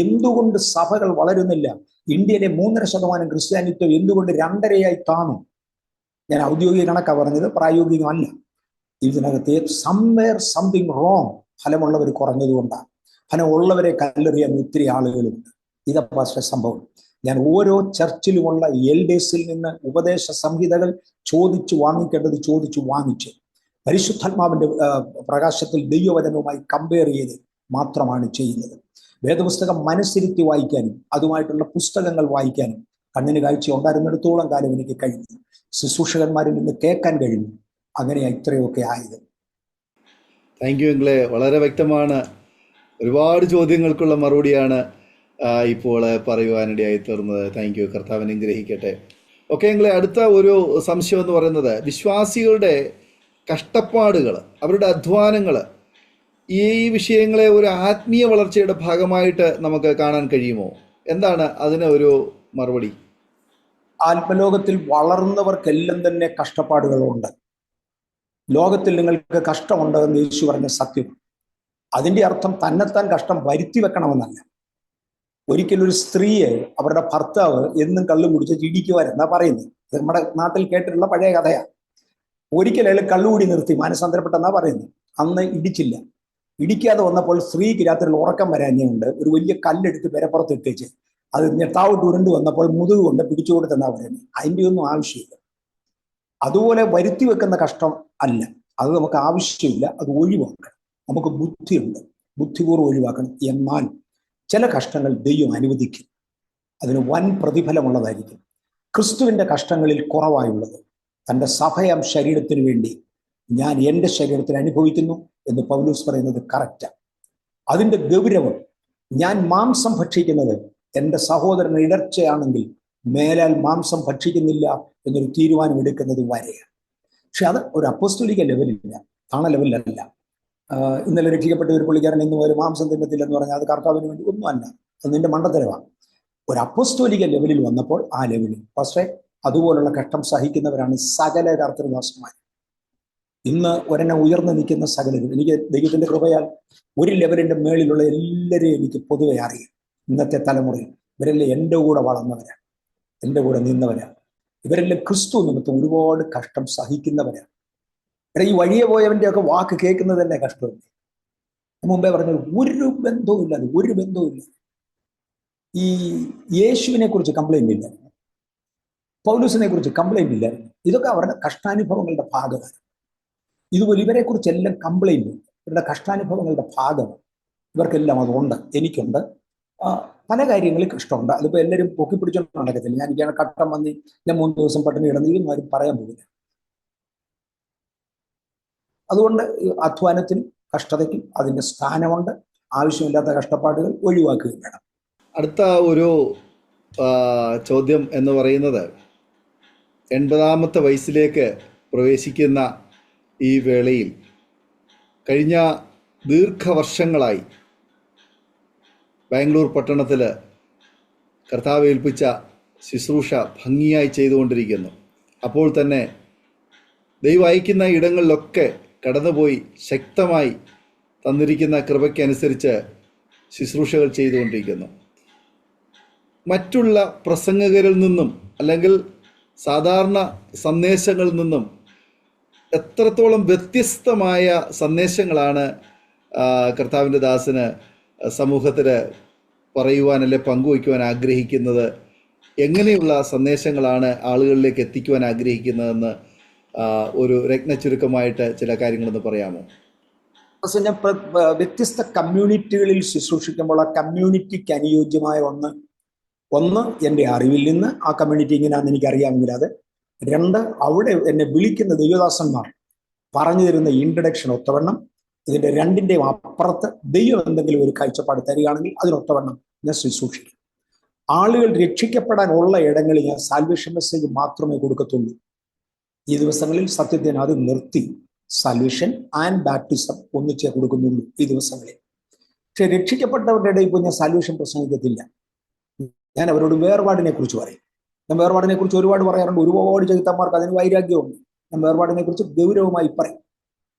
എന്തുകൊണ്ട് സഭകൾ വളരുന്നില്ല? ഇന്ത്യയിലെ 3.5% ക്രിസ്ത്യാനിത്വം എന്തുകൊണ്ട് 2.5 താണു? ഞാൻ ഔദ്യോഗിക കണക്കാണ് പറഞ്ഞത്, പ്രായോഗികമല്ല. ഇതിനകത്ത് സംവെയർ സംതിങ് റോങ്. ഫലമുള്ളവർ കുറഞ്ഞതുകൊണ്ടാണ്. ഫലമുള്ളവരെ കല്ലെറിയാൻ ഒത്തിരി ആളുകളുണ്ട്. ഇതാ പാസ്റ്റർ സംഭവം. ഞാൻ ഓരോ ചർച്ചിലുമുള്ള എൽഡേഴ്സിൽ നിന്ന് ഉപദേശ സംഹിതകൾ ചോദിച്ചു വാങ്ങിക്കേണ്ടത് ചോദിച്ചു വാങ്ങിച്ച് പരിശുദ്ധാത്മാവിന്റെ പ്രകാശത്തിൽ ദൈവവചനവുമായി കമ്പയർ ചെയ്ത് മാത്രമാണ് ചെയ്യുന്നത്. വേദപുസ്തകം മനസ്സിരുത്തി വായിക്കാനും അതുമായിട്ടുള്ള പുസ്തകങ്ങൾ വായിക്കാനും കണ്ണിന് കാഴ്ച ഉണ്ടായിരുന്നിടത്തോളം കാലം എനിക്ക് കഴിഞ്ഞു. ശുശ്രൂഷകന്മാരിൽ നിന്ന് കേൾക്കാൻ കഴിഞ്ഞു. അങ്ങനെയാ ഇത്രയൊക്കെ ആയത്. താങ്ക് യു എങ്കിലെ, വളരെ വ്യക്തമാണ്. ഒരുപാട് ചോദ്യങ്ങൾക്കുള്ള മറുപടിയാണ് ഇപ്പോൾ പറയുവാനിടയായി തീർന്നത്. താങ്ക് യു, കർത്താവിനെ ഗ്രഹിക്കട്ടെ. ഓക്കെ എങ്കിലെ, അടുത്ത ഒരു സംശയം എന്ന് പറയുന്നത്, വിശ്വാസികളുടെ കഷ്ടപ്പാടുകൾ, അവരുടെ അധ്വാനങ്ങൾ, ഈ വിഷയങ്ങളെ ഒരു ആത്മീയ വളർച്ചയുടെ ഭാഗമായിട്ട് നമുക്ക് കാണാൻ കഴിയുമോ? എന്താണ് അതിന് ഒരു മറുപടി? ആത്മലോകത്തിൽ വളർന്നവർക്കെല്ലാം തന്നെ കഷ്ടപ്പാടുകളുണ്ട്. ലോകത്തിൽ നിങ്ങൾക്ക് കഷ്ടമുണ്ടെന്ന് യേശു പറഞ്ഞ സത്യം. അതിൻ്റെ അർത്ഥം തന്നെത്താൻ കഷ്ടം വരുത്തി വെക്കണമെന്നല്ല. ഒരിക്കലും ഒരു സ്ത്രീയെ അവരുടെ ഭർത്താവ് എന്നും കള്ളും കുടിച്ച് ഇടിക്കുവാരെന്നാ പറയുന്നത്. നമ്മുടെ നാട്ടിൽ കേട്ടിട്ടുള്ള പഴയ കഥയാണ്. ഒരിക്കലും അയാൾ കള്ളുകൂടി നിർത്തി മാനസാന്തരപ്പെട്ടെന്നാ പറയുന്നത്. അന്ന് ഇടിച്ചില്ല. ഇടിക്കാതെ വന്നപ്പോൾ സ്ത്രീക്ക് രാത്രിയിൽ ഉറക്കം വരാഞ്ഞുകൊണ്ട് ഒരു വലിയ കല്ലെടുത്ത് പെരപ്പുറത്ത് ഇട്ടേച്ച് അത് ഞെട്ടാവിട്ട് ഉരുണ്ട് വന്നപ്പോൾ മുതുക് കൊണ്ട് പിടിച്ചു കൊടുത്തെന്നാ പറയുന്നത്. അതിൻ്റെ ഒന്നും ആവശ്യമില്ല. അതുപോലെ വരുത്തി വെക്കുന്ന കഷ്ടം അല്ല, അത് നമുക്ക് ആവശ്യമില്ല. അത് ഒഴിവാക്കണം. നമുക്ക് ബുദ്ധിയുണ്ട്, ബുദ്ധിപൂർവ്വം ഒഴിവാക്കണം. എന്നാൽ ചില കഷ്ടങ്ങൾ ദൈവം അനുവദിക്കും. അതിന് വൻ പ്രതിഫലമുള്ളതായിരിക്കും. ക്രിസ്തുവിൻ്റെ കഷ്ടങ്ങളിൽ കുറവായുള്ളത് തൻ്റെ സഭയാം ശരീരത്തിന് വേണ്ടി ഞാൻ എൻ്റെ ശരീരത്തിൽ അനുഭവിക്കുന്നു എന്ന് പൗലോസ് പറയുന്നത് കറക്റ്റാണ്. അതിൻ്റെ ഗൗരവം, ഞാൻ മാംസം ഭക്ഷിക്കുന്നത് എൻ്റെ സഹോദരന് ഇടർച്ചയാണെങ്കിൽ മേലാൽ മാംസം ഭക്ഷിക്കുന്നില്ല എന്നൊരു തീരുമാനം എടുക്കുന്നത് വരെയാണ്. പക്ഷെ അത് ഒരു അപ്പോസ്തോലിക ലെവലില്ല, താണ ലെവലിലല്ല. ഇന്നലെ രക്ഷിക്കപ്പെട്ട ഒരു പുള്ളിക്കാരൻ ഇന്ന് ഒരു മാംസം തിന്നത്തില്ലെന്ന് പറഞ്ഞാൽ അത് കർത്താവിന് വേണ്ടി ഒന്നുമല്ല, അത് നിന്റെ മണ്ടത്തരമാണ്. ഒരു അപ്പോസ്തോലിക ലെവലിൽ വന്നപ്പോൾ ആ ലെവലിൽ പക്ഷേ അതുപോലുള്ള കഷ്ടം സഹിക്കുന്നവരാണ് സകല കർത്തൃദാസന്മാർ. ഇന്ന് ഒരെന്നെ ഉയർന്നു നിൽക്കുന്ന സകലരും എനിക്ക് ദൈവത്തിന്റെ കൃപയാൽ ഒരു ലെവലിന്റെ മേളിലുള്ള എല്ലാവരെയും എനിക്ക് പൊതുവെ അറിയാം. ഇന്നത്തെ തലമുറയിൽ ഇവരെല്ലാം എൻ്റെ കൂടെ വളർന്നവരാണ്, എൻ്റെ കൂടെ നിന്നവരാണ്. ഇവരെല്ലാം ക്രിസ്തു നിമിത്തം ഒരുപാട് കഷ്ടം സഹിക്കുന്നവരാണ്. ഈ വഴിയെ പോയവൻ്റെ ഒക്കെ വാക്ക് കേൾക്കുന്നത് തന്നെ കഷ്ടമല്ലേ. മുമ്പേ പറഞ്ഞത് ഒരു ബന്ധവുമില്ല, അത് ഒരു ബന്ധവുമില്ല. ഈ യേശുവിനെ കുറിച്ച് കംപ്ലൈന്റ് ഇല്ല, പൗലോസിനെ കുറിച്ച് കംപ്ലൈന്റ് ഇല്ലായിരുന്നു. ഇതൊക്കെ അവരുടെ കഷ്ടാനുഭവങ്ങളുടെ ഭാഗമാണ്. ഇതുപോലെ ഇവരെ കുറിച്ചെല്ലാം കംപ്ലൈന്റ് ഉണ്ട്, ഇവരുടെ കഷ്ടാനുഭവങ്ങളുടെ ഭാഗമാണ്. ഇവർക്കെല്ലാം അതുണ്ട്, എനിക്കുണ്ട്. പല കാര്യങ്ങളിൽ കഷ്ടമുണ്ട്. അതിപ്പോ എല്ലാവരും പൊക്കിപ്പിടിച്ചോണ്ട് നടക്കത്തില്ല. എനിക്കാണ് കട്ടം വന്നി, ഞാൻ 3 ദിവസം പട്ടിണി കിടന്നു, ഇതൊന്നും ആരും പറയാൻ പോകില്ല. അതുകൊണ്ട് അധ്വാനത്തിനും കഷ്ടതയ്ക്കും അതിൻ്റെ സ്ഥാനമുണ്ട്. ആവശ്യമില്ലാത്ത കഷ്ടപ്പാടുകൾ ഒഴിവാക്കുകയും വേണം. അടുത്ത ഒരു ചോദ്യം എന്ന് പറയുന്നത്, 80ാമത്തെ വയസ്സിലേക്ക് പ്രവേശിക്കുന്ന ഈ വേളയിൽ കഴിഞ്ഞ ദീർഘവർഷങ്ങളായി ബാംഗ്ലൂർ പട്ടണത്തിൽ കർത്താവ് ഏൽപ്പിച്ച ശുശ്രൂഷ ഭംഗിയായി ചെയ്തുകൊണ്ടിരിക്കുന്നു. അപ്പോൾ തന്നെ ദൈവം അയക്കുന്ന ഇടങ്ങളിലൊക്കെ കടന്നുപോയി ശക്തമായി തന്നിരിക്കുന്ന കൃപയ്ക്കനുസരിച്ച് ശുശ്രൂഷകൾ ചെയ്തുകൊണ്ടിരിക്കുന്നു. മറ്റുള്ള പ്രസംഗകരിൽ നിന്നും അല്ലെങ്കിൽ സാധാരണ സന്ദേശങ്ങളിൽ നിന്നും എത്രത്തോളം വ്യത്യസ്തമായ സന്ദേശങ്ങളാണ് കർത്താവിൻ്റെ ദാസന് സമൂഹത്തിൽ പറയുവാൻ അല്ലെ പങ്കുവയ്ക്കുവാൻ ആഗ്രഹിക്കുന്നത്? എങ്ങനെയുള്ള സന്ദേശങ്ങളാണ് ആളുകളിലേക്ക് എത്തിക്കുവാൻ ആഗ്രഹിക്കുന്നതെന്ന് ഒരു രത്നചുരുക്കമായിട്ട് ചില കാര്യങ്ങളൊന്ന് പറയാമോ? ഞാൻ വ്യത്യസ്ത കമ്മ്യൂണിറ്റികളിൽ ശുശ്രൂഷിക്കുമ്പോൾ ആ കമ്മ്യൂണിറ്റിക്ക് അനുയോജ്യമായ ഒന്ന് എൻ്റെ അറിവിൽ നിന്ന് ആ കമ്മ്യൂണിറ്റി ഇങ്ങനെയാണെന്ന് എനിക്കറിയാമെങ്കിൽ അത്. 2, അവിടെ എന്നെ വിളിക്കുന്ന ദൈവദാസന്മാർ പറഞ്ഞു തരുന്ന ഇൻട്രഡക്ഷൻ ഒത്തവണ്ണം, ഇതിൻ്റെ 2ൻ്റെയും അപ്പുറത്ത് ദൈവം എന്തെങ്കിലും ഒരു കാഴ്ചപ്പാട് തരികയാണെങ്കിൽ അതിനൊത്തവണ്ണം ഞാൻ ശുശ്രൂഷിക്കും. ആളുകൾ രക്ഷിക്കപ്പെടാനുള്ള ഇടങ്ങളിൽ ഞാൻ സാൽവേഷൻ മെസ്സേജ് മാത്രമേ കൊടുക്കത്തുള്ളൂ. ഈ ദിവസങ്ങളിൽ സത്യത്തിന് അത് നിർത്തി സാൽവേഷൻ ആൻഡ് ബാപ്റ്റിസം ഒന്നിച്ചേ കൊടുക്കുന്നുള്ളൂ ഈ ദിവസങ്ങളിൽ. പക്ഷെ രക്ഷിക്കപ്പെട്ടവരുടെ ഇടയിൽ ഇപ്പോൾ ഞാൻ സാൽവേഷൻ പ്രസംഗിക്കത്തില്ല. ഞാൻ അവരോട് വേർപാടിനെ കുറിച്ച് പറയും. ഞാൻ വേർപാടിനെ കുറിച്ച് ഒരുപാട് പറയാറുണ്ട്. ഒരുപാട് ചരിത്രന്മാർക്ക് അതിന് വൈരാഗ്യമുണ്ട്. ഞാൻ വേർപാടിനെ കുറിച്ച് ഗൗരവമായി പറയും.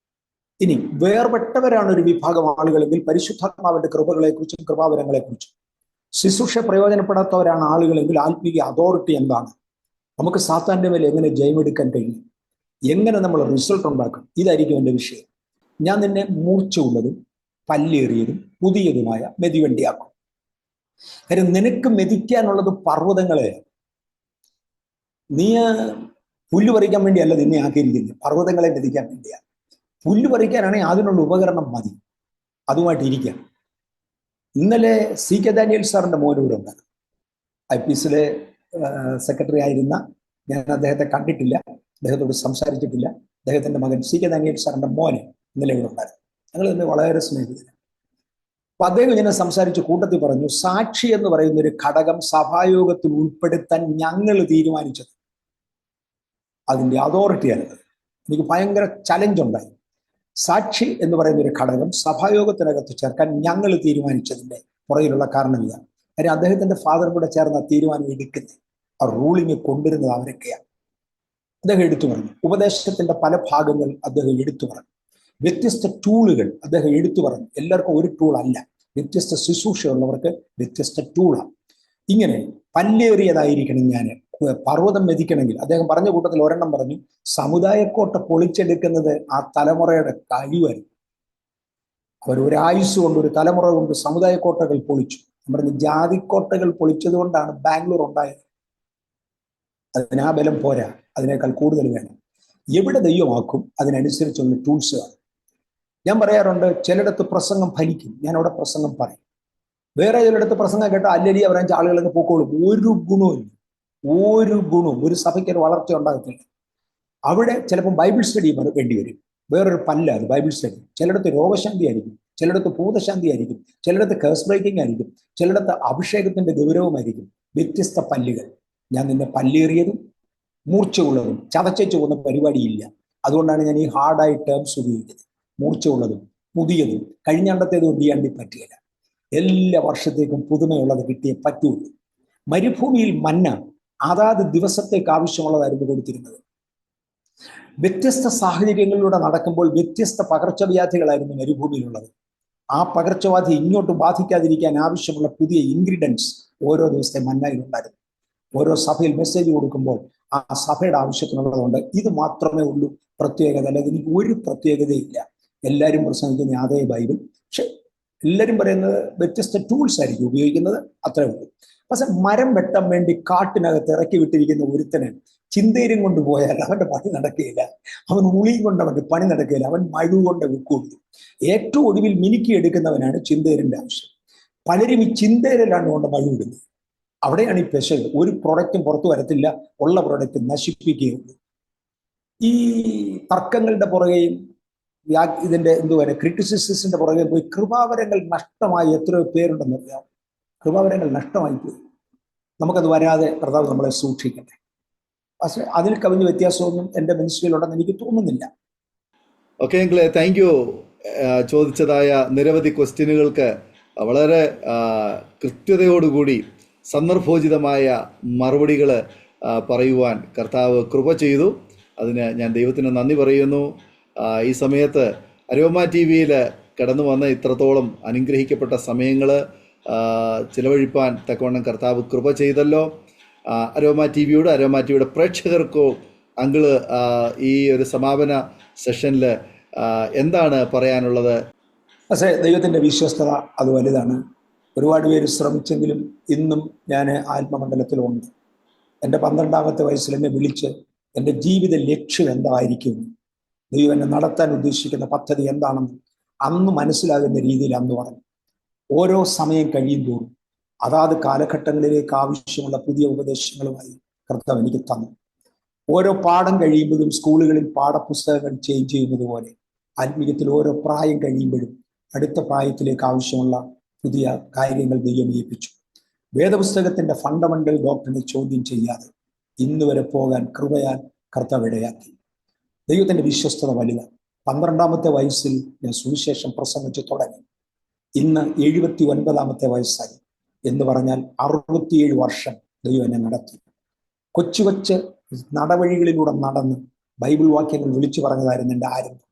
ഇനി വേർപെട്ടവരാണ് ഒരു വിഭാഗം ആളുകളെങ്കിൽ പരിശുദ്ധാത്മാവിന്റെ കൃപകളെക്കുറിച്ചും കൃപാവരങ്ങളെക്കുറിച്ചും, ശുശ്രൂഷ പ്രയോജനപ്പെടാത്തവരാണ് ആളുകളെങ്കിൽ ആത്മീയ അതോറിറ്റി എന്താണ്, നമുക്ക് സാത്താന്റെ മേലെ എങ്ങനെ ജയമെടുക്കാൻ കഴിയും, എങ്ങനെ നമ്മൾ റിസൾട്ട് ഉണ്ടാക്കും, ഇതായിരിക്കും എൻ്റെ വിഷയം. ഞാൻ നിന്നെ മൂർച്ചയുള്ളതും പല്ലേറിയതും പുതിയതുമായ മെതിവണ്ടിയാക്കും. കാര്യം നിനക്ക് മെതിക്കാനുള്ളത് പർവ്വതങ്ങളെ. നീ പുല്ല് പറിക്കാൻ വേണ്ടിയല്ല നിന്നെ ആക്കിയിരിക്കുന്നത്, പർവ്വതങ്ങളെ മെതിക്കാൻ വേണ്ടിയാണ്. പുല്ല് പറിക്കാനാണെങ്കിൽ അതിനുള്ള ഉപകരണം മതി, അതുമായിട്ട് ഇരിക്കാം. ഇന്നലെ CK ഡാനിയൽ സാറിന്റെ മോനൂടെ ഉണ്ട്, IPSലെ സെക്രട്ടറി ആയിരുന്ന. ഞാൻ അദ്ദേഹത്തെ കണ്ടിട്ടില്ല, അദ്ദേഹത്തോട് സംസാരിച്ചിട്ടില്ല. അദ്ദേഹത്തിന്റെ മകൻ CK ഡാനിയൽ സാറിന്റെ മോനെ ഇന്നലെ ഇവിടെ ഉണ്ടായിരുന്നു. ഞങ്ങൾ തന്നെ വളരെ സ്നേഹിതരാണ്. അപ്പൊ അദ്ദേഹം ഇങ്ങനെ സംസാരിച്ച് കൂട്ടത്തിൽ പറഞ്ഞു, സാക്ഷി എന്ന് പറയുന്ന ഒരു ഘടകം സഭായോഗത്തിൽ ഉൾപ്പെടുത്താൻ ഞങ്ങൾ തീരുമാനിച്ചത്, അതിൻ്റെ അതോറിറ്റിയാണിത്. എനിക്ക് ഭയങ്കര ചലഞ്ച് ഉണ്ടായി. സാക്ഷി എന്ന് പറയുന്ന ഒരു ഘടകം സഭായോഗത്തിനകത്ത് ചേർക്കാൻ ഞങ്ങൾ തീരുമാനിച്ചതിൻ്റെ പുറകിലുള്ള കാരണം ഇതാണ്. കാര്യം അദ്ദേഹത്തിന്റെ ഫാദറും കൂടെ ചേർന്ന തീരുമാനം എടുക്കുന്നത്, ആ റൂളിങ് കൊണ്ടുവരുന്നത് അവരൊക്കെയാണ്. അദ്ദേഹം എടുത്തു പറഞ്ഞു. ഉപദേശത്തിന്റെ പല ഭാഗങ്ങൾ അദ്ദേഹം എടുത്തു പറഞ്ഞു. വ്യത്യസ്ത ടൂളുകൾ അദ്ദേഹം എടുത്തു പറഞ്ഞു. എല്ലാവർക്കും ഒരു ടൂൾ അല്ല, വ്യത്യസ്ത ശുശ്രൂഷയുള്ളവർക്ക് വ്യത്യസ്ത ടൂളാണ്. ഇങ്ങനെ പല്ലേറിയതായിരിക്കണം ഞാൻ പർവ്വതം മെതിക്കണമെങ്കിൽ. അദ്ദേഹം പറഞ്ഞ കൂട്ടത്തിൽ ഒരെണ്ണം പറഞ്ഞു, സമുദായക്കോട്ട പൊളിച്ചെടുക്കുന്നത് ആ തലമുറയുടെ കഴിവായിരുന്നു. അവർ ഒരായുസ് കൊണ്ട്, ഒരു തലമുറ കൊണ്ട് സമുദായക്കോട്ടകൾ പൊളിച്ചു. പറഞ്ഞു ജാതിക്കോട്ടകൾ പൊളിച്ചത് കൊണ്ടാണ് ബാംഗ്ലൂർ ഉണ്ടായത്. അതിന് ആ ബലം പോരാ, അതിനേക്കാൾ കൂടുതൽ വേണം. എവിടെ ദൈവമാക്കും അതിനനുസരിച്ചുള്ള ടൂൾസ് ആണ്. ഞാൻ പറയാറുണ്ട്, ചിലയിടത്ത് പ്രസംഗം ഫലിക്കും, ഞാൻ അവിടെ പ്രസംഗം പറയും. വേറെ ചിലയിടത്ത് പ്രസംഗം കേട്ടാൽ അല്ലടി അവരഞ്ച് ആളുകളൊക്കെ പോക്കോളും. ഒരു ഗുണവും, ഒരു സഭയ്ക്ക് ഒരു വളർച്ച ഉണ്ടാകത്തില്ല. അവിടെ ചിലപ്പോൾ ബൈബിൾ സ്റ്റഡി വേണ്ടി വരും. വേറൊരു പല്ല അത് ബൈബിൾ സ്റ്റഡി. ചിലയിടത്ത് രോഗശാന്തി ആയിരിക്കും, ചിലയിടത്ത് ഭൂതശാന്തി ആയിരിക്കും, ചിലയിടത്ത് കേസ് ബ്രേക്കിംഗ് ആയിരിക്കും, ചിലയിടത്ത് അഭിഷേകത്തിന്റെ ഗൗരവമായിരിക്കും. വ്യത്യസ്ത പല്ലുകൾ. ഞാൻ നിന്നെ പല്ലേറിയതും മൂർച്ചയുള്ളതും ചതച്ചു പോകുന്ന പരിപാടിയില്ല. അതുകൊണ്ടാണ് ഞാൻ ഈ ഹാർഡായി ടേംസ് ഉപയോഗിക്കുന്നത്. മൂർച്ചയുള്ളതും പുതിയതും കഴിഞ്ഞാണ്ടത്തേതും ഒടിയാണ്ടി പറ്റുകയില്ല. എല്ലാ വർഷത്തേക്കും പുതുമയുള്ളത് കിട്ടിയേ പറ്റുള്ളൂ. മരുഭൂമിയിൽ മന്ന അതാത് ദിവസത്തേക്ക് ആവശ്യമുള്ളതായിരുന്നു കൊടുത്തിരുന്നത്. വ്യത്യസ്ത സാഹചര്യങ്ങളിലൂടെ നടക്കുമ്പോൾ വ്യത്യസ്ത പകർച്ചവ്യാധികളായിരുന്നു മരുഭൂമിയിലുള്ളത്. ആ പകർച്ചവ്യാധി ഇങ്ങോട്ട് ബാധിക്കാതിരിക്കാൻ ആവശ്യമുള്ള പുതിയ ഇൻഗ്രീഡിയൻസ് ഓരോ ദിവസത്തെ മന്നായിലുണ്ടായിരുന്നു. ഓരോ സഭയിൽ മെസ്സേജ് കൊടുക്കുമ്പോൾ ആ സഭയുടെ ആവശ്യത്തിനുള്ളതുകൊണ്ട് ഇത് മാത്രമേ ഉള്ളൂ പ്രത്യേകത, അല്ലാതെ എനിക്ക് ഒരു പ്രത്യേകതയില്ല. എല്ലാവരും പ്രസംഗിക്കുന്ന അതേ ബൈബിൾ, പക്ഷെ എല്ലാവരും പറയുന്നത് വ്യത്യസ്ത ടൂൾസ് ആയിരിക്കും ഉപയോഗിക്കുന്നത്, അത്രേ ഉള്ളൂ. പക്ഷെ മരം വെട്ടാൻ വേണ്ടി കാട്ടിനകത്ത് ഇറക്കി വിട്ടിരിക്കുന്ന ഒരുത്തന് ചിന്തയിലും കൊണ്ടുപോയാൽ അവന്റെ പണി നടക്കുകയില്ല. അവൻ ഉളിയും കൊണ്ട് അവന്റെ പണി നടക്കുകയില്ല. അവൻ മഴു കൊണ്ട് വെക്കുള്ളൂ. ഏറ്റവും ഒടുവിൽ മിനുക്കി എടുക്കുന്നവനാണ് ചിന്തേരിന്റെ ആവശ്യം. പലരും ഈ ചിന്തയിലാണ് കൊണ്ട് മഴ ഇടുന്നത്. അവിടെയാണ് ഈ പെശൽ. ഒരു പ്രൊഡക്റ്റും പുറത്തു വരത്തില്ല, ഉള്ള പ്രൊഡക്റ്റ് നശിപ്പിക്കുകയുള്ളൂ. ഈ തർക്കങ്ങളുടെ പുറകെയും ഇതിന്റെ എന്തുവരെ ക്രിറ്റിസിസത്തിന്റെ പുറകെ പോയി കൃപാവരങ്ങൾ നഷ്ടമായി എത്രയോ പേരുണ്ടെന്ന് അറിയാം. കൃപാവരങ്ങൾ നഷ്ടമായി പോയി. നമുക്കത് വരാതെ കർത്താവ് നമ്മളെ സൂക്ഷിക്കട്ടെ. പക്ഷെ അതിൽ കവിഞ്ഞ വ്യത്യാസമൊന്നും എൻ്റെ മിനിസ്ട്രിയിലുണ്ടെന്ന് എനിക്ക് തോന്നുന്നില്ല. ഓക്കെ എങ്കിലേ താങ്ക് യു. ചോദിച്ചതായ നിരവധി ക്വസ്റ്റ്യനുകൾക്ക് വളരെ കൃത്യതയോടുകൂടി സന്ദർഭോചിതമായ മറുപടികൾ പറയുവാൻ കർത്താവ് കൃപ ചെയ്തു. അതിന് ഞാൻ ദൈവത്തിന് നന്ദി പറയുന്നു. ഈ സമയത്ത് അരോമ ടി വിയിൽ കടന്നു വന്ന ഇത്രത്തോളം അനുഗ്രഹിക്കപ്പെട്ട സമയങ്ങൾ ചിലവഴിപ്പാൻ തക്കവണ്ണം കർത്താവ് കൃപ ചെയ്തല്ലോ. അരോമ ടി വിയുടെ പ്രേക്ഷകർക്കോ അങ്കിള് ഈ ഒരു സമാപന സെഷനിൽ എന്താണ് പറയാനുള്ളത്? പക്ഷേ ദൈവത്തിൻ്റെ വിശ്വസ്തത അത് വലുതാണ്. ഒരുപാട് പേര് ശ്രമിച്ചെങ്കിലും ഇന്നും ഞാൻ ആത്മമണ്ഡലത്തിലുണ്ട്. എൻ്റെ 12ാമത്തെ വയസ്സിൽ എന്നെ വിളിച്ച് എൻ്റെ ജീവിത ലക്ഷ്യം എന്തായിരിക്കും, ദൈവം എന്നെ നടത്താൻ ഉദ്ദേശിക്കുന്ന പദ്ധതി എന്താണെന്ന് അന്ന് മനസ്സിലാകുന്ന രീതിയിൽ അന്ന് പറഞ്ഞു. ഓരോ സമയം കഴിയും തോറും അതാത് കാലഘട്ടങ്ങളിലേക്ക് ആവശ്യമുള്ള പുതിയ ഉപദേശങ്ങളുമായി കർത്താവ് എനിക്ക് തന്നു. ഓരോ പാഠം കഴിയുമ്പോഴും സ്കൂളുകളിൽ പാഠപുസ്തകങ്ങൾ ചേഞ്ച് ചെയ്യുന്നത് പോലെ ആത്മീയത്തിൽ ഓരോ പ്രായം കഴിയുമ്പോഴും അടുത്ത പ്രായത്തിലേക്ക് ആവശ്യമുള്ള പുതിയ കാര്യങ്ങൾ ദൈവം ഏൽപ്പിച്ചു. വേദപുസ്തകത്തിന്റെ ഫണ്ടമെന്റൽ ഡോക്ടറിനെ ചോദ്യം ചെയ്യാതെ ഇന്ന് വരെ പോകാൻ കൃപയാൽ കർത്താവ് ഇടയാക്കി. ദൈവത്തിന്റെ വിശ്വസ്തത വലുതാണ്. 12ാമത്തെ വയസ്സിൽ ഞാൻ സുവിശേഷം പ്രസംഗിച്ചു തുടങ്ങി. ഇന്ന് 79ാമത്തെ വയസ്സായി എന്ന് പറഞ്ഞാൽ 67 വർഷം ദൈവം എന്നെ നടത്തി. കൊച്ചു കൊച്ച് നടവഴികളിലൂടെ നടന്ന് ബൈബിൾ വാക്യങ്ങൾ വിളിച്ചു പറഞ്ഞതായിരുന്നു എൻ്റെ ആരംഭം.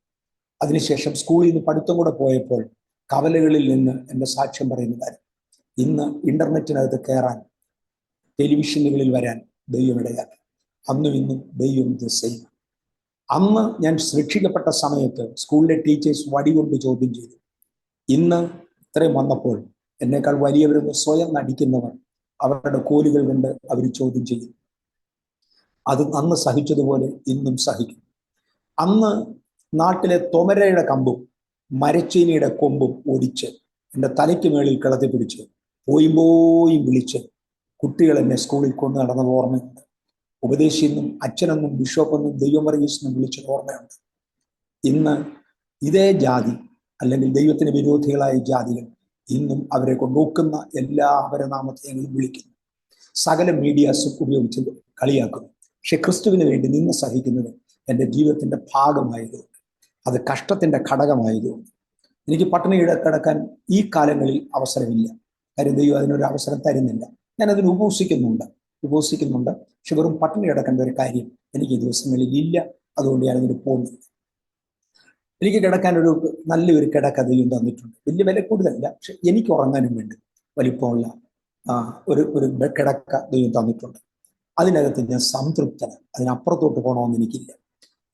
അതിനുശേഷം സ്കൂളിൽ നിന്ന് പഠിത്തം കൂടെ പോയപ്പോൾ കവലകളിൽ നിന്ന് എൻ്റെ സാക്ഷ്യം പറയുന്നതായിരുന്നു. ഇന്ന് ഇന്റർനെറ്റിനകത്ത് കയറാൻ, ടെലിവിഷനുകളിൽ വരാൻ ദൈവം ഇടയാക്കി. അന്നും ഇന്നും ദൈവം ദ സെയിം. അന്ന് ഞാൻ രക്ഷിക്കപ്പെട്ട സമയത്ത് സ്കൂളിലെ ടീച്ചേഴ്സ് വടികൊണ്ട് ചോദ്യം ചെയ്തു. ഇന്ന് ഇത്രയും വന്നപ്പോൾ എന്നേക്കാൾ വലിയവരെന്ന് സ്വയം നടിക്കുന്നവർ അവരുടെ കോലുകൾ കൊണ്ട് അവർ ചോദ്യം ചെയ്യും. അത് അന്ന് സഹിച്ചതുപോലെ ഇന്നും സഹിക്കും. അന്ന് നാട്ടിലെ തൊമരയുടെ കമ്പും മരച്ചീനിയുടെ കൊമ്പും ഒടിച്ച് എൻ്റെ തലയ്ക്ക് മേളിൽ കിടത്തി പിടിച്ച് പോയും വിളിച്ച് കുട്ടികൾ എന്നെ സ്കൂളിൽ കൊണ്ടു നടന്നത് ഓർമ്മയുണ്ട്. ഉപദേശിയെന്നും അച്ഛനെന്നും ബിഷപ്പെന്നും ദൈവമറിയീസെന്നും വിളിച്ചത് ഓർമ്മയുണ്ട്. ഇന്ന് ഇതേ ജാതി അല്ലെങ്കിൽ ദൈവത്തിന് വിരോധികളായ ജാതികൾ ഇന്നും അവരെ കൊണ്ടുനോക്കുന്ന എല്ലാ അപരനാമത്തെയും വിളിക്കുന്നു. സകല മീഡിയാസും ഉപയോഗിച്ച് കളിയാക്കുന്നു. പക്ഷെ ക്രിസ്തുവിന് വേണ്ടി നിന്ന് സഹിക്കുന്നത് എൻ്റെ ജീവിതത്തിൻ്റെ ഭാഗമായതുകൊണ്ട്, അത് കഷ്ടത്തിൻ്റെ ഘടകമായതുകൊണ്ട് എനിക്ക് പട്ടിണി കിടക്കാൻ ഈ കാലങ്ങളിൽ അവസരമില്ല. കാര്യം ദൈവം അതിനൊരു അവസരം തരുന്നില്ല. ഞാനതിന് ഉപവസിക്കുന്നുണ്ട്. പക്ഷെ വെറും പട്ടിണി കിടക്കേണ്ട ഒരു കാര്യം എനിക്ക് ഈ ദിവസങ്ങളിൽ ഇല്ല. അതുകൊണ്ട് ഞാനതിന് പോകുന്നില്ല. എനിക്ക് കിടക്കാൻ നല്ലൊരു കിടക്ക ദൈവം തന്നിട്ടുണ്ട്. വലിയ വില കൂടുതലല്ല, പക്ഷെ എനിക്ക് ഉറങ്ങാനും വേണ്ടി വലിപ്പമുള്ള ഒരു കിടക്ക ദൈവം തന്നിട്ടുണ്ട്. അതിനകത്ത് ഞാൻ സംതൃപ്തനാണ്. അതിനപ്പുറത്തോട്ട് പോകണമെന്ന് എനിക്കില്ല.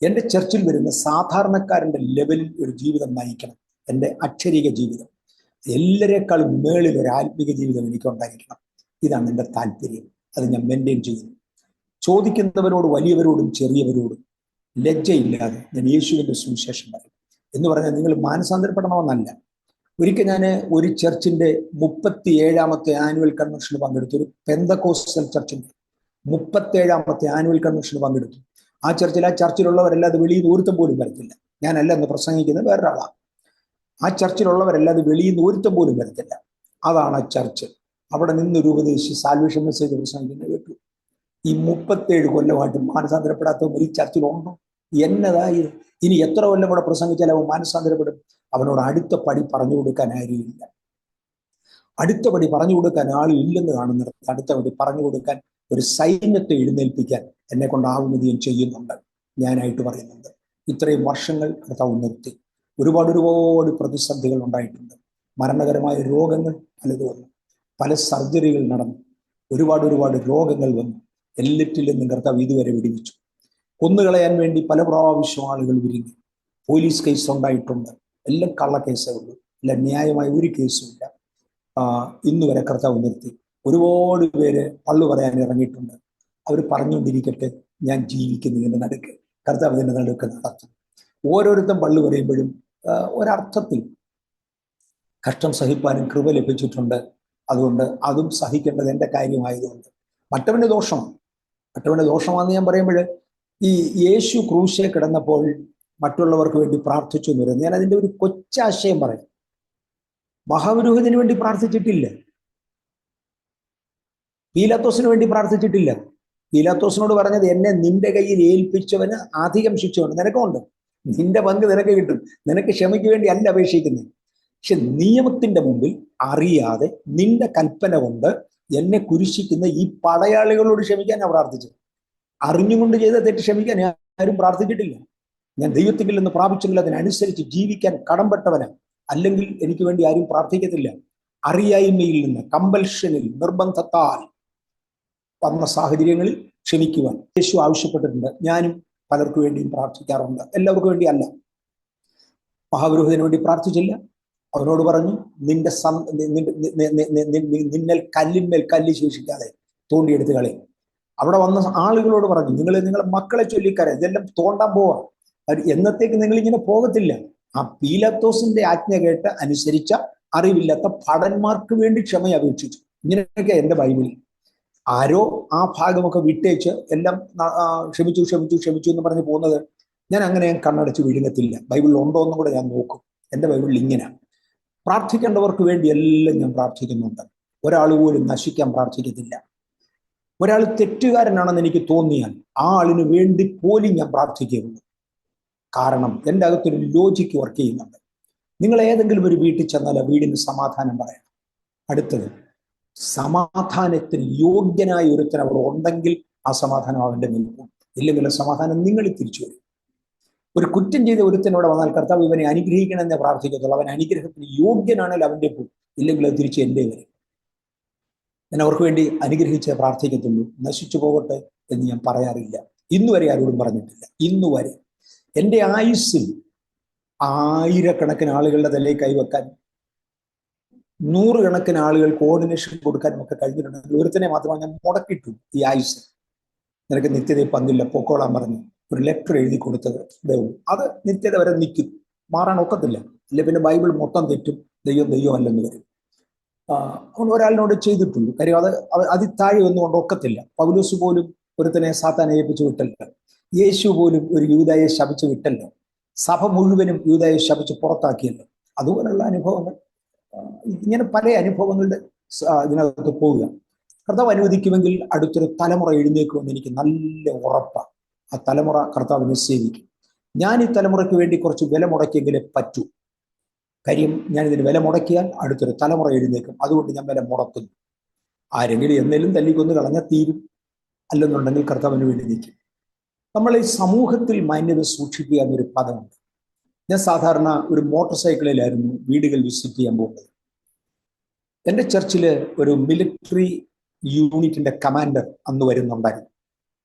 എൻ്റെ ചർച്ചിൽ വരുന്ന സാധാരണക്കാരൻ്റെ ലെവലിൽ ഒരു ജീവിതം നയിക്കണം. എൻ്റെ അക്ഷരിക ജീവിതം എല്ലാവരെക്കാളും മേളിൽ ഒരു ആത്മീക ജീവിതം എനിക്കുണ്ടായിരിക്കണം. ഇതാണ് എൻ്റെ താല്പര്യം. അത് ഞാൻ മെയിൻറ്റെയിൻ ചെയ്യുന്നു. ചോദിക്കുന്നവരോട്, വലിയവരോടും ചെറിയവരോടും ലജ്ജയില്ലാതെ ഞാൻ യേശുവിൻ്റെ സുവിശേഷം പറയും. എന്ന് പറഞ്ഞാൽ നിങ്ങൾ മാനസാന്തരപ്പെടണമെന്നല്ല. ഒരിക്കൽ ഞാൻ ഒരു ചർച്ചിൻ്റെ 37ാമത്തെ ആനുവൽ കൺവെൻഷന് പങ്കെടുത്തു. ഒരു പെന്തക്കോസ്റ്റൽ ചർച്ചിൻ്റെ 37ാമത്തെ ആനുവൽ കൺവെൻഷന് പങ്കെടുത്തു. ആ ചർച്ചിലുള്ളവരല്ലാതെ വെളിയിൽ നിന്ന് ഒരുത്തം പോലും വരത്തില്ല. ഞാനല്ല എന്ന് പ്രസംഗിക്കുന്നത്, വേറൊരാളാണ്. ആ ചർച്ചിലുള്ളവരല്ലാതെ വെളിയിൽ നിന്ന് ഒരുത്തം പോലും വരത്തില്ല. അതാണ് ആ ചർച്ച്. അവിടെ നിന്നൊരു ഉപദേശി സാൽവേഷൻ മെസ്സേജ് പ്രസംഗിക്കുന്നത് കേട്ടു. ഈ 37 കൊല്ലമായിട്ട് മാനസാന്തരപ്പെടാത്തവർ ഈ ചർച്ചിലുണ്ടോ? എന്നതായത് ഇനി എത്ര കൊല്ലം കൂടെ പ്രസംഗിച്ചാൽ അവൻ മാനസാന്തരപ്പെടും? അവനോട് അടുത്ത പടി പറഞ്ഞു കൊടുക്കാൻ ആരുമില്ല. അടുത്ത പടി പറഞ്ഞു കൊടുക്കാൻ ആളും ഇല്ലെന്ന് കാണുന്നിടത്ത് അടുത്ത പടി പറഞ്ഞു കൊടുക്കാൻ ഒരു സൈന്യത്തെ എഴുന്നേൽപ്പിക്കാൻ എന്നെ കൊണ്ടാവുന്നത് ഞാൻ ചെയ്യുന്നുണ്ട്. ഞാനായിട്ട് പറയുന്നുണ്ട്. ഇത്രയും വർഷങ്ങൾ കർത്താവ് നിർത്തി. ഒരുപാട് പ്രതിസന്ധികൾ ഉണ്ടായിട്ടുണ്ട്. മരണകരമായ രോഗങ്ങൾ പലതും വന്നു, പല സർജറികൾ നടന്നു, ഒരുപാട് രോഗങ്ങൾ വന്നു. എല്ലാറ്റിൽ നിന്നും കർത്താവ് ഇതുവരെ വിടുവിച്ചു. കൊന്നുകളയാൻ വേണ്ടി പല പ്രാവശ്യം ആളുകൾ വിരിഞ്ഞു. പോലീസ് കേസ് ഉണ്ടായിട്ടുണ്ട്, എല്ലാം കള്ള കേസേ ഉള്ളൂ, എല്ലാം ന്യായമായ ഒരു കേസുമില്ല. ഇന്ന് വരെ കർത്താവ് നിർത്തി. ഒരുപാട് പേര് പള്ളു പറയാൻ ഇറങ്ങിയിട്ടുണ്ട്. അവർ പറഞ്ഞുകൊണ്ടിരിക്കട്ടെ, ഞാൻ ജീവിക്കുന്നതിൻ്റെ നടുക്ക് കർത്താവ് ഇതിൻ്റെ നടുക്ക് നടത്തും. ഓരോരുത്തരും പള്ളു പറയുമ്പോഴും ഒരർത്ഥത്തിൽ കഷ്ടം സഹിപ്പാനും കൃപ ലഭിച്ചിട്ടുണ്ട്. അതുകൊണ്ട് അതും സഹിക്കേണ്ടത് എൻ്റെ കാര്യമായതുകൊണ്ട്. മറ്റവൻ്റെ ദോഷമാണെന്ന് ഞാൻ പറയുമ്പോൾ, ഈ യേശു ക്രൂശിൽ കിടന്നപ്പോൾ മറ്റുള്ളവർക്ക് വേണ്ടി പ്രാർത്ഥിച്ചു എന്ന് പറയുന്നത്, ഞാൻ അതിൻ്റെ ഒരു കൊച്ചാശയം പറയാം. മഹാപുരോഹിതന് വേണ്ടി പ്രാർത്ഥിച്ചിട്ടില്ല, പീലാത്തോസിന് വേണ്ടി പ്രാർത്ഥിച്ചിട്ടില്ല. പീലാത്തോസിനോട് പറഞ്ഞത്, എന്നെ നിന്റെ കയ്യിൽ ഏൽപ്പിച്ചവന് അധികം ശിക്ഷയുണ്ട്, നിനക്കുണ്ട്, നിന്റെ പങ്ക് നിനക്ക് കിട്ടും, നിനക്ക് ക്ഷമയ്ക്ക് വേണ്ടി അല്ല അപേക്ഷിക്കുന്നത്. പക്ഷെ നിയമത്തിന്റെ മുമ്പിൽ അറിയാതെ നിന്റെ കൽപ്പന കൊണ്ട് എന്നെ കുരിശിക്കുന്ന ഈ പടയാളികളോട് ക്ഷമിക്കാൻ ഞാൻ പ്രാർത്ഥിച്ചത്. അറിഞ്ഞുകൊണ്ട് ചെയ്ത തെറ്റ് ക്ഷമിക്കാൻ ആരും പ്രാർത്ഥിച്ചിട്ടില്ല. ഞാൻ ദൈവത്തിൽ നിന്ന് പ്രാപിച്ചെങ്കിൽ അതിനനുസരിച്ച് ജീവിക്കാൻ കടംപെട്ടവനാണ്. അല്ലെങ്കിൽ എനിക്ക് വേണ്ടി ആരും പ്രാർത്ഥിക്കത്തില്ല. അറിയായ്മയിൽ നിന്ന്, കമ്പൽഷനിൽ, നിർബന്ധത്താൽ വന്ന സാഹചര്യങ്ങളിൽ ക്ഷമിക്കുവാൻ യേശു ആവശ്യപ്പെട്ടിട്ടുണ്ട്. ഞാനും പലർക്കു വേണ്ടിയും പ്രാർത്ഥിക്കാറുണ്ട്, എല്ലാവർക്കും വേണ്ടി അല്ല. മഹാപുരോഹിതന് വേണ്ടി പ്രാർത്ഥിച്ചില്ല. അവനോട് പറഞ്ഞു, നിന്നൽ കല്ലിന്മേൽ കല്ല് ശേഷിക്കാതെ തോണ്ടിയെടുത്ത് കളയും. അവിടെ വന്ന ആളുകളോട് പറഞ്ഞു, നിങ്ങളെ മക്കളെ ചൊല്ലിക്കാരെ ഇതെല്ലാം തോണ്ടാൻ പോവാം, എന്നത്തേക്ക് നിങ്ങൾ ഇങ്ങനെ പോകത്തില്ല. ആ പീലാത്തോസിന്റെ ആജ്ഞ കേട്ട് അനുസരിച്ച അറിവില്ലാത്ത ഭടന്മാർക്ക് വേണ്ടി ക്ഷമ അപേക്ഷിച്ചു. ഇങ്ങനെയൊക്കെ എൻ്റെ ബൈബിളിൽ. ആരോ ആ ഭാഗമൊക്കെ വിട്ടേച്ച് എല്ലാം ക്ഷമിച്ചു എന്ന് പറഞ്ഞ് പോകുന്നത് ഞാൻ അങ്ങനെ കണ്ണടച്ച് വിഴുങ്ങത്തില്ല. ബൈബിളിൽ ഉണ്ടോ എന്നും കൂടെ ഞാൻ നോക്കും. എൻ്റെ ബൈബിളിൽ ഇങ്ങനെ പ്രാർത്ഥിക്കേണ്ടവർക്ക് വേണ്ടി എല്ലാം ഞാൻ പ്രാർത്ഥിക്കുന്നുണ്ട്. ഒരാൾ പോലും നശിക്കാൻ പ്രാർത്ഥിക്കത്തില്ല. ഒരാൾ തെറ്റുകാരനാണെന്ന് എനിക്ക് തോന്നിയാൽ ആ ആളിന് വേണ്ടി പോലും ഞാൻ പ്രാർത്ഥിക്കുകയുള്ളൂ. കാരണം എൻ്റെ അകത്തൊരു ലോജിക്ക് വർക്ക് ചെയ്യുന്നുണ്ട്. നിങ്ങൾ ഏതെങ്കിലും ഒരു വീട്ടിൽ ചെന്നാൽ ആ വീടിന് സമാധാനം പറയണം. അടുത്തത്, സമാധാനത്തിന് യോഗ്യനായ ഒരുത്തൻ അവിടെ ഉണ്ടെങ്കിൽ ആ സമാധാനം അവൻ്റെ നിൽക്കും. ഇല്ലെങ്കിൽ സമാധാനം നിങ്ങളിൽ തിരിച്ചു വരും. ഒരു കുറ്റം ചെയ്ത ഒരുത്തനോടെ വന്നാൽ കർത്താവ് ഇവനെ അനുഗ്രഹിക്കണമെന്നേ പ്രാർത്ഥിക്കത്തുള്ളൂ. അവൻ അനുഗ്രഹത്തിന് യോഗ്യനാണെങ്കിൽ അവൻ്റെ പോകും, ഇല്ലെങ്കിൽ അത് തിരിച്ച് എൻ്റെ വരും. ഞാൻ അവർക്ക് വേണ്ടി അനുഗ്രഹിച്ചേ പ്രാർത്ഥിക്കത്തുള്ളൂ. നശിച്ചു പോകട്ടെ എന്ന് ഞാൻ പറയാറില്ല. ഇന്നുവരെ ആരോടും പറഞ്ഞിട്ടില്ല. ഇന്നുവരെ എൻ്റെ ആയുസ്സിൽ ആയിരക്കണക്കിന് ആളുകളുടെ തലയിൽ കൈവെക്കാൻ, നൂറുകണക്കിന് ആളുകൾ കോർഡിനേഷൻ കൊടുക്കാനും ഒക്കെ കഴിഞ്ഞിട്ടുണ്ടെങ്കിൽ ഒരുത്തനെ മാത്രമാണ് ഞാൻ മുടക്കിയിട്ടു. ഈ ആയുസ് നിനക്ക് നിത്യതയിൽ പങ്കില്ല, പൊക്കോളാൻ പറഞ്ഞു ഒരു ലെറ്റർ എഴുതി കൊടുത്തത് ദൈവം. അത് നിത്യത വരെ നിൽക്കും, മാറാൻ ഒക്കത്തില്ല. അല്ലെ പിന്നെ ബൈബിൾ മൊത്തം തെറ്റും, ദൈവം അല്ലെന്ന് വരും. ഒരാളിനോട് ചെയ്തിട്ടുള്ളൂ കാര്യം. അത് അതിത്താഴെ ഒന്നുകൊണ്ട് ഒക്കത്തില്ല. പൗലോസ് പോലും ഒരുത്തനെ സാത്താനെ ഏൽപ്പിച്ചു വിട്ടല്ലോ. യേശു പോലും ഒരു യൂദായെ ശപിച്ചു വിട്ടല്ലോ. സഭ മുഴുവനും യൂദായെ ശപിച്ച് പുറത്താക്കിയല്ലോ. അതുപോലുള്ള അനുഭവങ്ങൾ, ഇങ്ങനെ പല അനുഭവങ്ങളുടെ ഇതിനകത്ത് പോവുക. കർത്താവ് അനുവദിക്കുമെങ്കിൽ അടുത്തൊരു തലമുറ എഴുന്നേക്കുമെന്ന് എനിക്ക് നല്ല ഉറപ്പാണ്. ആ തലമുറ കർത്താവിനെ സേവിക്കും. ഞാൻ ഈ തലമുറയ്ക്ക് വേണ്ടി കുറച്ച് വില മുടക്കിയെങ്കിലേ പറ്റൂ. കാര്യം ഞാനിതിന് വില മുടക്കിയാൽ അടുത്തൊരു തലമുറ എഴുന്നേക്കും. അതുകൊണ്ട് ഞാൻ വില മുടക്കുന്നു. ആരെങ്കിലും എന്നേലും തല്ലിക്കൊന്ന് കളഞ്ഞാൽ തീരും, അല്ലെന്നുണ്ടെങ്കിൽ കർത്താവിന് വേണ്ടി നിൽക്കും. നമ്മൾ ഈ സമൂഹത്തിൽ മാന്യത സൂക്ഷിക്കുക എന്നൊരു പദമുണ്ട്. ഞാൻ സാധാരണ ഒരു മോട്ടോർ സൈക്കിളിലായിരുന്നു വീടുകൾ വിസിറ്റ് ചെയ്യാൻ പോകുന്നത്. എൻ്റെ ചർച്ചിൽ ഒരു മിലിറ്ററി യൂണിറ്റിന്റെ കമാൻഡർ അന്ന് വരുന്നുണ്ടായിരുന്നു.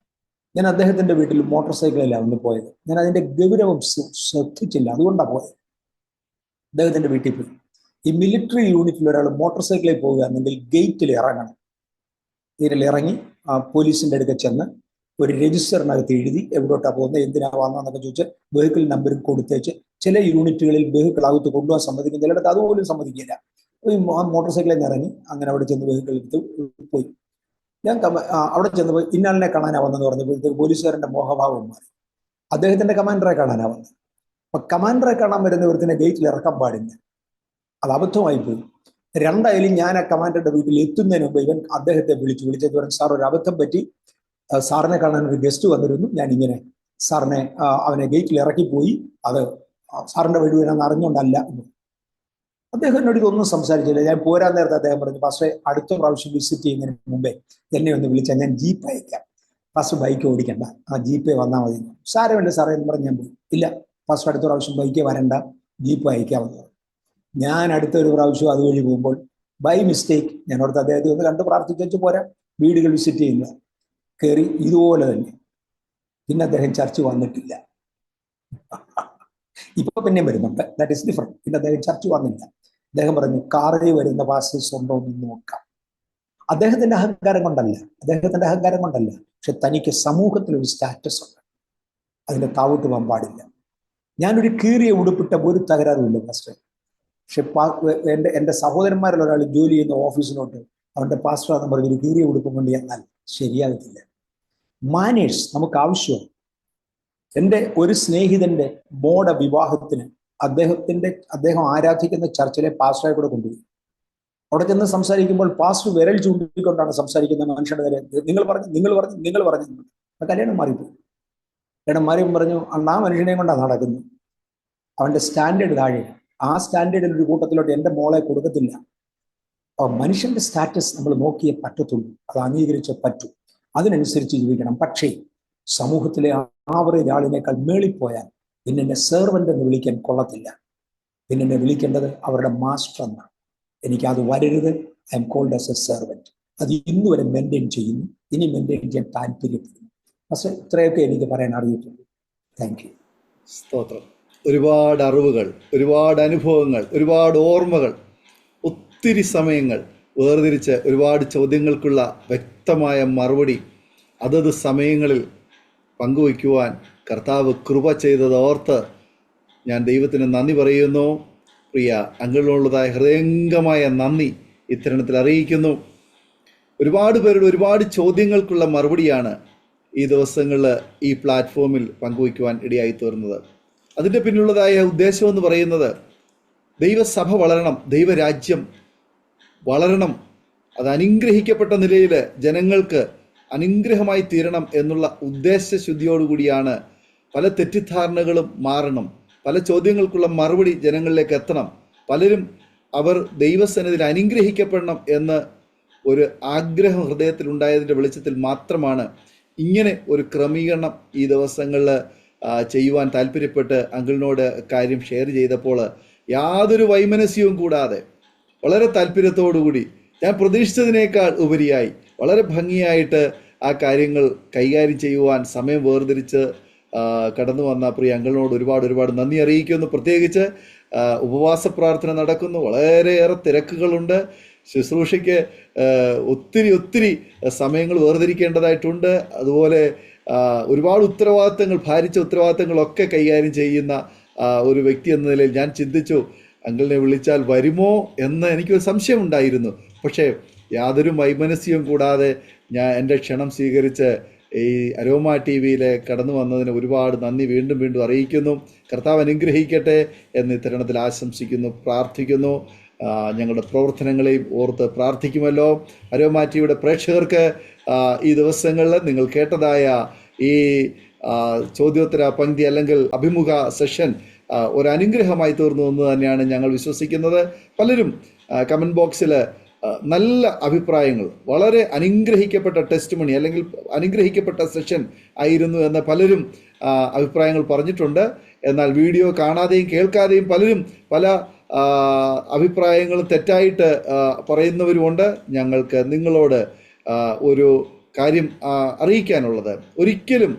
ഞാൻ അദ്ദേഹത്തിന്റെ വീട്ടിൽ മോട്ടോർ സൈക്കിളിലാണ് അന്ന് പോയത്. ഞാൻ അതിന്റെ ഗൗരവം ശ്രദ്ധിച്ചില്ല, അതുകൊണ്ടാണ് പോയത്. അദ്ദേഹത്തിന്റെ വീട്ടിൽ പോയി. ഈ മിലിറ്ററി യൂണിറ്റിൽ ഒരാൾ മോട്ടോർ സൈക്കിളിൽ പോകുക എന്നെങ്കിൽ ഗേറ്റിൽ ഇറങ്ങണം. ഇതിൽ ഇറങ്ങി പോലീസിന്റെ അടുക്ക ചെന്ന് ഒരു രജിസ്റ്ററിനകത്ത് എഴുതി എവിടോട്ടാ പോകുന്നത്, എന്തിനാ വന്നതെന്നൊക്കെ ചോദിച്ച് വെഹിക്കിൾ നമ്പറും കൊടുത്തേച്ച്. ചില യൂണിറ്റുകളിൽ വെഹിക്കിൾ അകത്ത് കൊണ്ടുപോകാൻ സമ്മതിക്കും, ചിലയിടത്ത് അതുപോലും സമ്മതിക്കില്ല. മോട്ടോർ സൈക്കിളിൽ നിന്ന് ഇറങ്ങി അങ്ങനെ അവിടെ ചെന്ന് വെഹിക്കിൾ എടുത്ത് പോയി. ഞാൻ അവിടെ ചെന്നപ്പോൾ ഇന്നാളിനെ കാണാനാ വന്നെന്ന് പറഞ്ഞപ്പോഴത്തേക്ക് പോലീസുകാരൻ്റെ മോഹഭാവം മാറി. അദ്ദേഹത്തിന്റെ കമാൻഡറെ കാണാനാ വന്നത്. അപ്പൊ കമാൻഡറെ കാണാൻ വരുന്നവർത്തിനെ ഗേറ്റിൽ ഇറക്കാൻ പാടില്ല. അത് അബദ്ധമായി പോയി. രണ്ടായാലും ഞാൻ ആ കമാൻഡറുടെ വീട്ടിൽ എത്തുന്നതിന് മുമ്പ് ഇവൻ അദ്ദേഹത്തെ വിളിച്ചത് പറഞ്ഞു, സാർ ഒരു അബദ്ധം പറ്റി, സാറിനെ കാണാൻ ഒരു ഗസ്റ്റ് വന്നിരുന്നു, ഞാൻ ഇങ്ങനെ സാറിനെ അവനെ ഗേറ്റിൽ ഇറക്കിപ്പോയി, അത് സാറിന്റെ വഴി വരാൻ അറിഞ്ഞുകൊണ്ടല്ല എന്ന്. അദ്ദേഹം എന്നോട് ഇതൊന്നും സംസാരിച്ചില്ല. ഞാൻ പോരാൻ നേരത്തെ അദ്ദേഹം പറഞ്ഞു, പാസ്റ്ററെ അടുത്ത പ്രാവശ്യം വിസിറ്റ് ചെയ്യുന്നതിന് മുമ്പേ എന്നെ ഒന്ന് വിളിച്ചാൽ ഞാൻ ജീപ്പ് അയക്കാം, പാസ്റ്റർ ബൈക്ക് ഓടിക്കണ്ട, ആ ജീപ്പേ വന്നാൽ മതി. സാരമല്ല സാറേ എന്ന് പറഞ്ഞ് ഞാൻ പോയി. ഇല്ല പാസ്റ്റർ അടുത്ത പ്രാവശ്യം ബൈക്കേ വരണ്ട, ജീപ്പ് അയക്കാമെന്ന് പറഞ്ഞു. ഞാൻ അടുത്തൊരു പ്രാവശ്യം അതുവഴി പോകുമ്പോൾ ബൈ മിസ്റ്റേക്ക് ഞാൻ ഓർത്ത് അദ്ദേഹത്തെ ഒന്ന് കണ്ട് പ്രാർത്ഥിച്ചു പോരാ, വീടുകൾ വിസിറ്റ് ചെയ്യുന്ന കയറി ഇതുപോലെ തന്നെ. പിന്നെ അദ്ദേഹം ചർച്ച് വന്നിട്ടില്ല. ഇപ്പൊ പിന്നെ വരുന്നുണ്ട്, ദാറ്റ് ഇസ് ഡിഫറെന്റ്. പിന്നെ അദ്ദേഹം ചർച്ച് വന്നില്ല. അദ്ദേഹം പറഞ്ഞു കാറിൽ വരുന്ന പാസ്റ്റേഴ്സ് ഉണ്ടോ എന്ന് നോക്കാം. അദ്ദേഹത്തിന്റെ അഹങ്കാരം കൊണ്ടല്ല, പക്ഷെ തനിക്ക് സമൂഹത്തിൽ ഒരു സ്റ്റാറ്റസ് ഉണ്ട്, അതിന്റെ താവോട്ട് പോകാൻ പാടില്ല. ഞാനൊരു കീറിയ ഉടുപ്പിട്ട ഒരു തകരാറുമില്ല പാസ്റ്റർ. പക്ഷെ എൻ്റെ സഹോദരന്മാരിൽ ഒരാൾ ജോലി ചെയ്യുന്ന ഓഫീസിലോട്ട് അവന്റെ പാസ്റ്റർ എന്ന് പറഞ്ഞൊരു കീറിയ ഉടുപ്പം കൊണ്ട് ചെന്നാൽ ശരിയാകത്തില്ല. മാനേഴ്സ് നമുക്ക് ആവശ്യമാണ്. എൻ്റെ ഒരു സ്നേഹിതന്റെ മോടെ വിവാഹത്തിന് അദ്ദേഹം ആരാധിക്കുന്ന ചർച്ചിലെ പാസ്റ്ററെ കൂടെ കൊണ്ടുപോയി. അവിടെ ചെന്ന് സംസാരിക്കുമ്പോൾ പാസ്റ്റർ വിരൽ ചൂണ്ടിക്കൊണ്ടാണ് സംസാരിക്കുന്ന മനുഷ്യന്റെ നേരെ. നിങ്ങൾ പറഞ്ഞു കല്യാണം മാറിപ്പോയി. കല്യാണം മാറിയും പറഞ്ഞു ആ മനുഷ്യനെയും കൊണ്ടാണ് നടക്കുന്നത്. അവന്റെ സ്റ്റാൻഡേർഡ് താഴെ. ആ സ്റ്റാൻഡേർഡിൽ ഒരു കൂട്ടത്തിലോട്ട് എൻ്റെ മോളെ കൊടുക്കത്തില്ല. മനുഷ്യന്റെ സ്റ്റാറ്റസ് നമ്മൾ നോക്കിയേ പറ്റത്തുള്ളൂ, അത് അംഗീകരിച്ചേ പറ്റൂ, അതിനനുസരിച്ച് ജീവിക്കണം. പക്ഷേ സമൂഹത്തിലെ ആവറേജ് ആളിനേക്കാൾ മേളിപ്പോയാൽ പിന്നെ എന്നെ സെർവൻ്റ് എന്ന് വിളിക്കാൻ കൊള്ളത്തില്ല. പിന്നെ എന്നെ വിളിക്കേണ്ടത് അവരുടെ മാസ്റ്റർ എന്നാണ്. എനിക്കത് വരരുത്. I am called as a servant. അത് ഇന്ന് വരെ മെയിൻറ്റെയിൻ ചെയ്യുന്നു, ഇനി മെയിൻറ്റെയിൻ ചെയ്യാൻ താല്പര്യപ്പെടുന്നു. പക്ഷേ ഇത്രയൊക്കെ എനിക്ക് പറയാൻ അറിയത്തുള്ളൂ. Thank you. സ്തോത്രം. ഒരുപാട് അറിവുകൾ, ഒരുപാട് അനുഭവങ്ങൾ, ഒരുപാട് ഓർമ്മകൾ, ഒത്തിരി സമയങ്ങൾ വേർതിരിച്ച് ഒരുപാട് ചോദ്യങ്ങൾക്കുള്ള വ്യക്തമായ മറുപടി അതത് സമയങ്ങളിൽ പങ്കുവയ്ക്കുവാൻ കർത്താവ് കൃപ ചെയ്തത് ഓർത്ത് ഞാൻ ദൈവത്തിന് നന്ദി പറയുന്നു. പ്രിയ അങ്കിളിനുള്ളതായ ഹൃദയംഗമായ നന്ദി ഇത്തരണത്തിൽ അറിയിക്കുന്നു. ഒരുപാട് പേരുടെ ഒരുപാട് ചോദ്യങ്ങൾക്കുള്ള മറുപടിയാണ് ഈ ദിവസങ്ങളിൽ ഈ പ്ലാറ്റ്ഫോമിൽ പങ്കുവയ്ക്കുവാൻ ഇടയായി തീർന്നത്. അതിൻ്റെ പിന്നിലുള്ളതായ ഉദ്ദേശം എന്ന് പറയുന്നത് ദൈവസഭ വളരണം, ദൈവരാജ്യം വളരണം, അത് അനുഗ്രഹിക്കപ്പെട്ട നിലയിൽ ജനങ്ങൾക്ക് അനുഗ്രഹമായി തീരണം എന്നുള്ള ഉദ്ദേശശുദ്ധിയോടുകൂടിയാണ്. പല തെറ്റിദ്ധാരണകളും മാറണം, പല ചോദ്യങ്ങൾക്കുള്ള മറുപടി ജനങ്ങളിലേക്ക് എത്തണം, പലരും അവർ ദൈവസന്നിധിയിൽ അനുഗ്രഹിക്കപ്പെടണം എന്ന് ഒരു ആഗ്രഹം ഹൃദയത്തിലുണ്ടായതിൻ്റെ വെളിച്ചത്തിൽ മാത്രമാണ് ഇങ്ങനെ ഒരു ക്രമീകരണം ഈ ദിവസങ്ങളിൽ ചെയ്യുവാൻ താല്പര്യപ്പെട്ട് അങ്കിളിനോട് കാര്യം ഷെയർ ചെയ്തപ്പോൾ യാതൊരു വൈമനസ്യവും കൂടാതെ വളരെ താല്പര്യത്തോടുകൂടി ഞാൻ പ്രതീക്ഷിച്ചതിനേക്കാൾ ഉപരിയായി വളരെ ഭംഗിയായിട്ട് ആ കാര്യങ്ങൾ കൈകാര്യം ചെയ്യുവാൻ സമയം വേർതിരിച്ച് കടന്നു വന്ന പ്രിയ അങ്കിളിനോട് ഒരുപാട് നന്ദി അറിയിക്കുന്നു. പ്രത്യേകിച്ച് ഉപവാസ പ്രാർത്ഥന നടക്കുന്നു, വളരെയേറെ തിരക്കുകളുണ്ട്, ശുശ്രൂഷയ്ക്ക് ഒത്തിരി സമയങ്ങൾ വേർതിരിക്കേണ്ടതായിട്ടുണ്ട്. അതുപോലെ ഒരുപാട് ഉത്തരവാദിത്തങ്ങൾ, ഭാരിച്ച ഉത്തരവാദിത്തങ്ങളൊക്കെ കൈകാര്യം ചെയ്യുന്ന ഒരു വ്യക്തി എന്ന നിലയിൽ ഞാൻ ചിന്തിച്ചു അങ്കിളിനെ വിളിച്ചാൽ വരുമോ എന്ന് എനിക്കൊരു സംശയം ഉണ്ടായിരുന്നു. പക്ഷേ യാതൊരു വൈമനസ്യവും കൂടാതെ ഞാൻ എൻ്റെ ക്ഷണം സ്വീകരിച്ച് ഈ അരോമ ടി വിയിൽ കടന്നു വന്നതിന് ഒരുപാട് നന്ദി വീണ്ടും അറിയിക്കുന്നു. കർത്താവ് അനുഗ്രഹിക്കട്ടെ എന്ന് ഇത്തരണത്തിൽ ആശംസിക്കുന്നു, പ്രാർത്ഥിക്കുന്നു. ഞങ്ങളുടെ പ്രവർത്തനങ്ങളെയും ഓർത്ത് പ്രാർത്ഥിക്കുമല്ലോ. അരോമ ടി വിയുടെ പ്രേക്ഷകർക്ക് ഈ ദിവസങ്ങളിൽ നിങ്ങൾ കേട്ടതായ ഈ ചോദ്യോത്തര പങ്ക്തി അല്ലെങ്കിൽ അഭിമുഖ സെഷൻ ഒരു അനുഗ്രഹമായി തീർന്നു എന്ന് തന്നെയാണ് ഞങ്ങൾ വിശ്വസിക്കുന്നത്. പലരും കമൻറ്റ് ബോക്സിൽ നല്ല അഭിപ്രായങ്ങൾ, വളരെ അനുഗ്രഹിക്കപ്പെട്ട ടെസ്റ്റ് മണി അല്ലെങ്കിൽ അനുഗ്രഹിക്കപ്പെട്ട സെഷൻ ആയിരുന്നു എന്ന് പലരും അഭിപ്രായങ്ങൾ പറഞ്ഞിട്ടുണ്ട്. എന്നാൽ വീഡിയോ കാണാതെയും കേൾക്കാതെയും പലരും പല അഭിപ്രായങ്ങളും തെറ്റായിട്ട് പറയുന്നവരുമുണ്ട്. ഞങ്ങൾക്ക് നിങ്ങളോട് ഒരു കാര്യം അറിയിക്കാനുള്ളത്, ഒരിക്കലും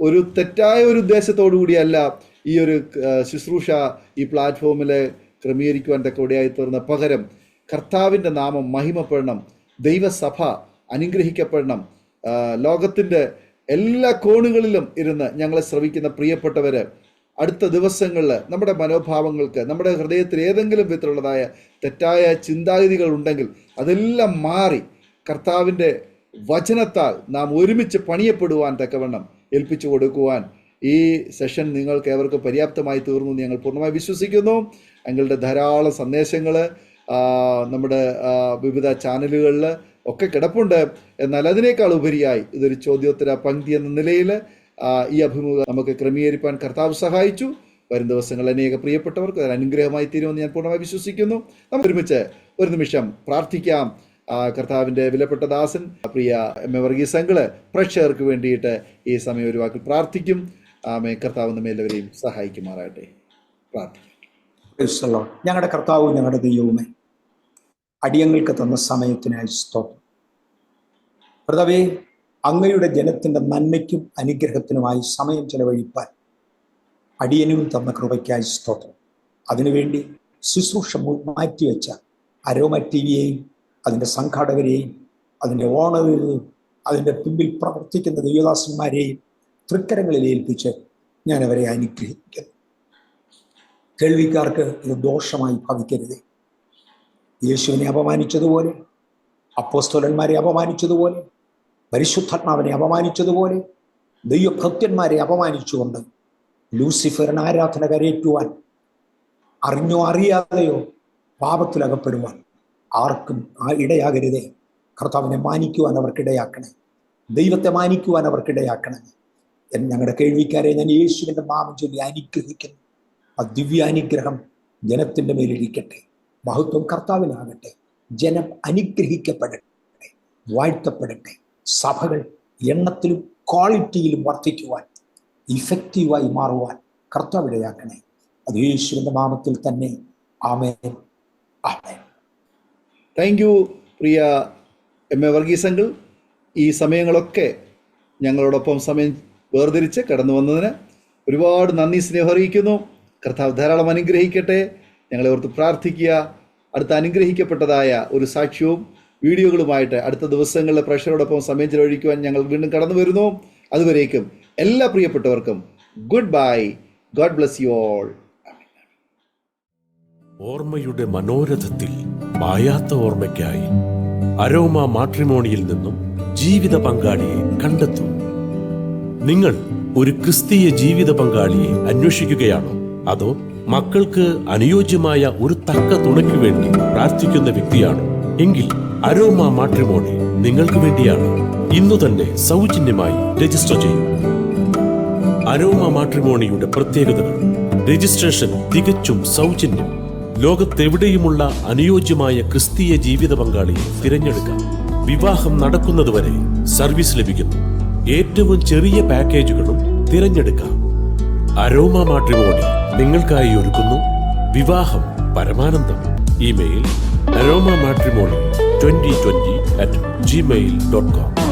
ഒരു തെറ്റായ ഒരു ഉദ്ദേശത്തോടു കൂടിയല്ല ഈ ഒരു ശുശ്രൂഷ ഈ പ്ലാറ്റ്ഫോമിൽ ക്രമീകരിക്കുവാൻ തക്കവടിയായി തീർന്ന. പകരം കർത്താവിൻ്റെ നാമം മഹിമപ്പെടണം, ദൈവസഭ അനുഗ്രഹിക്കപ്പെടണം. ലോകത്തിൻ്റെ എല്ലാ കോണുകളിലും ഇരുന്ന് ഞങ്ങളെ ശ്രവിക്കുന്ന പ്രിയപ്പെട്ടവർ അടുത്ത ദിവസങ്ങളിൽ നമ്മുടെ മനോഭാവങ്ങൾക്ക്, നമ്മുടെ ഹൃദയത്തിൽ ഏതെങ്കിലും വിധത്തിലുള്ളതായ തെറ്റായ ചിന്താഗതികൾ ഉണ്ടെങ്കിൽ അതെല്ലാം മാറി കർത്താവിൻ്റെ വചനത്താൽ നാം ഒരുമിച്ച് പണിയപ്പെടുവാൻ തക്കവണ്ണം ഏൽപ്പിച്ചു കൊടുക്കുവാൻ ഈ സെഷൻ നിങ്ങൾക്ക് ഏവർക്കും പര്യാപ്തമായി തീർന്നു എന്ന് ഞങ്ങൾ പൂർണ്ണമായി വിശ്വസിക്കുന്നു. ഞങ്ങളുടെ ധാരാളം സന്ദേശങ്ങൾ നമ്മുടെ വിവിധ ചാനലുകളിൽ ഒക്കെ കിടപ്പുണ്ട്. എന്നാൽ അതിനേക്കാൾ ഉപരിയായി ഇതൊരു ചോദ്യോത്തര പങ്ക്തി എന്ന നിലയിൽ ഈ അഭിമുഖം നമുക്ക് ക്രമീകരിക്കാൻ കർത്താവ് സഹായിച്ചു. വരും ദിവസങ്ങൾ അനേക പ്രിയപ്പെട്ടവർക്ക് ഒരു അനുഗ്രഹമായി തീരുമെന്ന് ഞാൻ പൂർണ്ണമായി വിശ്വസിക്കുന്നു. നമുക്ക് ഒരുമിച്ച് ഒരു നിമിഷം പ്രാർത്ഥിക്കാം. കർത്താവിൻ്റെ വിലപ്പെട്ട ദാസൻ പ്രിയ എം എ വർഗീസ് അങ്കിള് പ്രേക്ഷകർക്ക് വേണ്ടിയിട്ട് ഈ സമയം ഒരു വാക്കിൽ പ്രാർത്ഥിക്കും. ആമേൻ. കർത്താവ് നമ്മെ എല്ലാവരെയും സഹായിക്കുമാറാകട്ടെ. പ്രാർത്ഥിക്കും. Praise the Lord. ഞങ്ങളുടെ കർത്താവും ഞങ്ങളുടെ ദൈവവുമേ, അടിയങ്ങൾക്ക് തന്ന സമയത്തിനായി സ്തോത്രം. കർത്താവേ, അങ്ങയുടെ ജനത്തിന്റെ നന്മയ്ക്കും അനുഗ്രഹത്തിനുമായി സമയം ചെലവഴിപ്പാൻ അടിയനും തന്ന കൃപയ്ക്കായി സ്തോത്രം. അതിനുവേണ്ടി ശുശ്രൂഷ മാറ്റിവെച്ച അരോമ ടിവിയെയും അതിൻ്റെ സംഘാടകരെയും അതിൻ്റെ ഓണറേയും അതിൻ്റെ പിമ്പിൽ പ്രവർത്തിക്കുന്ന ദൈവദാസന്മാരെയും തൃക്കരങ്ങളിൽ ഏൽപ്പിച്ച് ഞാൻ അവരെ അനുഗ്രഹിക്കുന്നു. കേൾവിക്കാർക്ക് ഇത് ദോഷമായി ഭവിക്കരുതേ. യേശുവിനെ അപമാനിച്ചതുപോലെ, അപ്പോസ്തലന്മാരെ അപമാനിച്ചതുപോലെ, പരിശുദ്ധാത്മാവിനെ അപമാനിച്ചതുപോലെ, ദൈവഭക്തന്മാരെ അപമാനിച്ചുകൊണ്ട് ലൂസിഫറിന് ആരാധന കരയേറ്റുവാൻ, അറിഞ്ഞോ അറിയാതെയോ പാപത്തിലകപ്പെടുവാൻ ആർക്കും ഇടയാകരുതേ. കർത്താവിനെ മാനിക്കുവാൻ അവർക്കിടയാക്കണേ, ദൈവത്തെ മാനിക്കുവാൻ അവർക്കിടയാക്കണേ. ഞങ്ങളുടെ കേൾവിക്കാരെ ഞാൻ യേശുവിൻ്റെ നാമം ചൊല്ലി അനുഗ്രഹിക്കുന്നു. ആ ദിവ്യാനുഗ്രഹം ജനത്തിൻ്റെ മേലിരിക്കട്ടെ. മഹത്വം കർത്താവിനാകട്ടെ. ജനം അനുഗ്രഹിക്കപ്പെടട്ടെ, വാഴ്ത്തപ്പെടട്ടെ. സഭകൾ എണ്ണത്തിലും ക്വാളിറ്റിയിലും വർദ്ധിക്കുവാൻ, ഇഫക്റ്റീവായി മാറുവാൻ കർത്താവിടയാക്കണേ. അത് യേശുവിൻ്റെ നാമത്തിൽ തന്നെ. ആമേൻ, ആമേൻ. താങ്ക് യു പ്രിയ എം.എ. വർഗീസ് അങ്കിൾ. ഈ സമയങ്ങളൊക്കെ ഞങ്ങളോടൊപ്പം സമയം വേർതിരിച്ച് കടന്നു വന്നതിന് ഒരുപാട് നന്ദി, സ്നേഹം അറിയിക്കുന്നു. കർത്താവ് ധാരാളം അനുഗ്രഹിക്കട്ടെ. ഞങ്ങളെ ഓർത്ത് പ്രാർത്ഥിക്കുക. അടുത്ത അനുഗ്രഹിക്കപ്പെട്ടതായ ഒരു സാക്ഷ്യവും വീഡിയോകളുമായിട്ട് അടുത്ത ദിവസങ്ങളിലെ പ്രേക്ഷകരോടൊപ്പം സമയം ചെലവഴിക്കുവാൻ ഞങ്ങൾ വീണ്ടും കടന്നു വരുന്നു. അതുവരേക്കും എല്ലാ പ്രിയപ്പെട്ടവർക്കും good bye. God bless you all. ഓർമ്മയുടെ മനോരഥത്തിൽ മായാത്ത ഓർമ്മയ്ക്കായി അരോമ മാട്രിമോണിയിൽ നിന്നും ജീവിത പങ്കാളിയെ കണ്ടെത്തൂ. നിങ്ങൾ ഒരു ക്രിസ്തീയ ജീവിത പങ്കാളിയെ അന്വേഷിക്കുകയാണോ? അതോ മക്കൾക്ക് അനുയോജ്യമായ ഒരു തക്ക തുണയ്ക്ക് വേണ്ടി പ്രാർത്ഥിക്കുന്ന വ്യക്തിയാണോ? എങ്കിൽ അരോമ മാട്രിമോണി നിങ്ങൾക്ക് വേണ്ടിയാണ്. ഇന്നു തന്നെ സൗജന്യമായി രജിസ്റ്റർ ചെയ്യൂ. അരോമ മാട്രിമോണിയുടെ പ്രത്യേകതകൾ: രജിസ്ട്രേഷൻ തികച്ചും സൗജന്യം. ലോകത്തെവിടെയുമുള്ള അനുയോജ്യമായ ക്രിസ്തീയ ജീവിത പങ്കാളിയെ തിരഞ്ഞെടുക്കാം. വിവാഹം നടക്കുന്നതുവരെ സർവീസ് ലഭിക്കുന്നു. ഏറ്റവും ചെറിയ പാക്കേജുകളും തിരഞ്ഞെടുക്കാം. അരോമ മാട്രിമോണി നിങ്ങൾക്കായി ഒരുക്കുന്നു വിവാഹം പരമാനന്ദം. Email aroma matrimony2020@gmail.com.